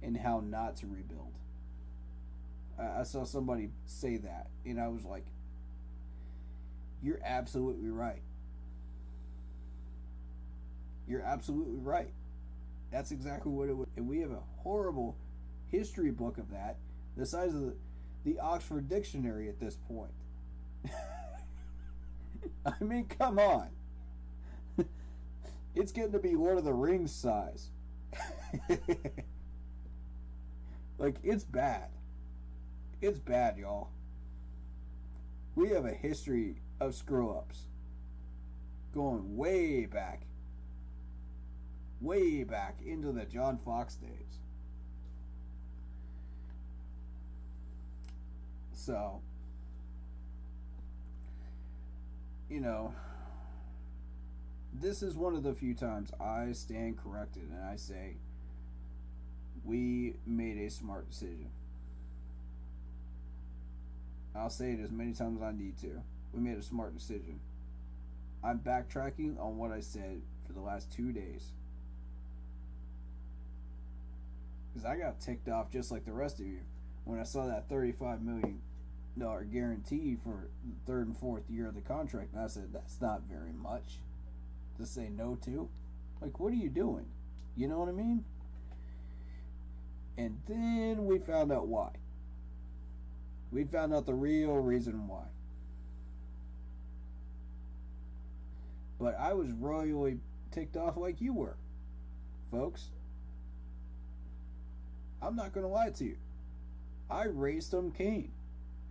Speaker 3: And how not to rebuild. I saw somebody say that, and I was like, you're absolutely right. You're absolutely right. That's exactly what it would. And we have a horrible history book of that, the size of the Oxford Dictionary at this point. I mean, come on. It's getting to be Lord of the Rings size. Like, it's bad. It's bad, y'all. We have a history of screw-ups. Going way back. Way back into the John Fox days. So, you know, this is one of the few times I stand corrected and I say, we made a smart decision. I'll say it as many times as I need to. We made a smart decision. I'm backtracking on what I said for the last 2 days. Because I got ticked off just like the rest of you when I saw that $35 million guarantee for the third and fourth year of the contract. And I said, that's not very much to say no to. Like, what are you doing? You know what I mean? And then we found out why. We found out the real reason why. But I was royally ticked off like you were, folks. I'm not going to lie to you. I raised some Cain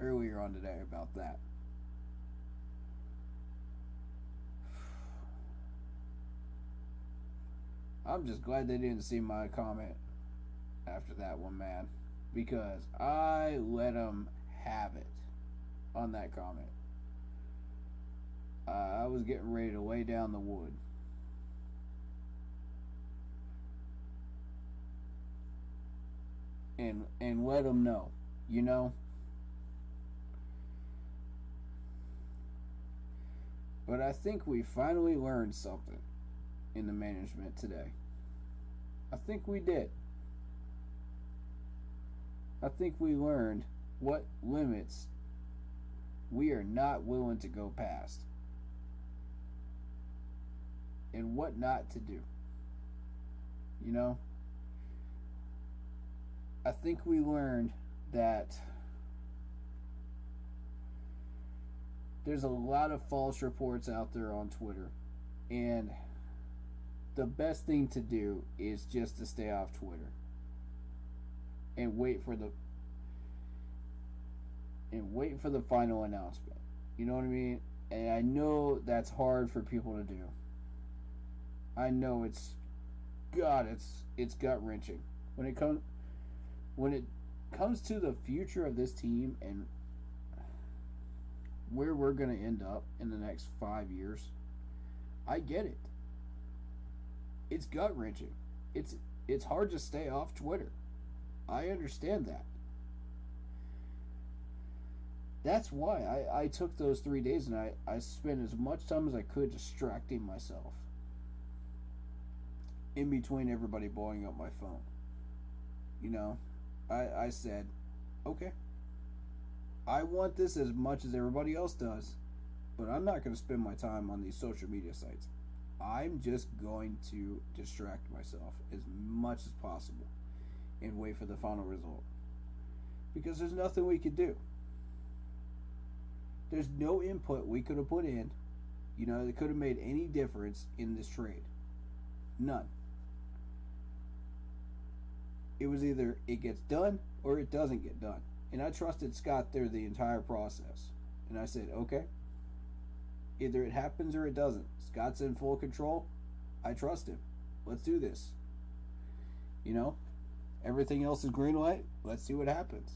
Speaker 3: earlier on today about that. I'm just glad they didn't see my comment after that one, man, because I let them have it on that comment. I was getting ready to lay down the wood. And let them know, you know. But I think we finally learned something in the management today. I think we did. I think we learned what limits we are not willing to go past. And what not to do. You know? I think we learned that there's a lot of false reports out there on Twitter. And the best thing to do is just to stay off Twitter. And wait for the final announcement. You know what I mean? And I know that's hard for people to do. I know it's gut-wrenching. When it comes to the future of this team and where we're going to end up in the next 5 years, I get it. It's gut-wrenching. It's hard to stay off Twitter. I understand that. That's why I took those 3 days and I spent as much time as I could distracting myself in between everybody blowing up my phone. You know, I said, okay, I want this as much as everybody else does, but I'm not going to spend my time on these social media sites. I'm just going to distract myself as much as possible and wait for the final result. Because there's nothing we could do. There's no input we could have put in, you know, that could have made any difference in this trade. None. It was either it gets done or it doesn't get done. And I trusted Scott through the entire process. And I said, okay, either it happens or it doesn't. Scott's in full control. I trust him. Let's do this. You know, everything else is green light. Let's see what happens.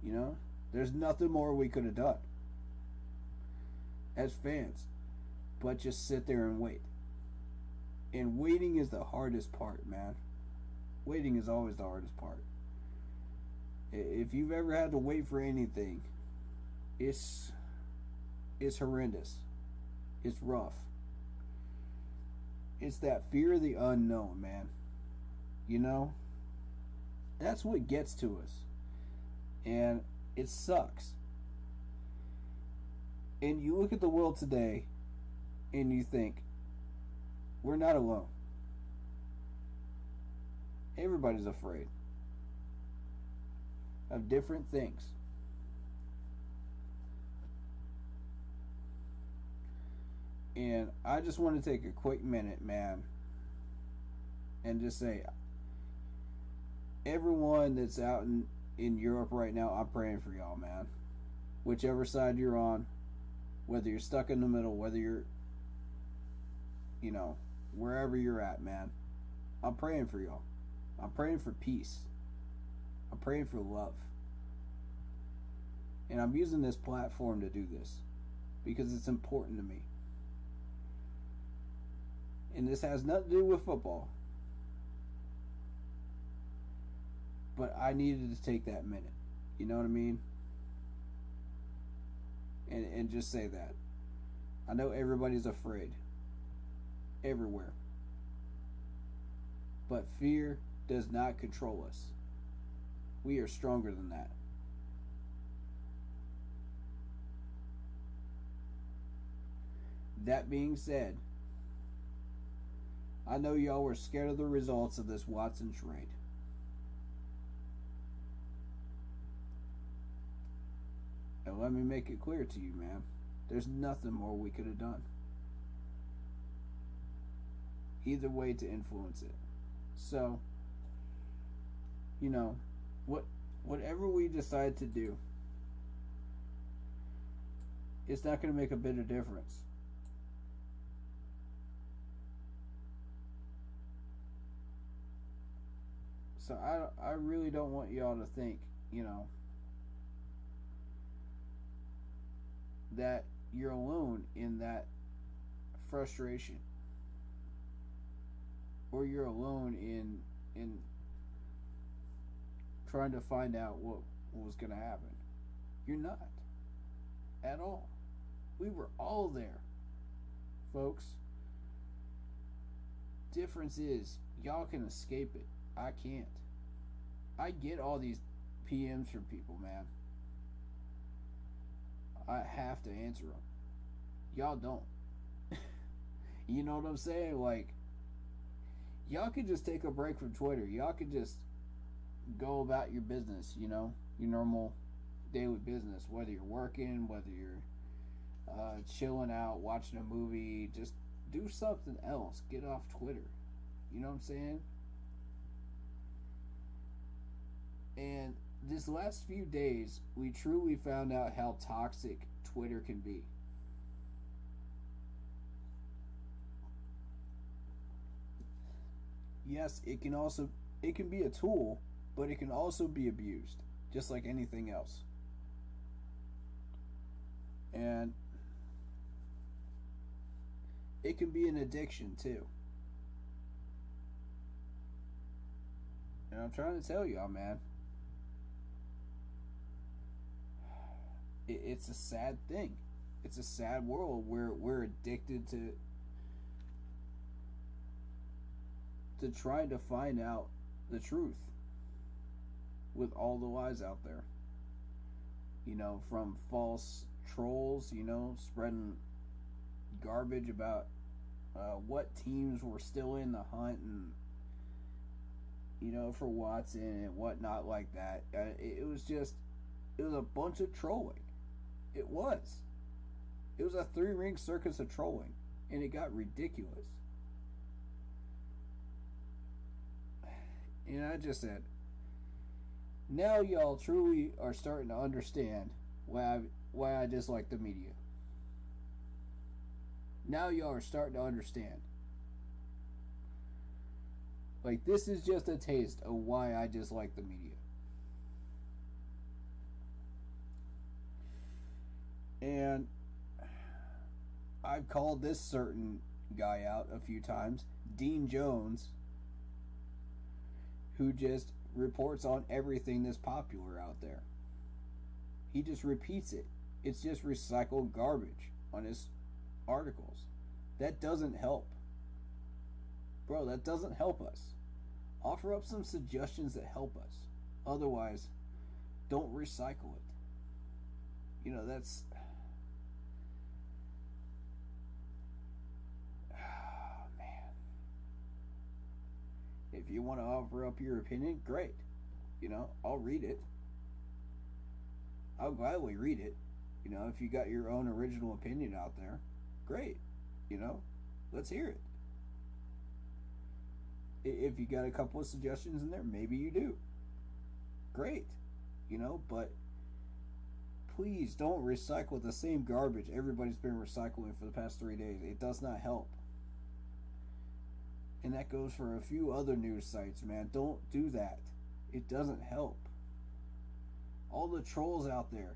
Speaker 3: You know, there's nothing more we could have done as fans but just sit there and wait. And waiting is the hardest part, man. Waiting is always the hardest part. If you've ever had to wait for anything, it's horrendous. It's rough. It's that fear of the unknown, man. You know? That's what gets to us. And it sucks. And you look at the world today and you think, we're not alone. Everybody's afraid of different things. And I just want to take a quick minute, man, and just say, everyone that's out in Europe right now, I'm praying for y'all, man. Whichever side you're on, whether you're stuck in the middle, whether you're, you know, wherever you're at, man, I'm praying for y'all. I'm praying for peace. I'm praying for love. And I'm using this platform to do this because it's important to me. And this has nothing to do with football. But I needed to take that minute. You know what I mean? And just say that. I know everybody's afraid. Everywhere. But fear does not control us. We are stronger than that. That being said, I know y'all were scared of the results of this Watson trade. And let me make it clear to you, man. There's nothing more we could have done. Either way to influence it. So, you know, whatever we decide to do, it's not going to make a bit of difference. So I really don't want y'all to think, you know, that you're alone in that frustration, or you're alone in trying to find out what was going to happen. You're not at all. We were all there, folks. Difference is y'all can escape it. I can't. I get all these PMs from people, man. I have to answer them. Y'all don't. You know what I'm saying? Like, y'all could just take a break from Twitter. Y'all could just go about your business, you know, your normal daily business. Whether you're working, whether you're chilling out, watching a movie, just do something else. Get off Twitter. You know what I'm saying? And this last few days, we truly found out how toxic Twitter can be. Yes, it can be a tool, but it can also be abused, just like anything else. And it can be an addiction too. And I'm trying to tell y'all, man, it's a sad thing. It's a sad world where we're addicted to trying to find out the truth with all the lies out there. You know, from false trolls, you know, spreading garbage about what teams were still in the hunt and, you know, for Watson and whatnot like that. It was a bunch of trolling. It was a 3-ring circus of trolling, and it got ridiculous. And I just said, now y'all truly are starting to understand why I dislike the media. Now y'all are starting to understand. Like, this is just a taste of why I dislike the media. And I've called this certain guy out a few times, Dean Jones, who just reports on everything that's popular out there. He just repeats it. It's just recycled garbage on his articles. That doesn't help. Bro, that doesn't help us. Offer up some suggestions that help us. Otherwise, don't recycle it. You know, that's... man. If you want to offer up your opinion, great. You know, I'll read it. I'll gladly read it. You know, if you got your own original opinion out there, great. You know, let's hear it. If you got a couple of suggestions in there, maybe you do. Great. You know, but please don't recycle the same garbage everybody's been recycling for the past 3 days. It does not help. And that goes for a few other news sites, man. Don't do that. It doesn't help. All the trolls out there,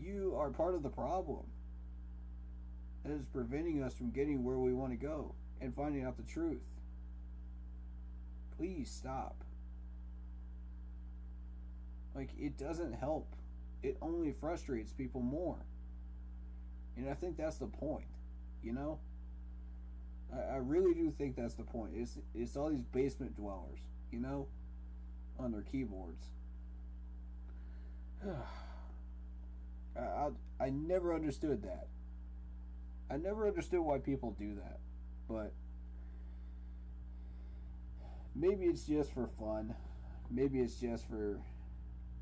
Speaker 3: you are part of the problem. That is preventing us from getting where we want to go and finding out the truth. Please stop. Like, it doesn't help. It only frustrates people more. And I think that's the point, you know? I really do think that's the point. It's all these basement dwellers, you know, on their keyboards. I never understood that. I never understood why people do that. But maybe it's just for fun. Maybe it's just for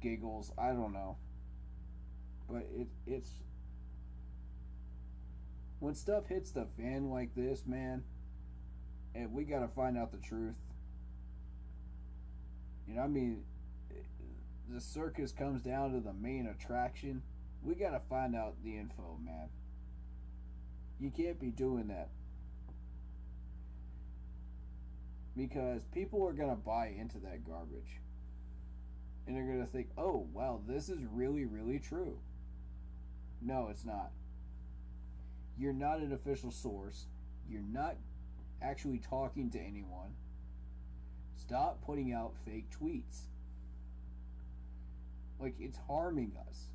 Speaker 3: giggles. I don't know. But it's... when stuff hits the fan like this, man, and we gotta find out the truth. You know, I mean, the circus comes down to the main attraction. We gotta find out the info, man. You can't be doing that. Because people are gonna buy into that garbage. And they're gonna think, oh, wow, this is really, really true. No, it's not. You're not an official source. You're not actually talking to anyone. Stop putting out fake tweets. Like, it's harming us.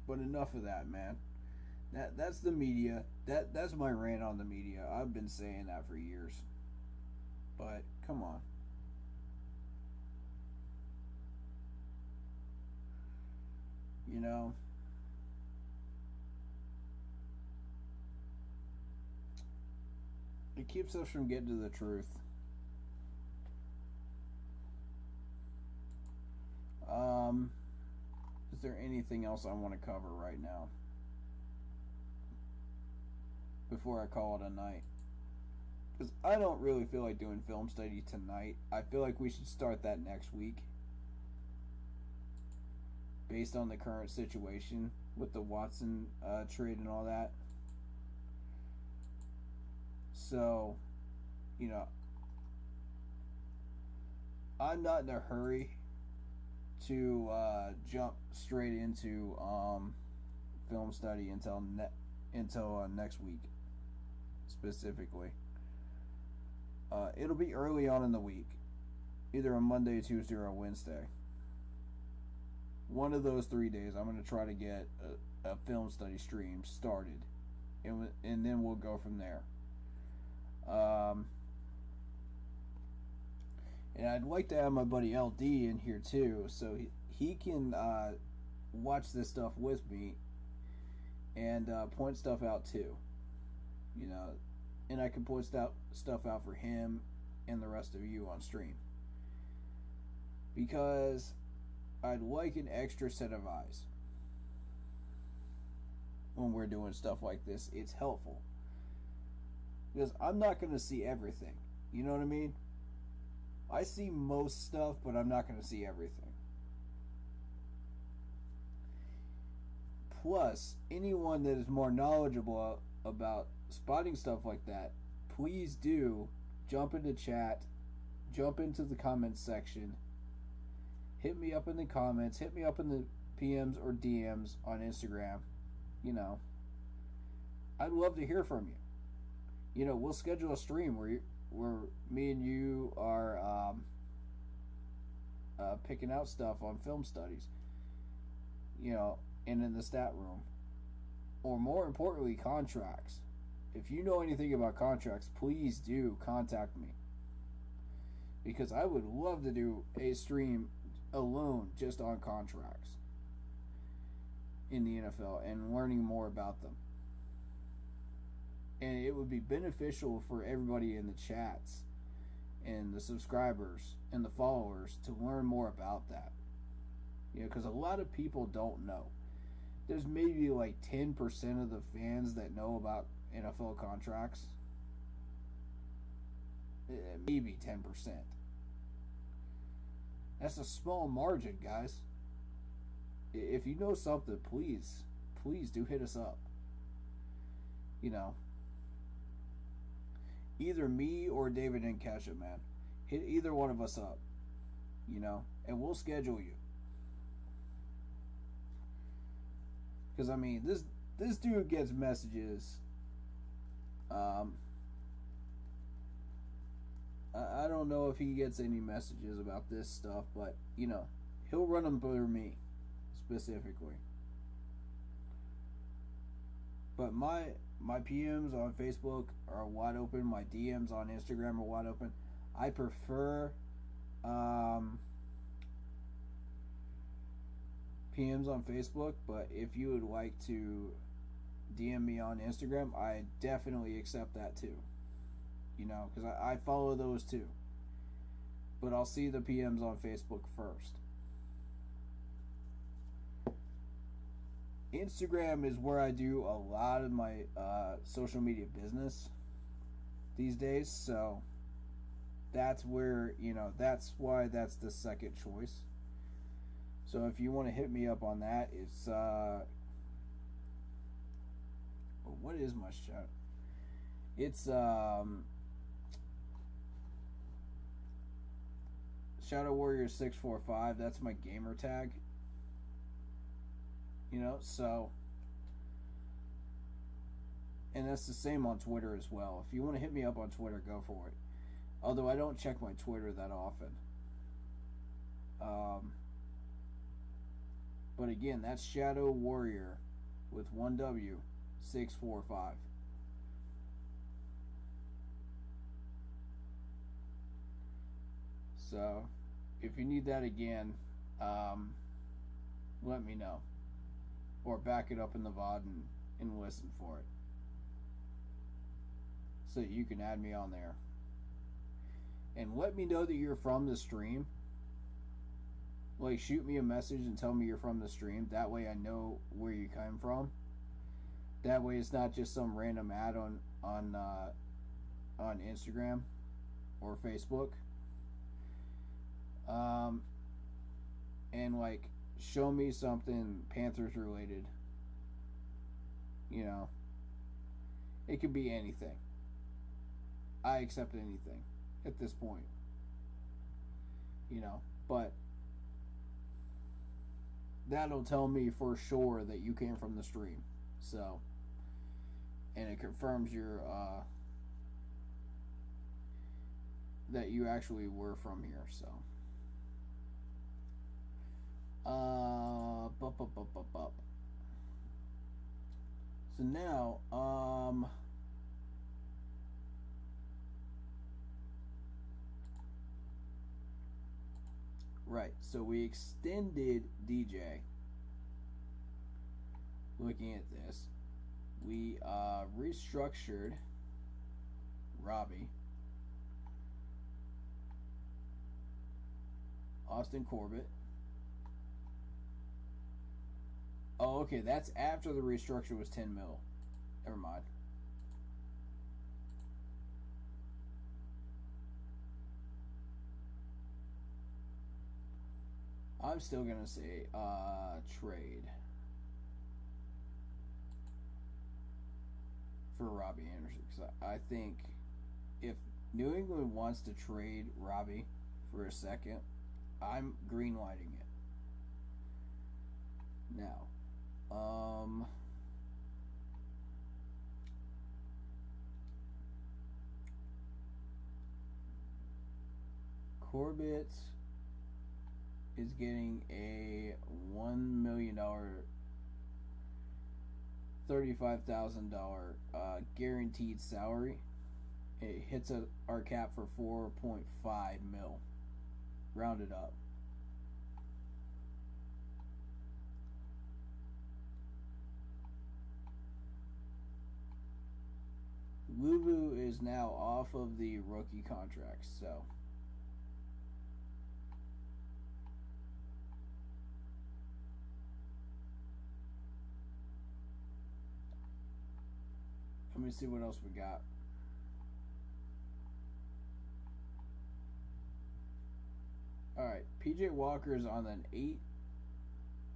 Speaker 3: But enough of that, man. That's the media. That's my rant on the media. I've been saying that for years. But come on. You know, it keeps us from getting to the truth. Is there anything else I want to cover right now before I call it a night? Because I don't really feel like doing film study tonight. I feel like we should start that next week, based on the current situation with the Watson trade and all that. So, you know, I'm not in a hurry to jump straight into film study until next week, specifically. It'll be early on in the week. either a Monday, Tuesday, or a Wednesday. One of those 3 days, I'm going to try to get a film study stream started, and then we'll go from there. And I'd like to have my buddy LD in here too, so he can watch this stuff with me and point stuff out too. You know, and I can point stuff out for him and the rest of you on stream. Because I'd like an extra set of eyes when we're doing stuff like this. It's helpful. Because I'm not going to see everything. You know what I mean? I see most stuff, but I'm not going to see everything. Plus, anyone that is more knowledgeable about spotting stuff like that, please do jump into chat, jump into the comments section, hit me up in the comments, hit me up in the PMs or DMs on Instagram. You know, I'd love to hear from you. You know, we'll schedule a stream where me and you are picking out stuff on film studies, you know, and in the stat room. Or more importantly, contracts. If you know anything about contracts, please do contact me. Because I would love to do a stream alone just on contracts in the NFL and learning more about them. And it would be beneficial for everybody in the chats and the subscribers and the followers to learn more about that. You know, because a lot of people don't know. There's maybe like 10% of the fans that know about NFL contracts. Maybe 10%. That's a small margin, guys. If you know something, please do hit us up. You know, either me or David and Kesha, man. Hit either one of us up, you know, and we'll schedule you. Because, I mean, this dude gets messages. I don't know if he gets any messages about this stuff, but, you know, he'll run them through me, specifically. But my PMs on Facebook are wide open. My DMs on Instagram are wide open. I prefer PMs on Facebook, but if you would like to DM me on Instagram, I definitely accept that too. You know, because I follow those too. But I'll see the PMs on Facebook first. Instagram is where I do a lot of my social media business these days, so that's where, you know, that's why that's the second choice. So if you want to hit me up on that, it's what is my show? It's Shadow Warrior 645. That's my gamer tag. You know, so, and that's the same on Twitter as well. If you want to hit me up on Twitter, go for it. Although I don't check my Twitter that often. But again, that's Shadow Warrior with 1W 645. So, if you need that again, let me know. Or back it up in the VOD and listen for it. So you can add me on there. And let me know that you're from the stream. Like, shoot me a message and tell me you're from the stream. That way I know where you came from. That way it's not just some random ad on Instagram or Facebook. And like, show me something Panthers related. You know, it could be anything. I accept anything at this point. You know, but that'll tell me for sure that you came from the stream. So, and it confirms your that you actually were from here. So, So now, right. So we extended DJ. Looking at this, we restructured Robbie, Austin Corbett. Oh, okay, that's after the restructure was 10 mil. Never mind. I'm still gonna say trade for Robbie Anderson, because I think if New England wants to trade Robbie for a second, I'm green-lighting it. Now, Corbett is getting a $1 million, $35,000 guaranteed salary. It hits our cap for 4.5 mil, rounded up. Luvu is now off of the rookie contract, so let me see what else we got. Alright, PJ Walker is on an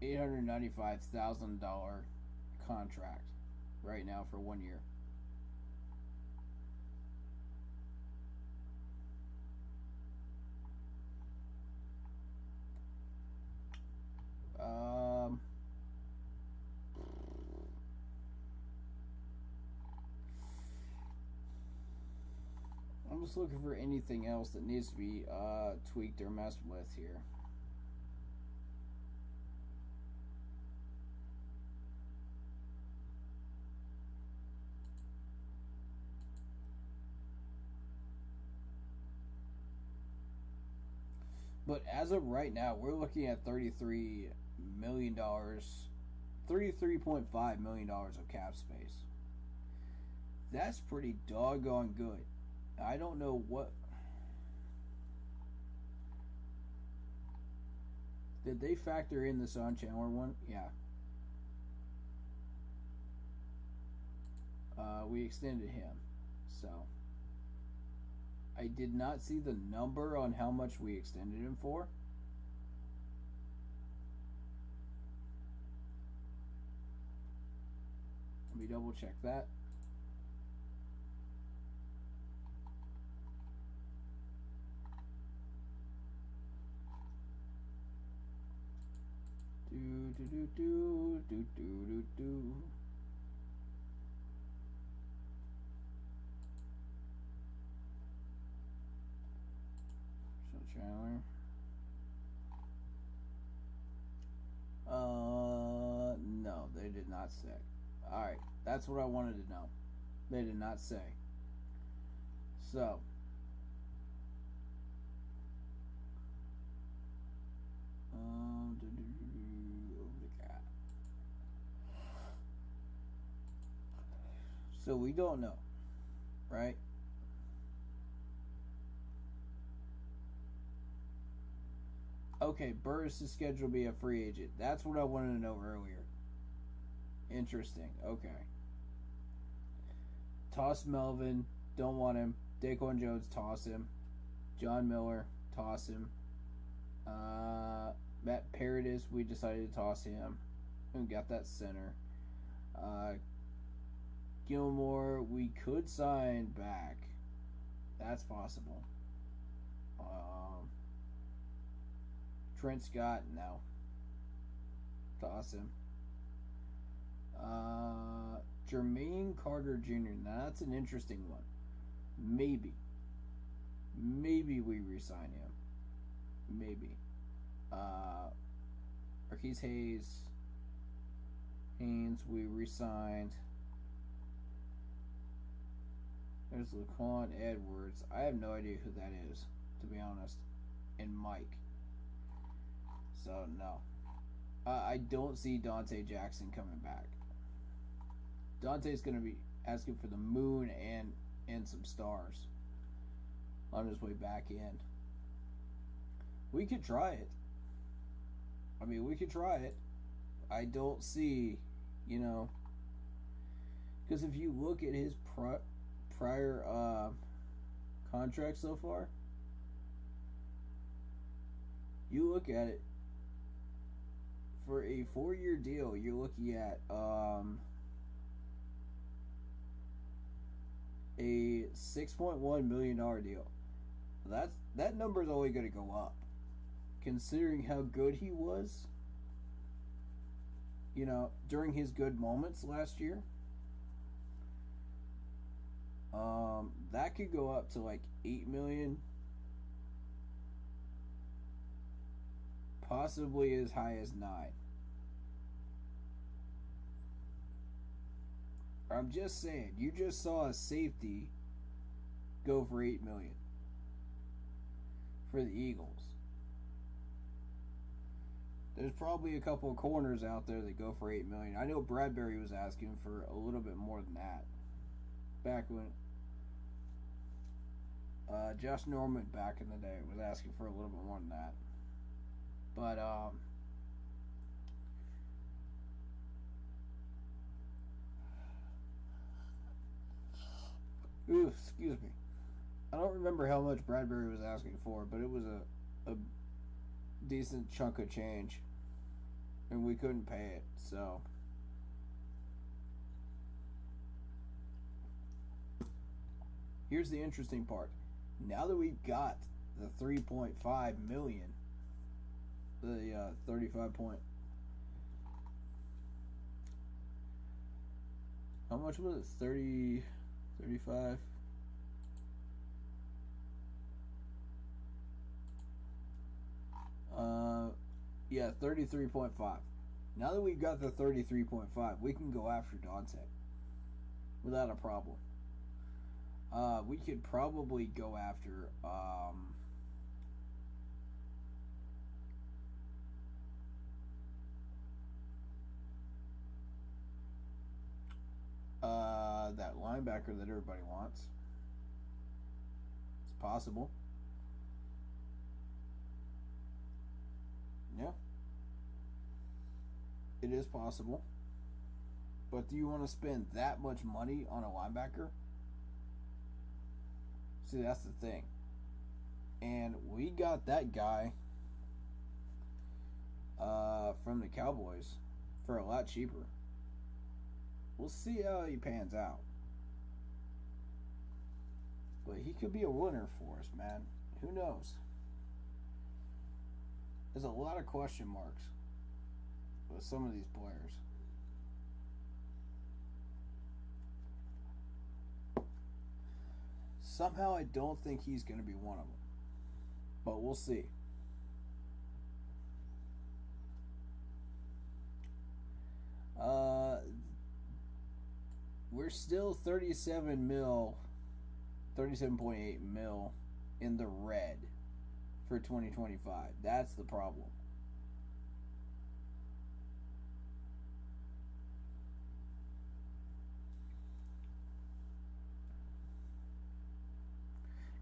Speaker 3: $895,000 contract right now for 1 year. I'm just looking for anything else that needs to be tweaked or messed with here. But as of right now, we're looking at $33 million, $33.5 million of cap space. That's pretty doggone good. I don't know what... Did they factor in the Chandler one? Yeah. We extended him. So... I did not see the number on how much we extended him for. Let me double check that. Do do do do do do do do. Chandler. No, they did not say. Alright, that's what I wanted to know. They did not say. So. So we don't know, right? Okay, Burris is scheduled to be a free agent. That's what I wanted to know earlier. Interesting. Okay. Toss Melvin. Don't want him. Daquan Jones, toss him. John Miller, toss him. Matt Paradis, we decided to toss him. We got that center. Gilmore, we could sign back. That's possible. Trent Scott, no. Toss him. Jermaine Carter Jr. Now that's an interesting one. Maybe. maybe we re-sign him. Maybe. Marquise Haynes, we re-signed. There's Laquan Edwards. I have no idea who that is, to be honest. And Mike. So, no. I don't see Dante Jackson coming back. Dante's going to be asking for the moon and some stars on his way back in. We could try it. I mean, we could try it. I don't see, because if you look at his prior contract so far, you look at it, for a 4-year deal, you're looking at a $6.1 million deal. That number is only going to go up, considering how good he was, during his good moments last year. That could go up to like $8 million, possibly as high as $9 million. I'm just saying, you just saw a safety go for $8 million for the Eagles. There's probably a couple of corners out there that go for $8 million. I know Bradbury was asking for a little bit more than that back when Josh Norman back in the day was asking for a little bit more than that. But ooh, excuse me. I don't remember how much Bradbury was asking for, but it was a decent chunk of change, and we couldn't pay it. So here's the interesting part. Now that we've got the $3.5 million, the 35 point, how much was it? 30, 35. Yeah, 33.5. Now that we've got the 33.5, we can go after Dante without a problem. We could probably go after that linebacker that everybody wants. It's possible. Yeah. It is possible. But do you want to spend that much money on a linebacker? See, that's the thing. And we got that guy from the Cowboys for a lot cheaper. We'll see how he pans out. But he could be a winner for us, man. Who knows? There's a lot of question marks with some of these players. Somehow I don't think he's going to be one of them. But we'll see. We're still 37.8 mil in the red for 2025. That's the problem.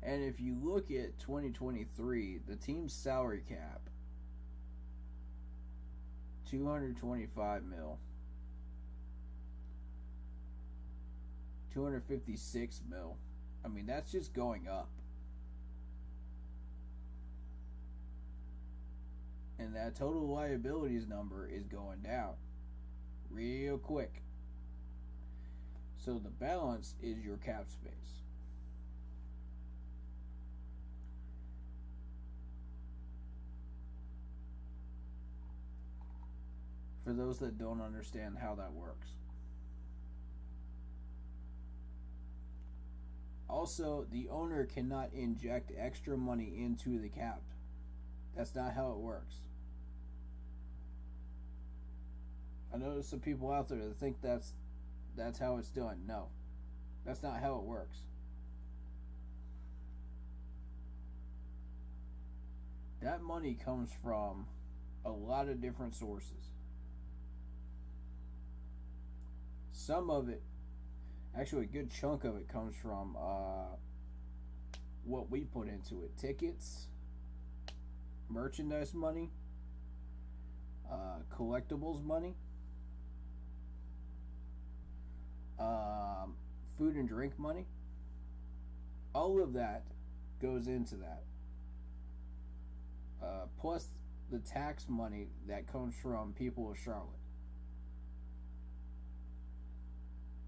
Speaker 3: And if you look at 2023, the team's salary cap, 225 mil, 256 mil. I mean, that's just going up. And that total liabilities number is going down real quick. So the balance is your cap space. For those that don't understand how that works. Also, the owner cannot inject extra money into the cap. That's not how it works. I know there's some people out there that think that's how it's done. No, that's not how it works. That money comes from a lot of different sources. Some of it, actually a good chunk of it, comes from what we put into it. Tickets, merchandise money, collectibles money, food and drink money. All of that goes into that. Plus the tax money that comes from people of Charlotte.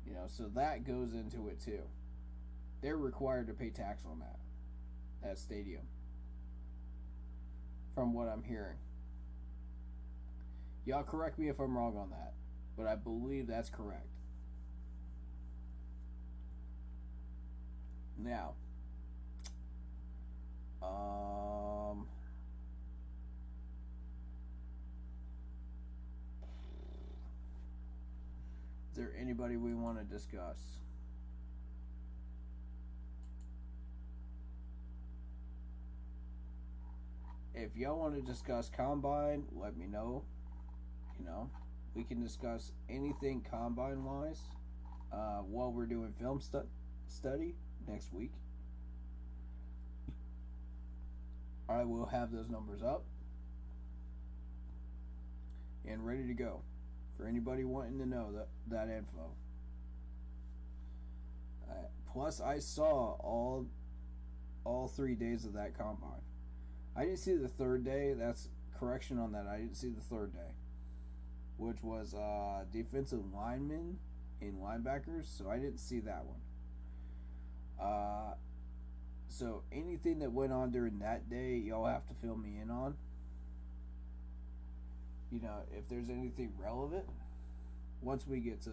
Speaker 3: You know, so that goes into it too. They're required to pay tax on that stadium. From what I'm hearing. Y'all correct me if I'm wrong on that, but I believe that's correct. Now, is there anybody we want to discuss? If y'all want to discuss Combine, let me know. You know, we can discuss anything Combine wise while we're doing film study next week. I will have those numbers up and ready to go for anybody wanting to know that info. Plus, I saw all 3 days of that Combine. I didn't see the third day. That's correction on that. I didn't see the third day, which was defensive linemen and linebackers. So I didn't see that one. So anything that went on during that day, y'all have to fill me in on. You know, if there's anything relevant, once we get to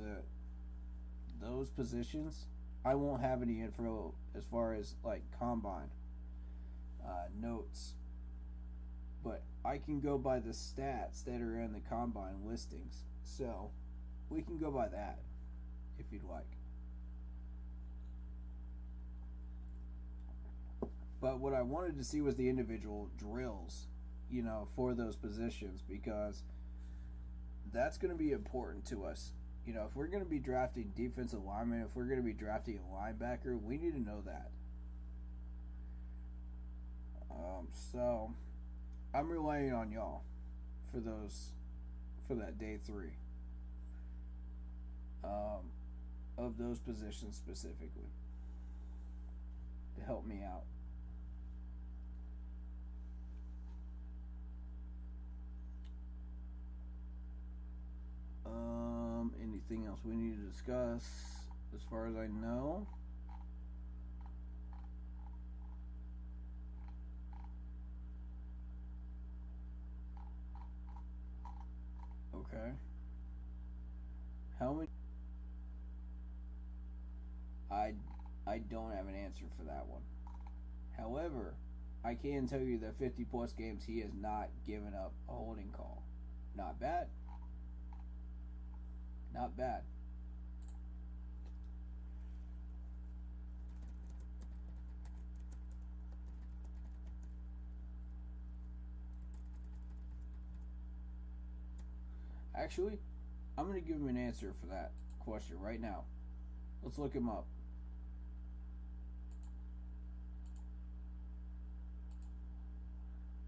Speaker 3: those positions, I won't have any info as far as like Combine notes. But I can go by the stats that are in the Combine listings. So we can go by that if you'd like. But what I wanted to see was the individual drills, you know, for those positions, because that's going to be important to us. You know, if we're going to be drafting defensive linemen, if we're going to be drafting a linebacker, we need to know that. So I'm relying on y'all for that day 3 of those positions specifically to help me out. Anything else we need to discuss as far as I know? Okay. How many? I don't have an answer for that one. However, I can tell you that 50 plus games he has not given up a holding call. Not bad. Not bad. Actually, I'm going to give him an answer for that question right now. Let's look him up.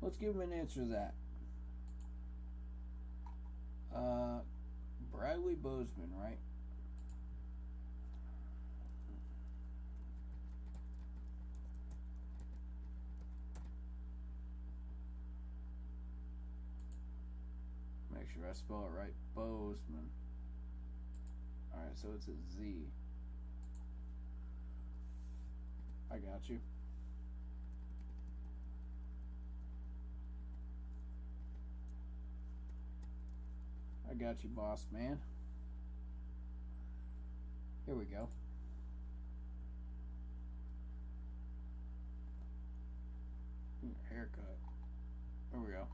Speaker 3: Let's give him an answer to that. Bradley Bozeman, right? Make sure I spell it right. Bozeman. Alright, so it's a Z. I got you. I got you, boss man. Here we go. Haircut. There we go.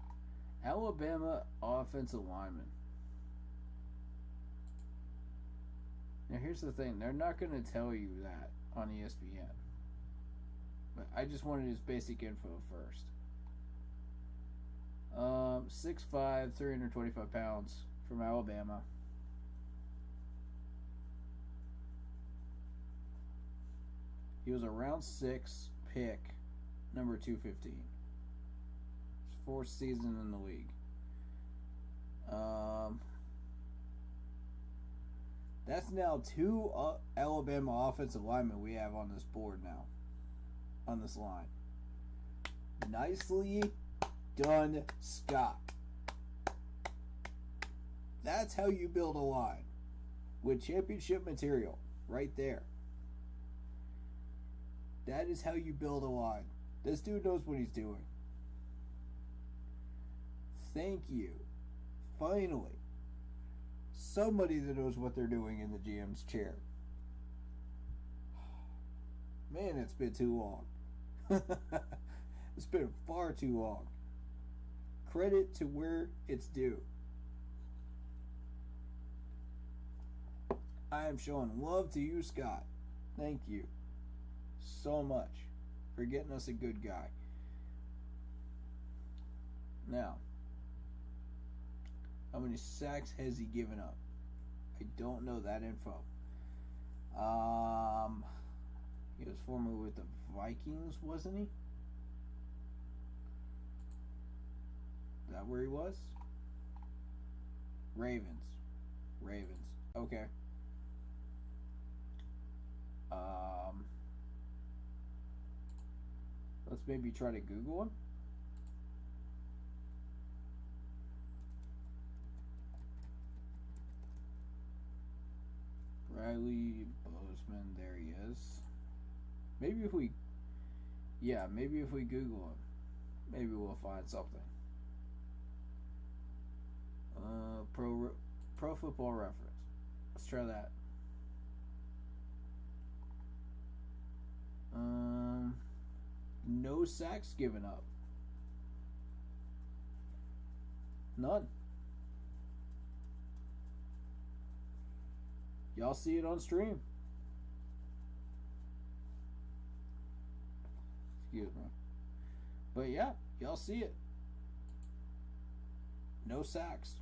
Speaker 3: Alabama offensive lineman. Now here's the thing. They're not going to tell you that on ESPN. But I just wanted his basic info first. 6'5", 325 pounds from Alabama. He was a round 6 pick, number 215. His 4th season in the league. That's now 2 Alabama offensive linemen we have on this board now. On this line. Nicely done, Scott. That's how you build a line. With championship material. Right there. That is how you build a line. This dude knows what he's doing. Thank you. Finally. Somebody that knows what they're doing in the GM's chair. Man, it's been too long. It's been far too long. Credit to where it's due. I am showing love to you, Scott. Thank you so much for getting us a good guy. Now, how many sacks has he given up? I don't know that info. He was formerly with the Vikings, wasn't he? Is that where he was? Ravens. Okay. Let's maybe try to Google him. Riley Bozeman, there he is. Maybe if we Google him, maybe we'll find something. Pro Football Reference. Let's try that. No sacks given up. None. Y'all see it on stream. Excuse me. But yeah, y'all see it. No sacks.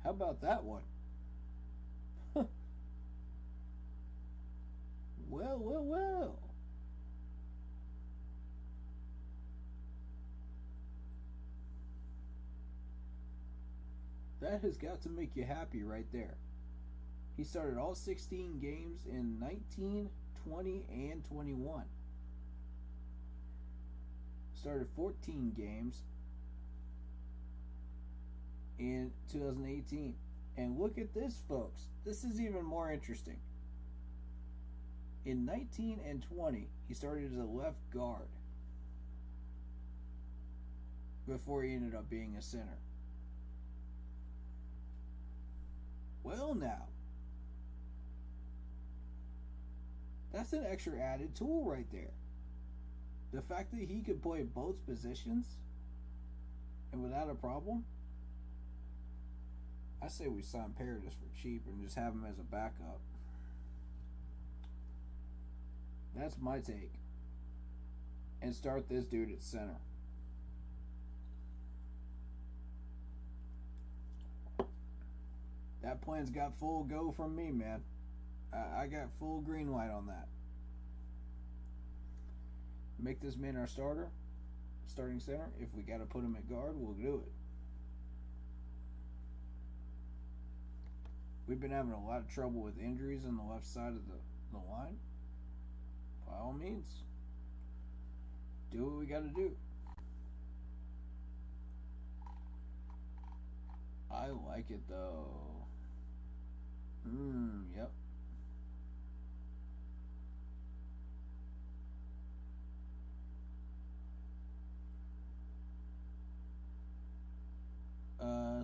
Speaker 3: How about that one? Well. That has got to make you happy right there. He started all 16 games in 19, 20, and 21. Started 14 games in 2018. And look at this, folks. This is even more interesting. In 19 and 20, he started as a left guard before he ended up being a center. Well, now, that's an extra added tool right there. The fact that he could play both positions and without a problem, I say we sign Paradis for cheap and just have him as a backup. That's my take. And start this dude at center. That plan's got full go from me, man. I got full green light on that. Make this man our starting center. If we got to put him at guard, we'll do it. We've been having a lot of trouble with injuries on the left side of the line. By all means, do what we got to do. I like it though. Yep.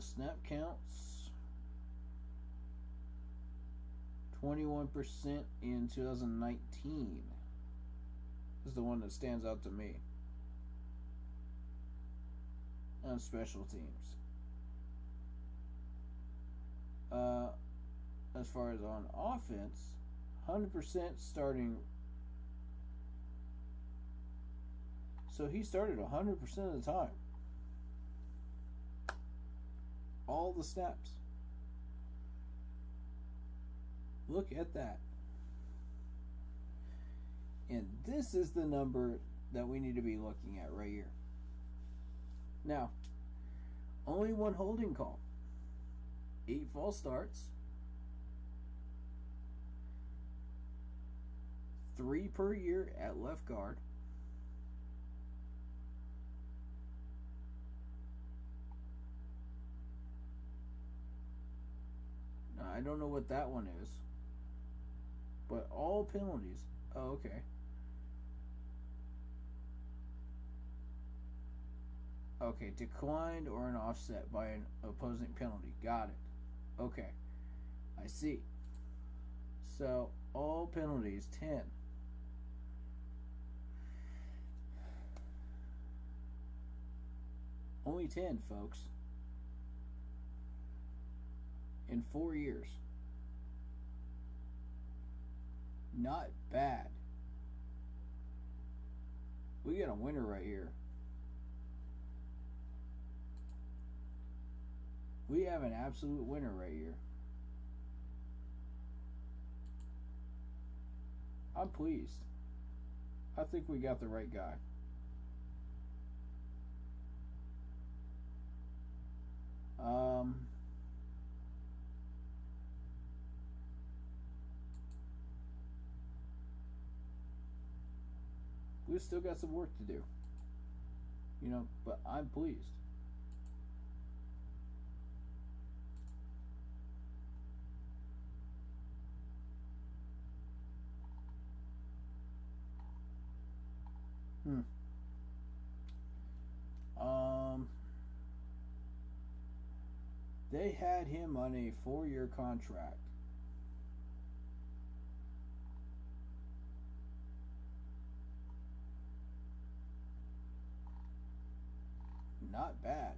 Speaker 3: Snap counts 21% in 2019 is the one that stands out to me. on special teams. As far as on offense, 100% starting. So he started 100% of the time. All the snaps. Look at that. And this is the number that we need to be looking at right here. Now, only one holding call. 8 false starts. 3 per year at left guard. Now, I don't know what that one is. But all penalties. Oh, okay. Okay, declined or an offset by an opposing penalty. Got it. Okay. I see. So, all penalties, 10. Only 10, folks. In 4 years. Not bad. We got a winner right here. We have an absolute winner right here. I'm pleased. I think we got the right guy. We've still got some work to do. You know, but I'm pleased. They had him on a 4-year contract. Not bad.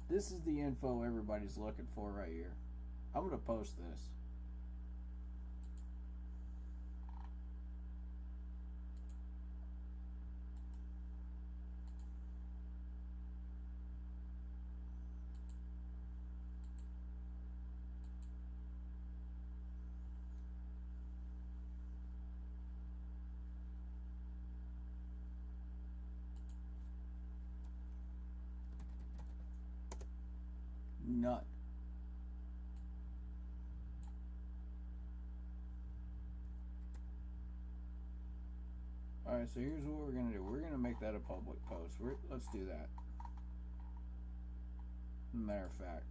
Speaker 3: This is the info everybody's looking for right here. I'm going to post this. None. Alright, so here's what we're going to do. We're going to make that a public post. Let's do that. Matter of fact.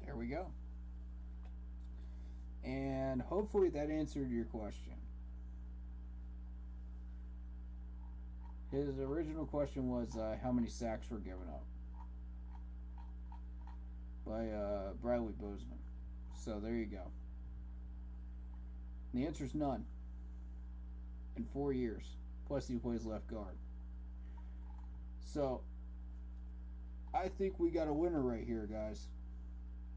Speaker 3: There we go. And hopefully that answered your question. His original question was how many sacks were given up by Bradley Bozeman. So there you go. And the answer is none. In 4 years. Plus he plays left guard. So I think we got a winner right here, guys.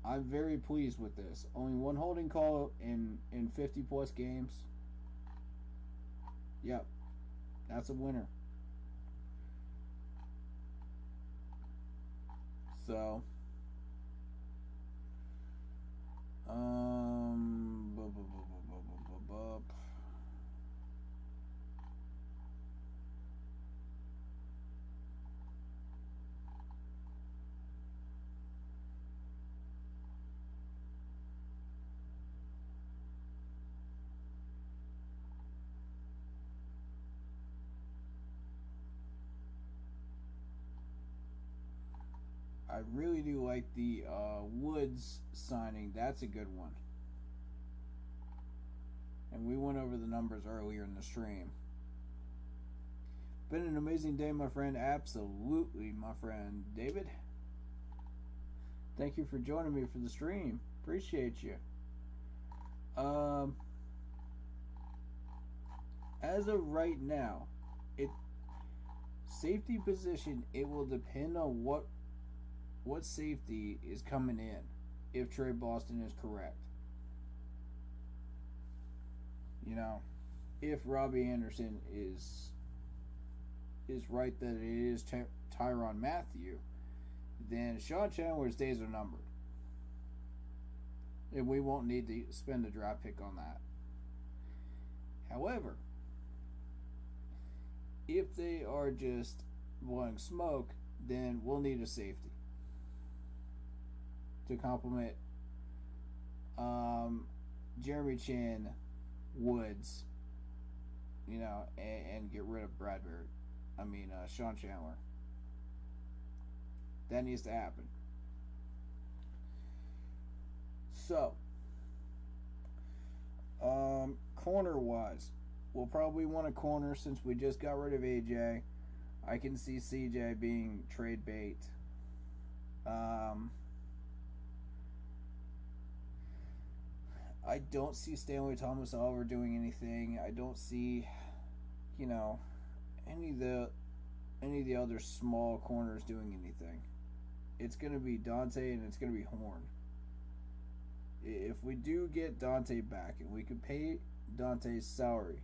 Speaker 3: I'm very pleased with this. Only one holding call in 50 plus games. Yep. That's a winner. So I really do like the Woods signing. That's a good one. And we went over the numbers earlier in the stream. Been an amazing day, my friend. Absolutely, my friend David. Thank you for joining me for the stream. Appreciate you. As of right now, safety position, it will depend on what safety is coming in, if Trey Boston is correct. You know, if Robbie Anderson is right that it is Tyrann Mathieu, then Sean Chandler's days are numbered. And we won't need to spend a draft pick on that. However, if they are just blowing smoke, then we'll need a safety to complement Jeremy Chin, Woods, you know, and get rid of Sean Chandler. That needs to happen. So, corner wise, we'll probably want a corner since we just got rid of AJ. I can see CJ being trade bait. I don't see Stanley Thomas Oliver doing anything. I don't see, you know, any of the other small corners doing anything. It's going to be Dante and it's going to be Horn. If we do get Dante back and we can pay Dante's salary,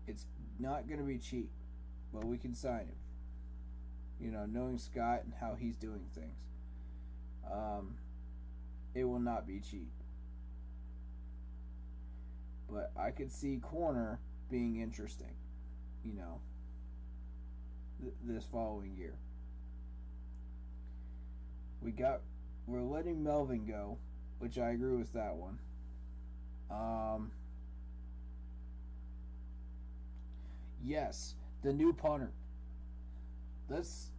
Speaker 3: it's not going to be cheap, but we can sign him. You know, knowing Scott and how he's doing things, it will not be cheap. But I could see corner being interesting, you know, this following year. We're letting Melvin go, which I agree with that one. Yes, the new punter. Let's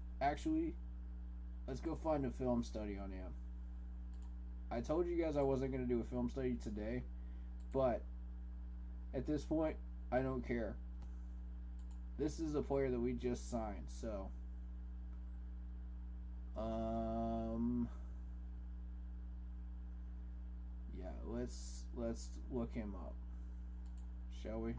Speaker 3: go find a film study on him. I told you guys I wasn't going to do a film study today, but at this point, I don't care. This is a player that we just signed, so yeah, let's look him up, shall we?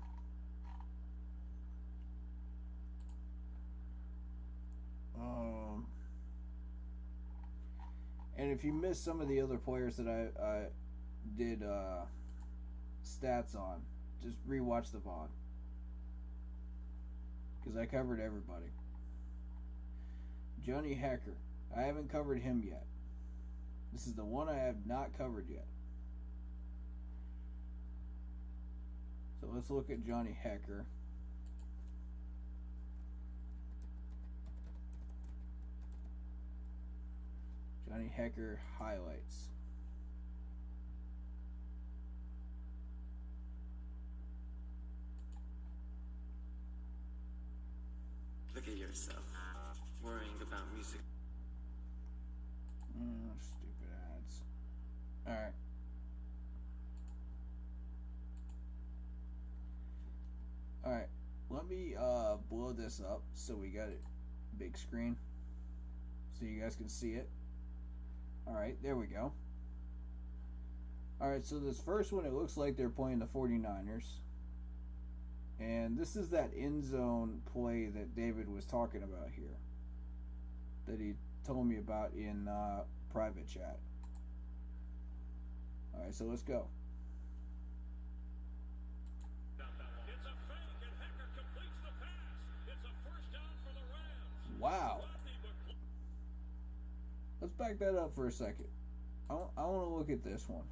Speaker 3: And if you missed some of the other players that I did stats on, just rewatch the VOD, because I covered everybody. Johnny Hecker, I haven't covered him yet. This is the one I have not covered yet. So let's look at Johnny Hecker. Johnny Hecker highlights.
Speaker 1: Look at yourself, worrying about music.
Speaker 3: Stupid ads. Alright. Alright. Let me blow this up so we got it big screen, so you guys can see it. Alright, there we go. Alright, so this first one, it looks like they're playing the 49ers. And this is that end zone play that David was talking about here, that he told me about in private chat. Alright, so let's go.
Speaker 4: It's a fake and Hecker completes the pass. It's a first down for the Rams.
Speaker 3: Wow. Let's back that up for a second. I want to look at this one.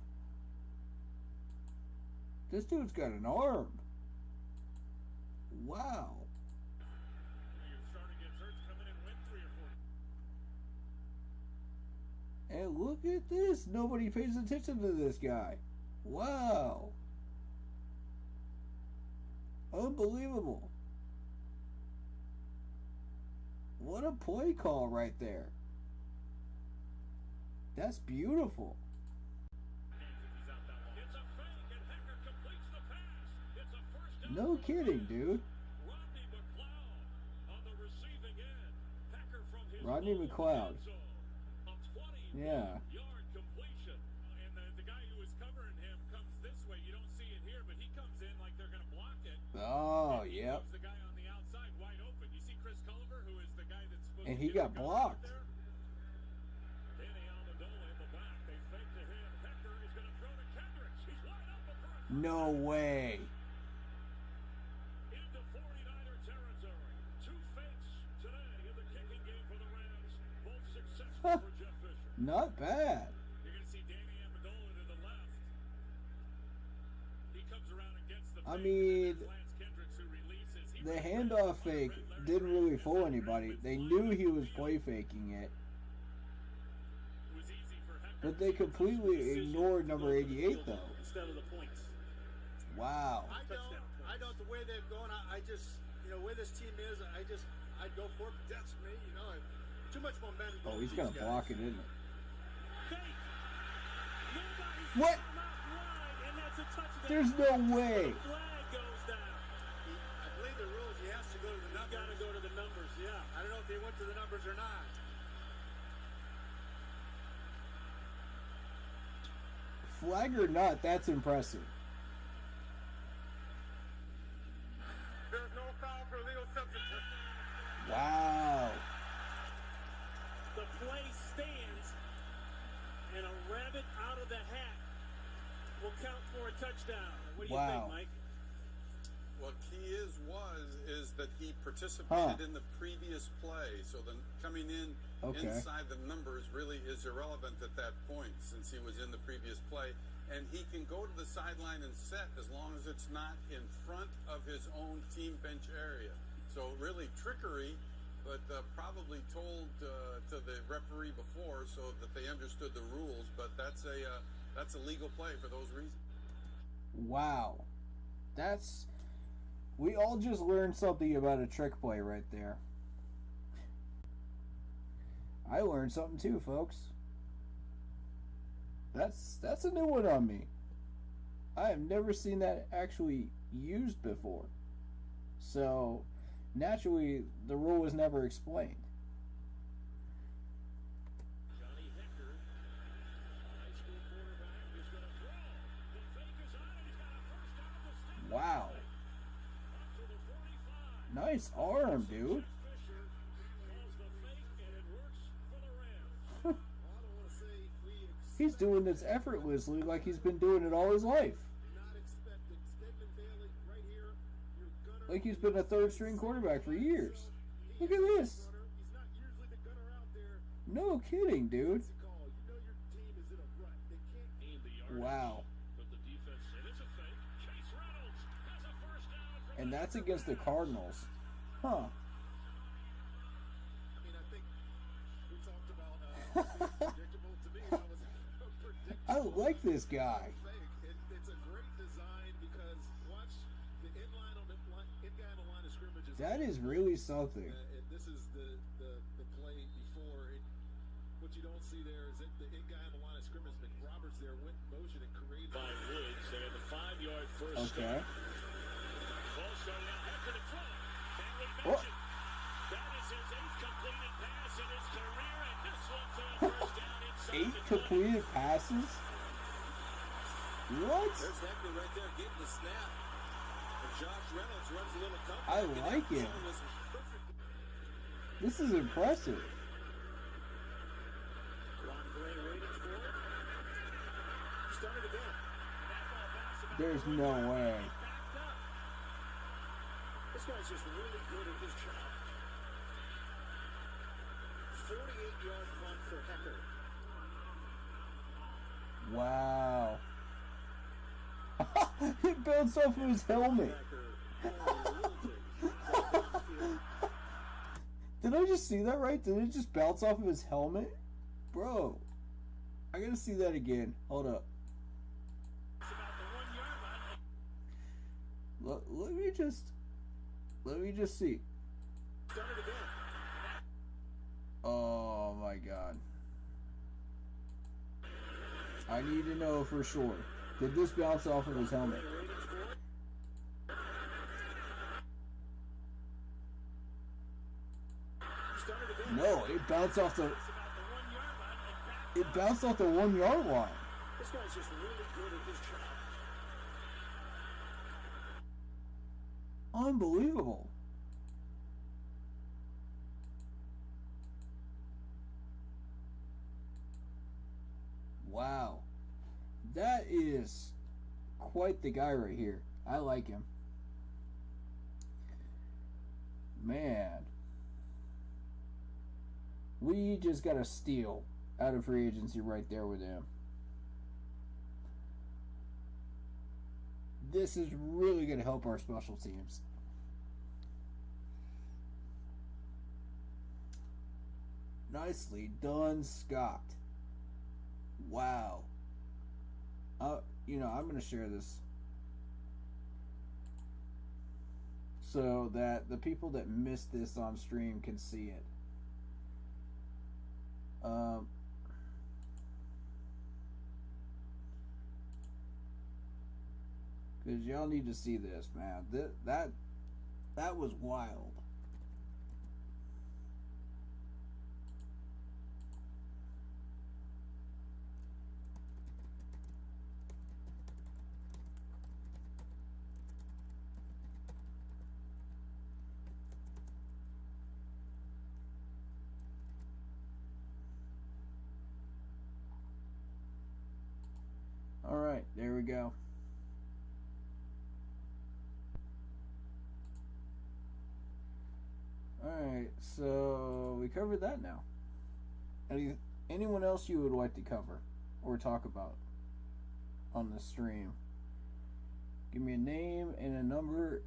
Speaker 3: This dude's got an arm. Wow.
Speaker 4: You're starting to get hurt, coming in, win 3 or 4.
Speaker 3: And look at this. Nobody pays attention to this guy. Wow. Unbelievable. What a play call right there. That's beautiful.
Speaker 4: He's out that long. It's a fake, and Hecker completes the pass. It's a first down.
Speaker 3: No kidding, dude.
Speaker 4: Rodney McLeod on the receiving end. Hecker from his
Speaker 3: Rodney
Speaker 4: own
Speaker 3: McLeod.
Speaker 4: end zone. A 20
Speaker 3: Yeah.
Speaker 4: yard completion. And the guy who is covering him comes this way. You don't see it here, but he comes in like they're going to block it.
Speaker 3: Oh,
Speaker 4: And he
Speaker 3: yep.
Speaker 4: leaves the guy on the outside wide open. You see Chris Culver, who is the guy that's supposed
Speaker 3: And
Speaker 4: to
Speaker 3: he
Speaker 4: get
Speaker 3: got
Speaker 4: the gun
Speaker 3: blocked.
Speaker 4: out there? Danny Amendola in the back. They fake to him. Hecker is going to throw to Kendricks. He's wide open for a
Speaker 3: No way.
Speaker 4: into 49er territory. Two fakes today in the kicking game for the Rams. Both successful for Jeff Fisher.
Speaker 3: Not bad.
Speaker 4: You're going to see Danny Amendola to the left. He comes around and gets the
Speaker 3: I
Speaker 4: fake.
Speaker 3: mean,
Speaker 4: Lance Kendricks who releases. He
Speaker 3: the
Speaker 4: runs
Speaker 3: handoff
Speaker 4: right
Speaker 3: fake
Speaker 4: left.
Speaker 3: didn't really fool anybody. They knew he was play faking it,
Speaker 4: It was easy for Hecker.
Speaker 3: but they completely ignored number 88 though.
Speaker 4: Instead of the points.
Speaker 3: Wow.
Speaker 5: I don't. The way they're going, I just, the way this team is, I'd go for it. But that's me, Too much momentum.
Speaker 3: Oh,
Speaker 5: going
Speaker 3: he's
Speaker 5: with
Speaker 3: gonna
Speaker 5: these
Speaker 3: block
Speaker 5: guys.
Speaker 3: it, isn't it?
Speaker 4: Fake. Nobody's
Speaker 3: What?
Speaker 4: come out wide, and that's a touchdown.
Speaker 3: There's no way.
Speaker 4: The flag goes down.
Speaker 5: I believe the rules. He has to go to the numbers.
Speaker 4: Got to go to the numbers, yeah.
Speaker 5: I don't know if he went to the numbers or not.
Speaker 3: Flag or not, that's impressive.
Speaker 5: There's no foul for legal substitute.
Speaker 3: Wow.
Speaker 4: The play stands, and a rabbit out of the hat will count for a touchdown. What do you
Speaker 3: Wow.
Speaker 4: think, Mike?
Speaker 6: What key is that he participated in the previous play. So then coming in
Speaker 3: Okay.
Speaker 6: inside the numbers really is irrelevant at that point since he was in the previous play. And he can go to the sideline and set as long as it's not in front of his own team bench area. So really trickery, but probably told to the referee before so that they understood the rules. But that's a legal play for those reasons.
Speaker 3: Wow. We all just learned something about a trick play right there. I learned something too, folks. That's a new one on me. I have never seen that actually used before. So, naturally, the rule was never explained.
Speaker 4: Johnny Hecker, high school quarterback, is going to throw. The fake is on, and he's got a first down to step
Speaker 3: Wow.
Speaker 4: up to the 45.
Speaker 3: Nice arm, dude.
Speaker 4: Fisher calls the fake, and it works for the Rams.
Speaker 5: I don't want to say we
Speaker 3: He's doing this effortlessly like he's been doing it all his life.
Speaker 5: not expected. Stedman Bailey right here. Your gunner.
Speaker 3: Like he's been a third string quarterback for years. Look at this.
Speaker 5: He's not usually the gunner out there.
Speaker 3: No kidding, dude.
Speaker 5: It's a call. You know your team is in a rut. They can't.
Speaker 4: Gained the yardage,
Speaker 3: Wow.
Speaker 4: but the defense said it's a fake. Chase Reynolds has a first down from
Speaker 3: And
Speaker 4: the
Speaker 3: that's
Speaker 4: Denver
Speaker 3: against the
Speaker 4: Rams.
Speaker 3: Cardinals. Huh.
Speaker 5: I mean, I think we talked about predictable. To me, that was predictable.
Speaker 3: I like this guy.
Speaker 5: Fake. It's a great design because watch the in guy on the line of scrimmage.
Speaker 3: That is really something.
Speaker 5: And this is the play before. What you don't see there is that the in guy on the line of scrimmage, McRoberts there went in motion and created.
Speaker 4: By Woods, they had the 5-yard first
Speaker 3: Okay.
Speaker 4: down. Ball starting out after the throw. And we
Speaker 3: Oh.
Speaker 4: mentioned that is his 8th completed pass in his career, and this one for a first down inside
Speaker 3: 8
Speaker 4: the 20.
Speaker 3: completed passes? What?
Speaker 5: There's Hecker right there getting the snap. And Josh Reynolds runs a little comeback.
Speaker 3: I like it. This is impressive.
Speaker 4: Ron Gray waiting for it. Started again. That ball bounced about
Speaker 3: There's
Speaker 4: the
Speaker 3: no
Speaker 4: 1 yard
Speaker 3: way.
Speaker 4: line, backed up. This guy's just really good at his job. 48-yard run for Hecker.
Speaker 3: Wow. It bounced off of his helmet. Did I just see that right? Did it just bounce off of his helmet? Bro. I gotta see that again. Hold up.
Speaker 4: It's about the 1 yard line.
Speaker 3: Let me just see.
Speaker 4: Started again.
Speaker 3: Oh my god. I need to know for sure. Did this bounce off of his helmet? No, it bounced off the... It bounced off the 1 yard line.
Speaker 4: This guy's just really good at his job.
Speaker 3: Unbelievable. Wow. That is quite the guy right here. I like him. Man. We just got a steal out of free agency right there with him. This is really going to help our special teams. Nicely done, Scott. Wow. I'm going to share this so that the people that missed this on stream can see it. Because y'all need to see this, man. That was wild. All right, there we go. Alright, so we covered that now. Anyone else you would like to cover or talk about on the stream? Give me a name and a number,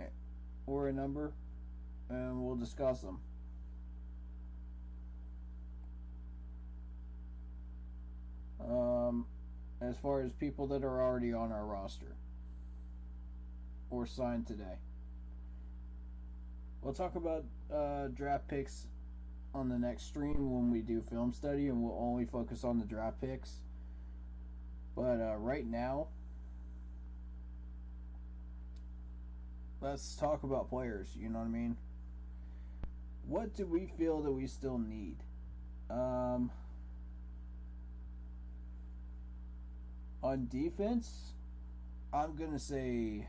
Speaker 3: and we'll discuss them. As far as people that are already on our roster or signed today. We'll talk about draft picks on the next stream when we do film study, and we'll only focus on the draft picks. But right now, let's talk about players, you know what I mean? What do we feel that we still need? On defense, I'm going to say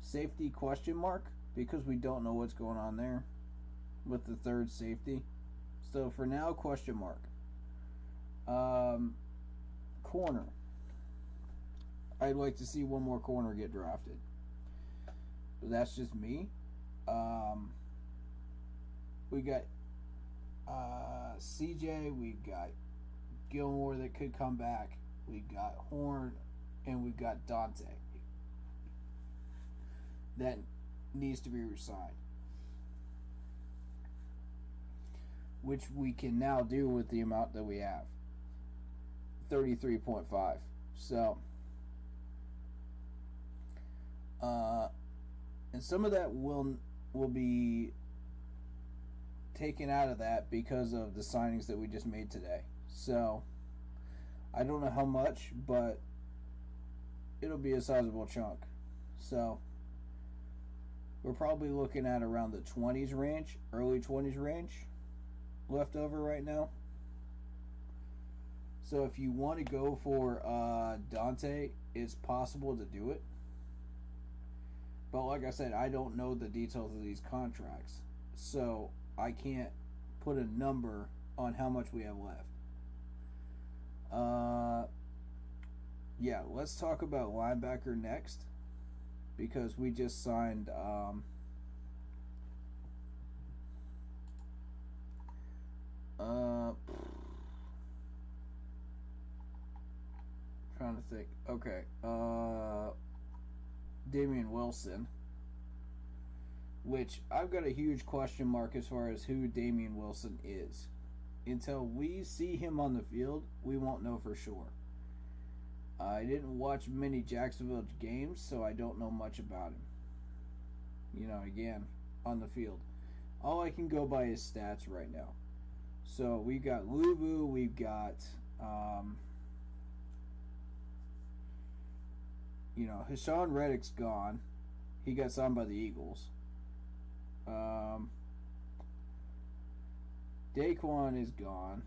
Speaker 3: safety question mark, because we don't know what's going on there with the third safety. So for now, question mark. Corner. I'd like to see one more corner get drafted. But that's just me. We got CJ, we've got Gilmore that could come back. We got Horn, and we got Dante. That needs to be resigned, which we can now do with the amount that we have, 33.5. So, and some of that will be taken out of that because of the signings that we just made today. So, I don't know how much, but it'll be a sizable chunk. So, we're probably looking at around the 20s range, early 20s range, left over right now. So if you want to go for Dante, it's possible to do it. But like I said, I don't know the details of these contracts. So I can't put a number on how much we have left. Yeah, let's talk about linebacker next. Because we just signed trying to think. Okay. Damian Wilson. Which I've got a huge question mark as far as who Damian Wilson is. Until we see him on the field, we won't know for sure. I didn't watch many Jacksonville games, so I don't know much about him. You know, again, on the field. All I can go by is stats right now. So we've got Luvu, we've got Hassan Reddick's gone. He got signed by the Eagles. Daquan is gone.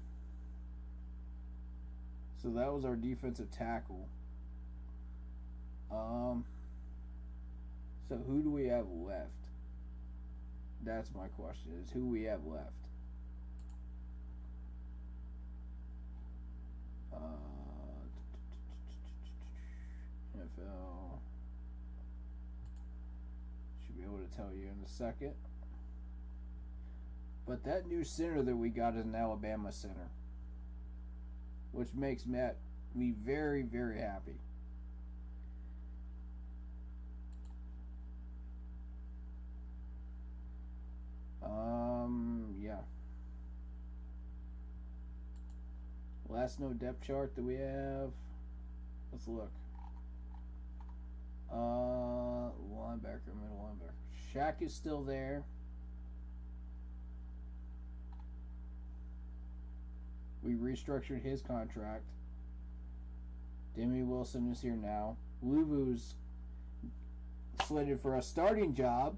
Speaker 3: So that was our defensive tackle. So who do we have left? That's my question, is who we have left. NFL. Should be able to tell you in a second. But that new center that we got is an Alabama center, which makes me very, very happy. Yeah. Last no depth chart that we have. Let's look. Linebacker, middle linebacker. Shaq is still there. We restructured his contract. Damian Wilson is here now. Luvu's slated for a starting job.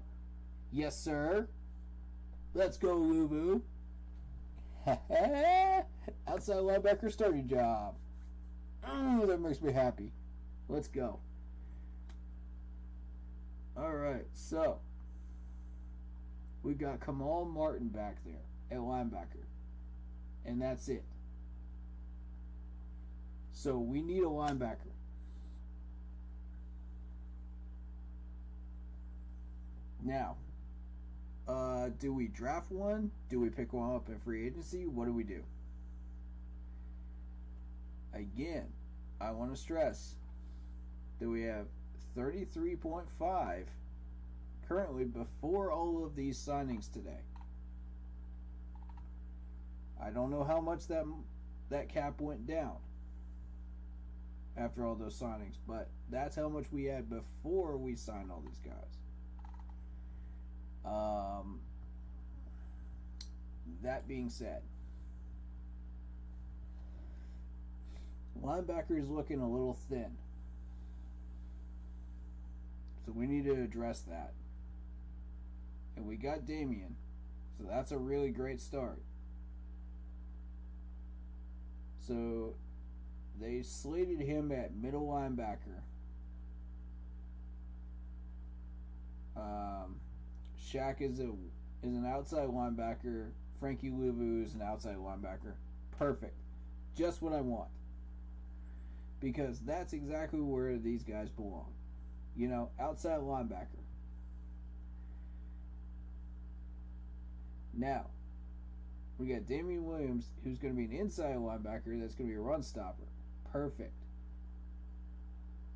Speaker 3: Yes, sir. Let's go, Luvu. Outside linebacker starting job. That makes me happy. Let's go. Alright, so we've got Kamal Martin back there at linebacker. And that's it. So we need a linebacker. Now, do we draft one? Do we pick one up in free agency? What do we do? Again, I want to stress that we have 33.5 currently before all of these signings today. I don't know how much that cap went down after all those signings, but that's how much we had before we signed all these guys. That being said, linebacker is looking a little thin, so we need to address that. And we got Damian, so that's a really great start. So they slated him at middle linebacker. Shaq is an outside linebacker. Frankie Luvu is an outside linebacker. Perfect. Just what I want. Because that's exactly where these guys belong. Outside linebacker. Now, we got Damian Williams, who's going to be an inside linebacker that's going to be a run stopper. Perfect.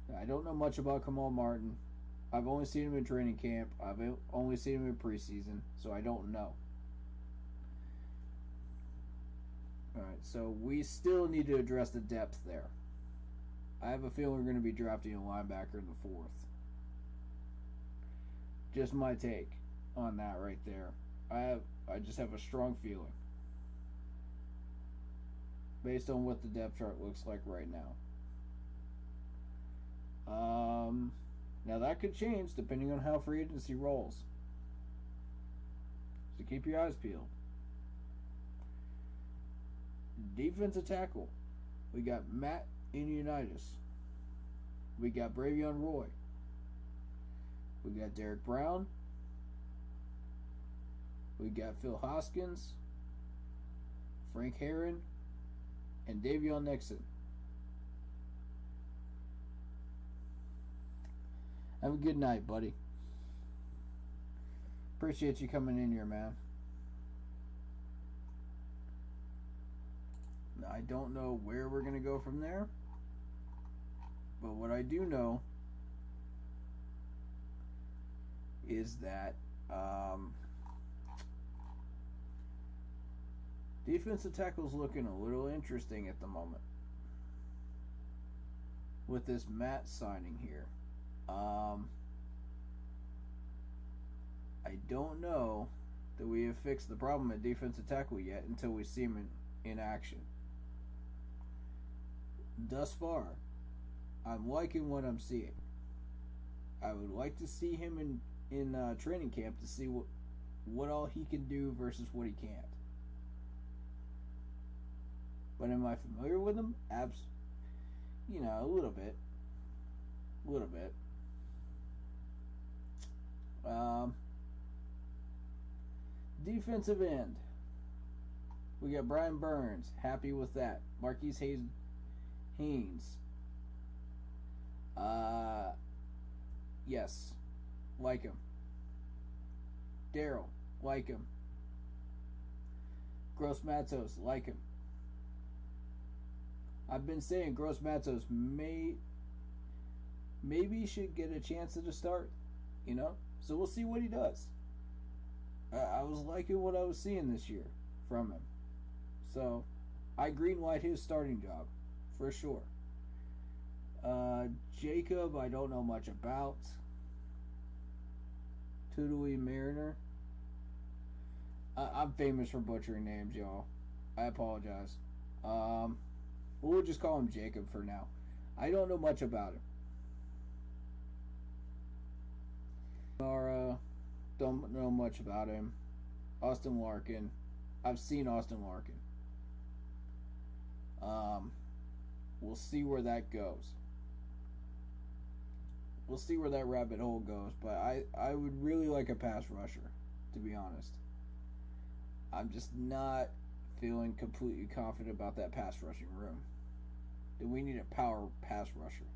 Speaker 3: Now, I don't know much about Kamal Martin. I've only seen him in training camp. I've only seen him in preseason, so I don't know. Alright, so we still need to address the depth there. I have a feeling we're going to be drafting a linebacker in the 4th. Just my take on that right there. I just have a strong feeling based on what the depth chart looks like right now. Now that could change depending on how free agency rolls. So keep your eyes peeled. Defensive tackle. We got Matt Inionitis. We got Bravion Roy. We got Derek Brown. We got Phil Hoskins, Frank Herron, and Davion Nixon. Have a good night, buddy. Appreciate you coming in here, man. Now, I don't know where we're going to go from there, but what I do know is that defensive tackle's looking a little interesting at the moment with this Matt signing here. I don't know that we have fixed the problem at defensive tackle yet until we see him in action. thus far, I'm liking what I'm seeing. I would like to see him in training camp to see what all he can do versus what he can't. But am I familiar with him? A little bit. Defensive end. We got Brian Burns. Happy with that. Marquise Haynes. Yes. Like him. Daryl. Like him. Gross Matos. Like him. I've been saying Gross Matos maybe should get a chance at a start. So we'll see what he does. I was liking what I was seeing this year from him. So I green-light his starting job for sure. Jacob, I don't know much about. Tudui Mariner. I'm famous for butchering names, y'all. I apologize. We'll just call him Jacob for now. I don't know much about him. Don't know much about him. Austin Larkin. I've seen Austin Larkin. We'll see where that goes. We'll see where that rabbit hole goes. But I would really like a pass rusher, to be honest. I'm just not feeling completely confident about that pass rushing room. That we need a power pass rusher.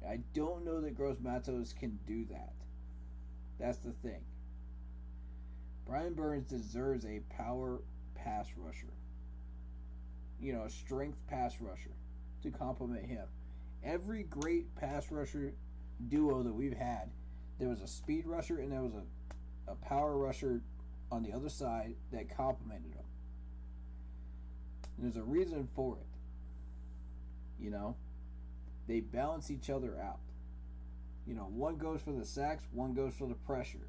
Speaker 3: I don't know that Gross Matos can do that. That's the thing. Brian Burns deserves a power pass rusher. A strength pass rusher to complement him. Every great pass rusher duo that we've had, there was a speed rusher and there was a power rusher on the other side that complemented them. And there's a reason for it. They balance each other out. One goes for the sacks, one goes for the pressure.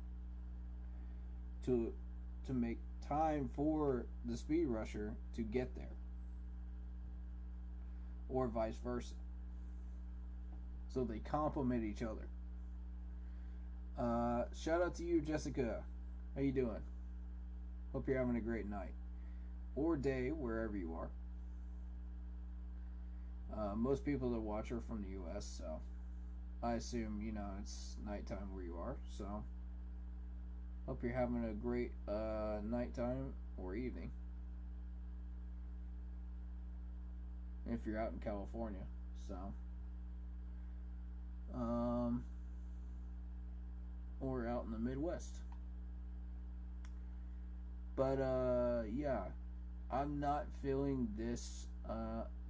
Speaker 3: To make time for the speed rusher to get there. Or vice versa. So they complement each other. Shout out to you, Jessica. How you doing? Hope you're having a great night. Or day, wherever you are. Most people that watch are from the U.S., so I assume, it's nighttime where you are, so hope you're having a great nighttime or evening. If you're out in California, so or out in the Midwest. But yeah, I'm not feeling this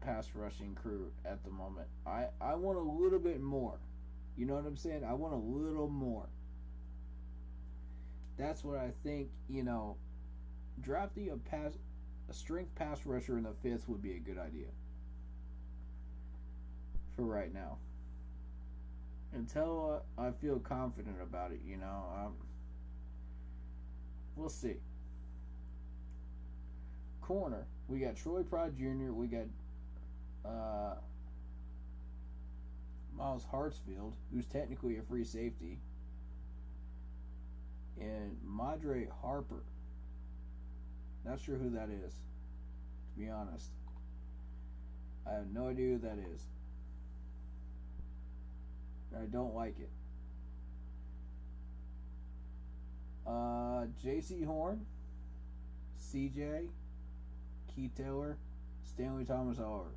Speaker 3: pass rushing crew at the moment. I want a little bit more. You know what I'm saying? I want a little more. That's what I think, drafting a strength pass rusher in the 5th would be a good idea. For right now. Until I feel confident about it, we'll see. Corner. We got Troy Pride Jr. We got Miles Hartsfield, who's technically a free safety, and Madre Harper. Not sure who that is, to be honest. I have no idea who that is. I don't like it. J.C. Horn, C.J., Keith Taylor, Stanley Thomas Oliver.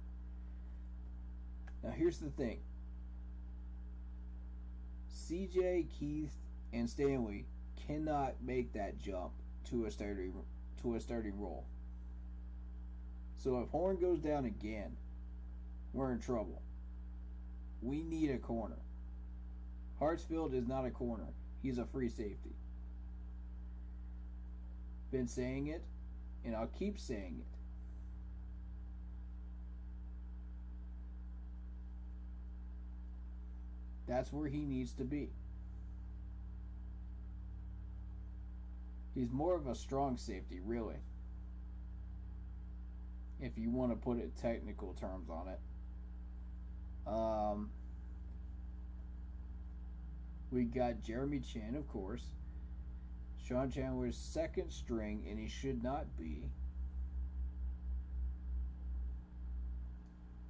Speaker 3: Now here's the thing. C.J., Keith, and Stanley cannot make that jump to a starting role. So if Horn goes down again, we're in trouble. We need a corner. Hartsfield is not a corner. He's a free safety. Been saying it, and I'll keep saying it. That's where he needs to be. He's more of a strong safety, really. If you want to put it technical terms on it. We got Jeremy Chan, of course. Sean Chandler's second string, and he should not be.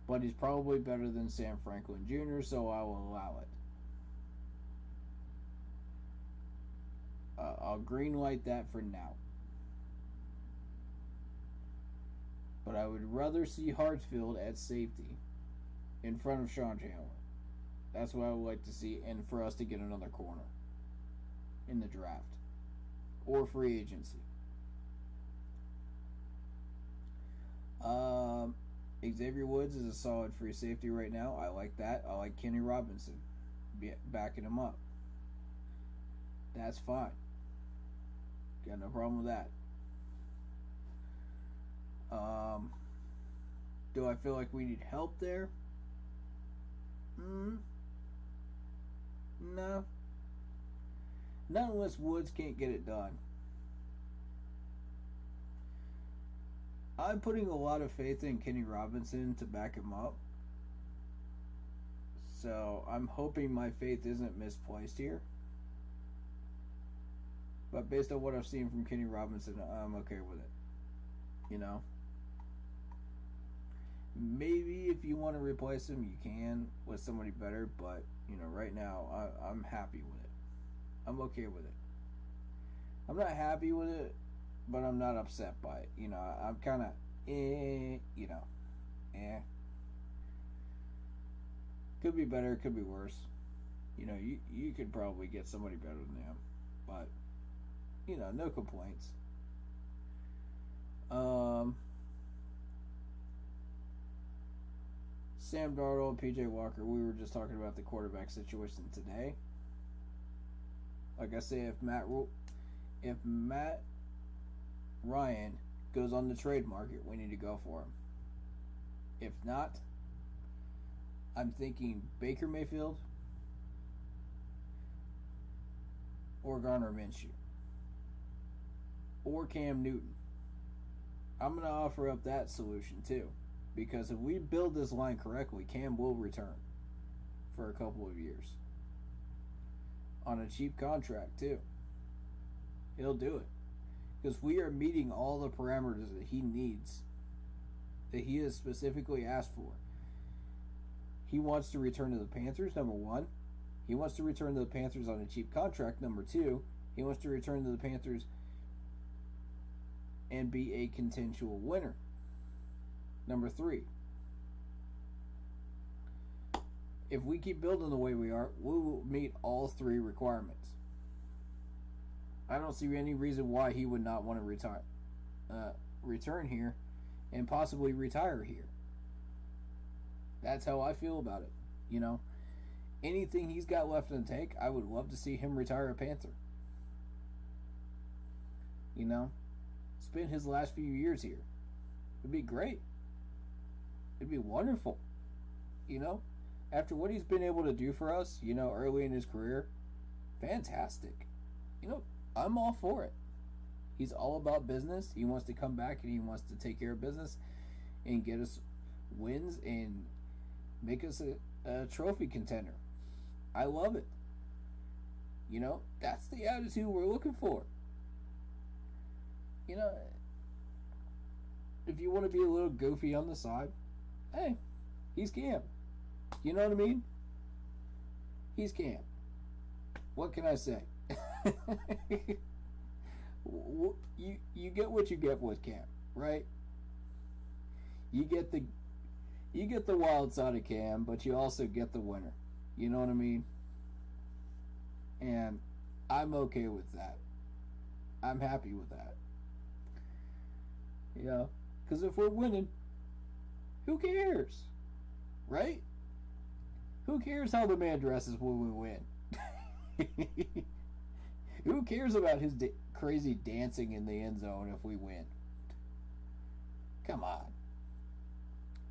Speaker 3: But he's probably better than Sam Franklin Jr., so I will allow it. I'll greenlight that for now. But I would rather see Hartsfield at safety in front of Sean Chandler. That's what I would like to see, and for us to get another corner in the draft or free agency. Xavier Woods is a solid free safety right now. I like that. I like Kenny Robinson backing him up. That's fine. Got no problem with that. Do I feel like we need help there? No. Not unless Woods can't get it done. I'm putting a lot of faith in Kenny Robinson to back him up. So I'm hoping my faith isn't misplaced here. But based on what I've seen from Kenny Robinson, I'm okay with it. You know? Maybe if you want to replace him, you can with somebody better. But, you know, right now, I'm happy with it. I'm okay with it. I'm not happy with it, but I'm not upset by it. You know, I'm kind of, you know, Could be better, could be worse. You know, you could probably get somebody better than him. But, you know, no complaints. Sam Darnold, PJ Walker, we were just talking about the quarterback situation today. Like I say, if Matt Ryan goes on the trade market, we need to go for him. If not, I'm thinking Baker Mayfield or Garner Minshew or Cam Newton. I'm going to offer up that solution too, because if we build this line correctly, Cam will return for a couple of years on a cheap contract too. He'll do it because we are meeting all the parameters that he needs, that he has specifically asked for. He wants to return to the Panthers, number one. He wants to return to the Panthers on a cheap contract, number two. He wants to return to the Panthers and be a contentual winner, number three. If we keep building the way we are, we will meet all three requirements. I don't see any reason why he would not want to return here and possibly retire here. That's how I feel about it. You know, anything he's got left in the tank, I would love to see him retire a Panther. You know, spend his last few years here. It'd be great. It'd be wonderful. You know, after what he's been able to do for us, you know, early in his career, fantastic. You know, I'm all for it. He's all about business. He wants to come back and he wants to take care of business and get us wins and make us a trophy contender. I love it. You know, that's the attitude we're looking for. You know, if you want to be a little goofy on the side, hey, he's Cam. You know what I mean? He's Cam. What can I say? You get what you get with Cam, right? You get the wild side of Cam, but you also get the winner. You know what I mean? And I'm okay with that. I'm happy with that. You know, because if we're winning, who cares? Right? Who cares how the man dresses when we win? Who cares about his crazy dancing in the end zone if we win? Come on.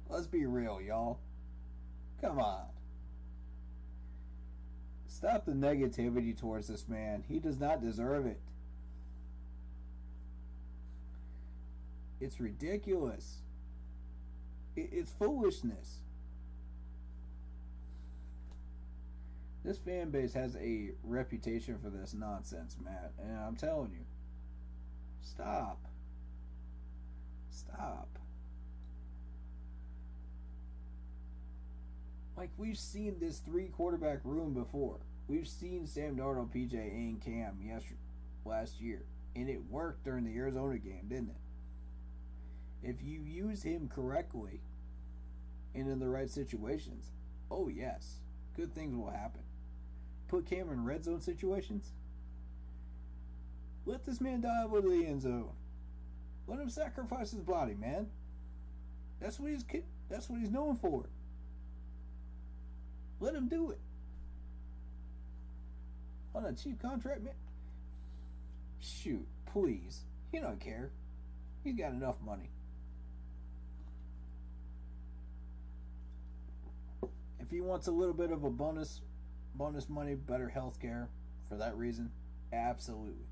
Speaker 3: Let's be real, y'all. Come on. Stop the negativity towards this man. He does not deserve it. It's ridiculous. It's foolishness. This fan base has a reputation for this nonsense, Matt. And I'm telling you, stop. Stop. Like, we've seen this 3-quarterback room before. We've seen Sam Darnold, PJ, and Cam last year. And it worked during the Arizona game, didn't it? If you use him correctly and in the right situations, oh yes, good things will happen. Put Cam in red zone situations. Let this man dive over the end zone. Let him sacrifice his body, man. That's what he's known for. Let him do it. On a cheap contract, man. Shoot, please. He don't care. He's got enough money. If he wants a little bit of a bonus money, better health care for that reason, absolutely.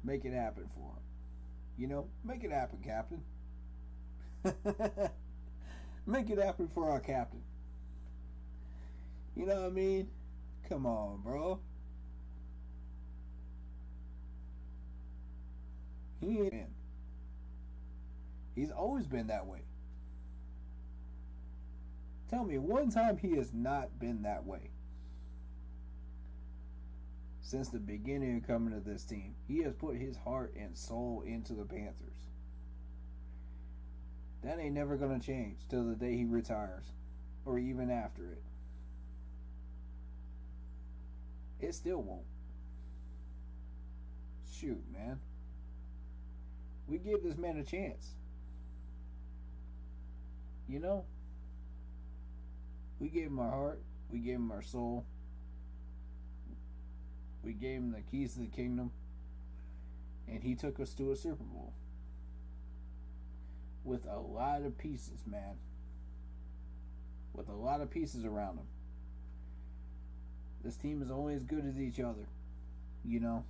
Speaker 3: Make it happen for him. You know, make it happen, Captain. Make it happen for our captain. You know what I mean? Come on, bro. He ain't been. He's always been that way. Tell me one time he has not been that way. Since the beginning of coming to this team, he has put his heart and soul into the Panthers. That ain't never going to change till the day he retires, or even after it. It still won't. Shoot, man. We gave this man a chance. You know? We gave him our heart. We gave him our soul. We gave him the keys to the kingdom. And he took us to a Super Bowl. With a lot of pieces, man. With a lot of pieces around him. This team is only as good as each other. You know?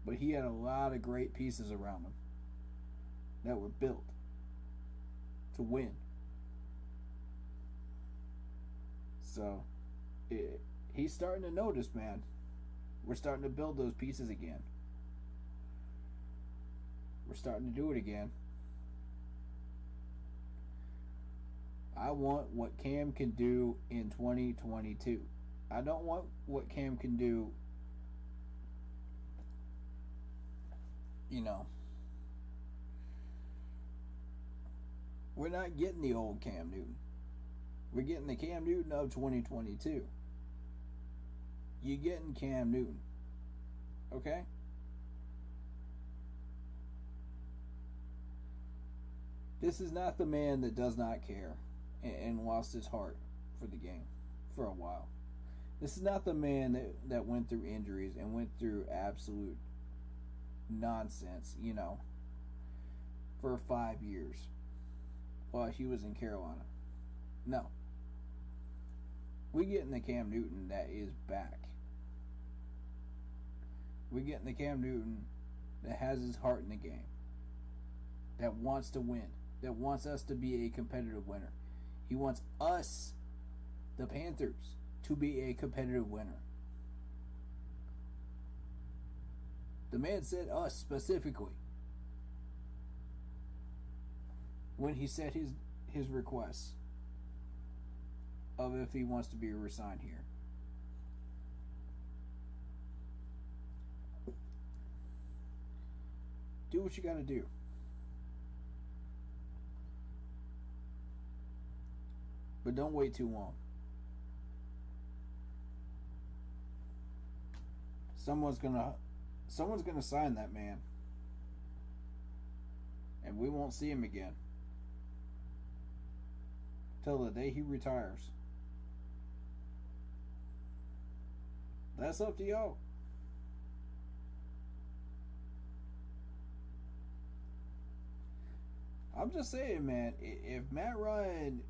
Speaker 3: But he had a lot of great pieces around him. That were built to win. So, he's starting to notice, man. We're starting to build those pieces again. We're starting to do it again. I want what Cam can do in 2022. I don't want what Cam can do, you know. We're not getting the old Cam Newton. We're getting the Cam Newton of 2022. You're getting Cam Newton. Okay? This is not the man that does not care and lost his heart for the game for a while. This is not the man that went through injuries and went through absolute nonsense, you know, for 5 years while he was in Carolina. No. We're getting the Cam Newton that is back. We're getting the Cam Newton that has his heart in the game, that wants to win, that wants us to be a competitive winner. He wants us, the Panthers, to be a competitive winner. The man said us specifically when he said his requests of if he wants to be re-signed here. Do what you got to do. But don't wait too long. Someone's gonna sign that man, and we won't see him again till the day he retires. That's up to y'all. I'm just saying, man, if Matt Ryan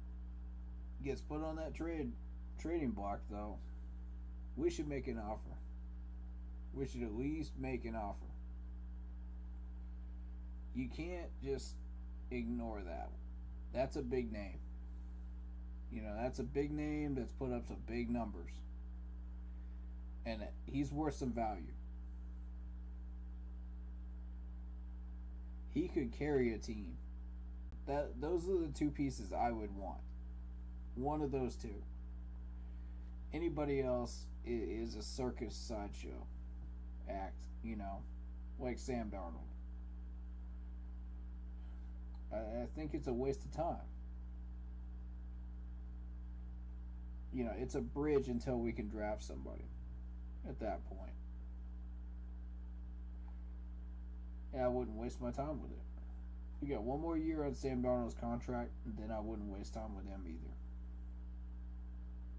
Speaker 3: gets put on that trading block, though, we should make an offer. We should at least make an offer. You can't just ignore that. That's a big name. You know, that's a big name that's put up some big numbers. And he's worth some value. He could carry a team. Those are the two pieces I would want. One of those two. Anybody else is a circus sideshow act, you know, like Sam Darnold. I think it's a waste of time. You know, it's a bridge until we can draft somebody at that point. And I wouldn't waste my time with it. We got one more year on Sam Darnold's contract, and then I wouldn't waste time with him either.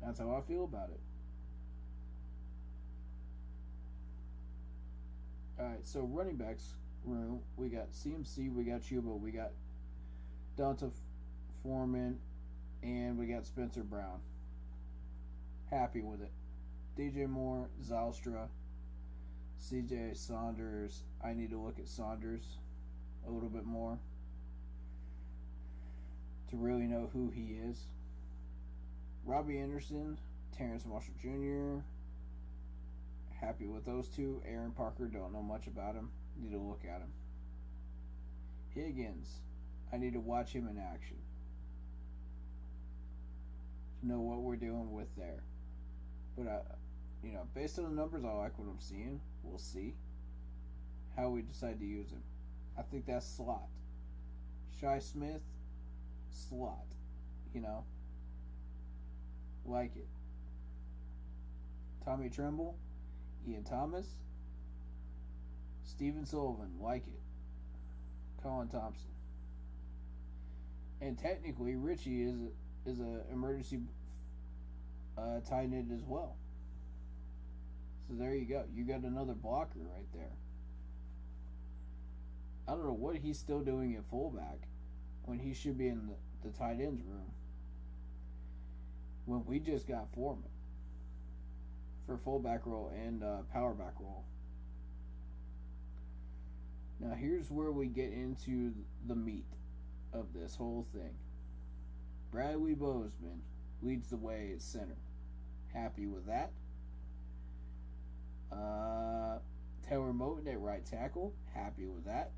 Speaker 3: That's how I feel about it. Alright, so running backs room, we got CMC, we got Chuba, we got Donta Foreman, and we got Spencer Brown. Happy with it. DJ Moore, Zylstra, CJ Saunders. I need to look at Saunders a little bit more to really know who he is. Robbie Anderson, Terrence Marshall Jr. Happy with those two. Aaron Parker, don't know much about him. Need to look at him. Higgins, I need to watch him in action to know what we're dealing with there. But you know, based on the numbers, I like what I'm seeing. We'll see how we decide to use him. I think that's slot. Shi Smith, slot. You know, like it. Tommy Tremble, Ian Thomas, Steven Sullivan, like it. Colin Thompson. And technically, Richie is a emergency tight end as well. So there you go. You got another blocker right there. I don't know what he's still doing at fullback when he should be in the tight ends room. When we just got Foreman for fullback role and power back role. Now here's where we get into the meat of this whole thing. Bradley Bozeman leads the way at center. Happy with that. Taylor Moton at right tackle. Happy with that.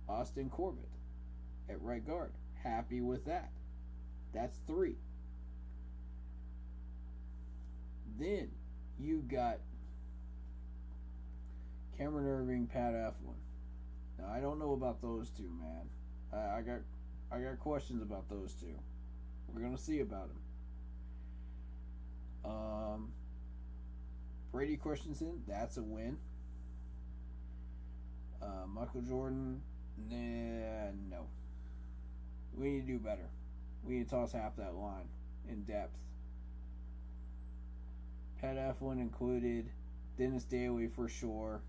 Speaker 3: Austin Corbett at right guard. Happy with that. That's 3. Then you got Cameron Irving, Pat Eflin. Now I don't know about those two, man. I got questions about those two. We're gonna see about them. Brady Christensen, that's a win. Michael Jordan, no. We need to do better. We need to toss half that line in depth. Pat Eflin included. Dennis Daly for sure.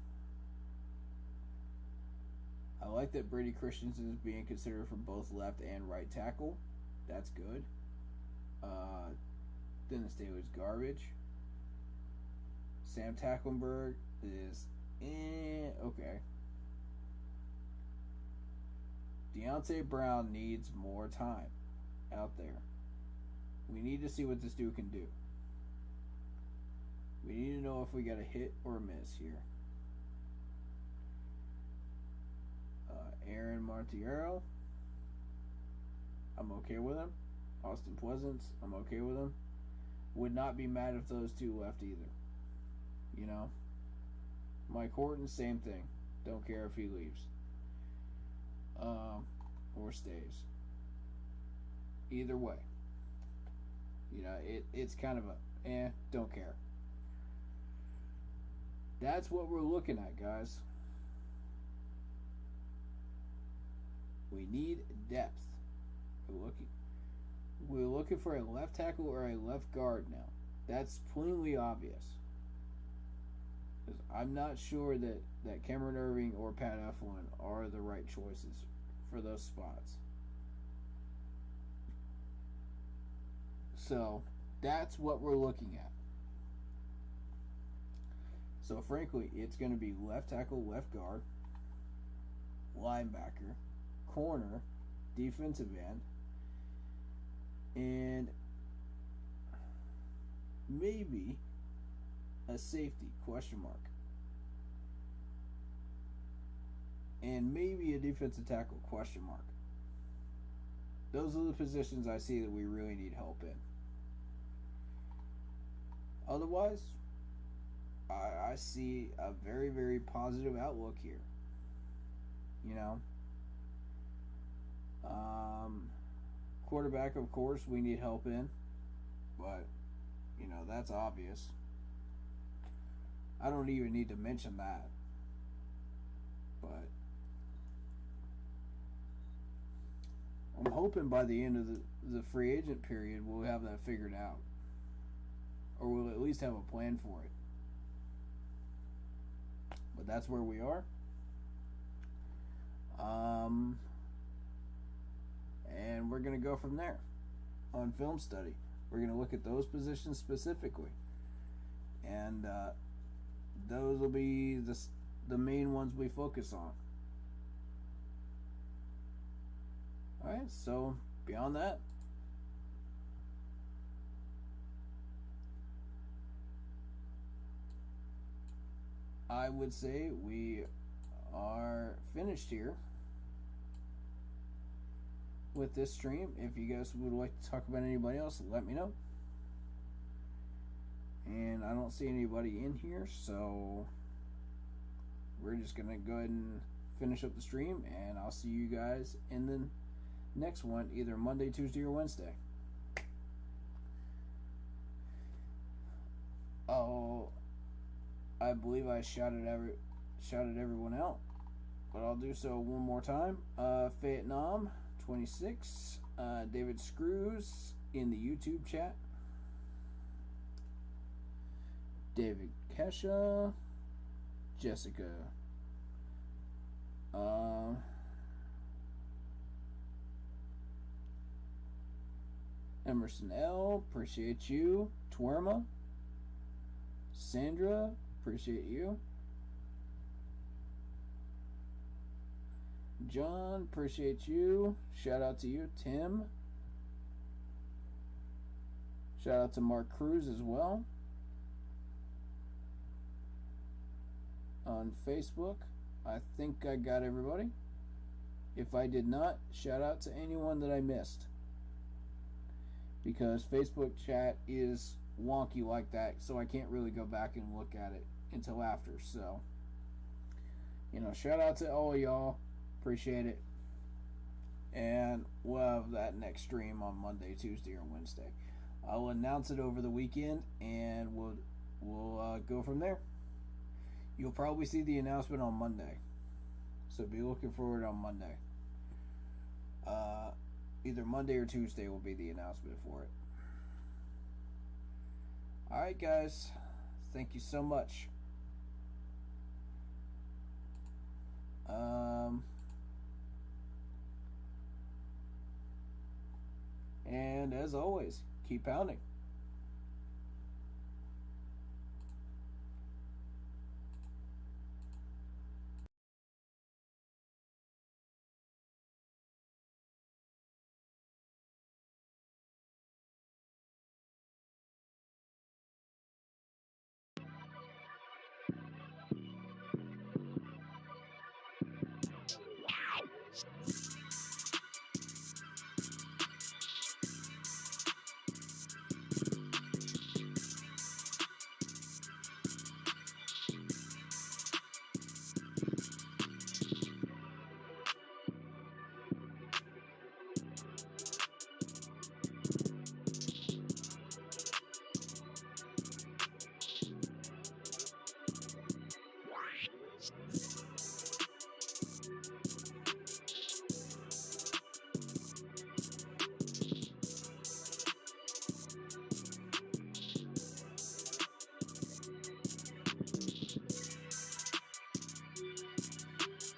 Speaker 3: I like that Brady Christensen is being considered for both left and right tackle. That's good. Dennis Daly's garbage. Sam Tacklenberg is okay. Deontay Brown needs more time out there. We need to see what this dude can do. We need to know if we got a hit or a miss here. Aaron Montiero, I'm okay with him. Austin Pleasance, I'm okay with him. Would not be mad if those two left either. You know? Mike Horton, same thing. Don't care if he leaves. Or stays. Either way. You know, it's kind of a, don't care. That's what we're looking at, guys. We need depth. We're looking for a left tackle or a left guard now. That's plainly obvious. Because I'm not sure that Cameron Irving or Pat Eflin are the right choices for those spots. So, that's what we're looking at. So, frankly, it's going to be left tackle, left guard, linebacker, corner, defensive end, and maybe a safety, question mark. And maybe a defensive tackle, question mark. Those are the positions I see that we really need help in. Otherwise, I see a very, very positive outlook here. You know, quarterback, of course, we need help in, but you know, that's obvious. I don't even need to mention that. But I'm hoping by the end of the free agent period we'll have that figured out. Or we'll at least have a plan for it. But that's where we are. And we're going to go from there on film study. We're going to look at those positions specifically. And those will be the main ones we focus on. Alright, so beyond that, I would say we are finished here with this stream. If you guys would like to talk about anybody else, let me know. And I don't see anybody in here, so we're just going to go ahead and finish up the stream, and I'll see you guys in the next one, either Monday, Tuesday, or Wednesday. Oh, I believe I shouted everyone out, but I'll do so one more time. Vietnam 26, David Screws in the YouTube chat, David Kesha, Jessica, Emerson L, appreciate you. Twerma, Sandra, appreciate you. John, appreciate you. Shout out to you. Tim, shout out to Mark Cruz as well on Facebook. I think I got everybody. If I did not, shout out to anyone that I missed, because Facebook chat is wonky like that, so I can't really go back and look at it until after. So, you know, shout out to all of y'all. Appreciate it. And we'll have that next stream on Monday, Tuesday, or Wednesday. I'll announce it over the weekend, and we'll go from there. You'll probably see the announcement on Monday, so be looking forward on Monday. Either Monday or Tuesday will be the announcement for it. Alright guys, thank you so much. And as always, keep pounding.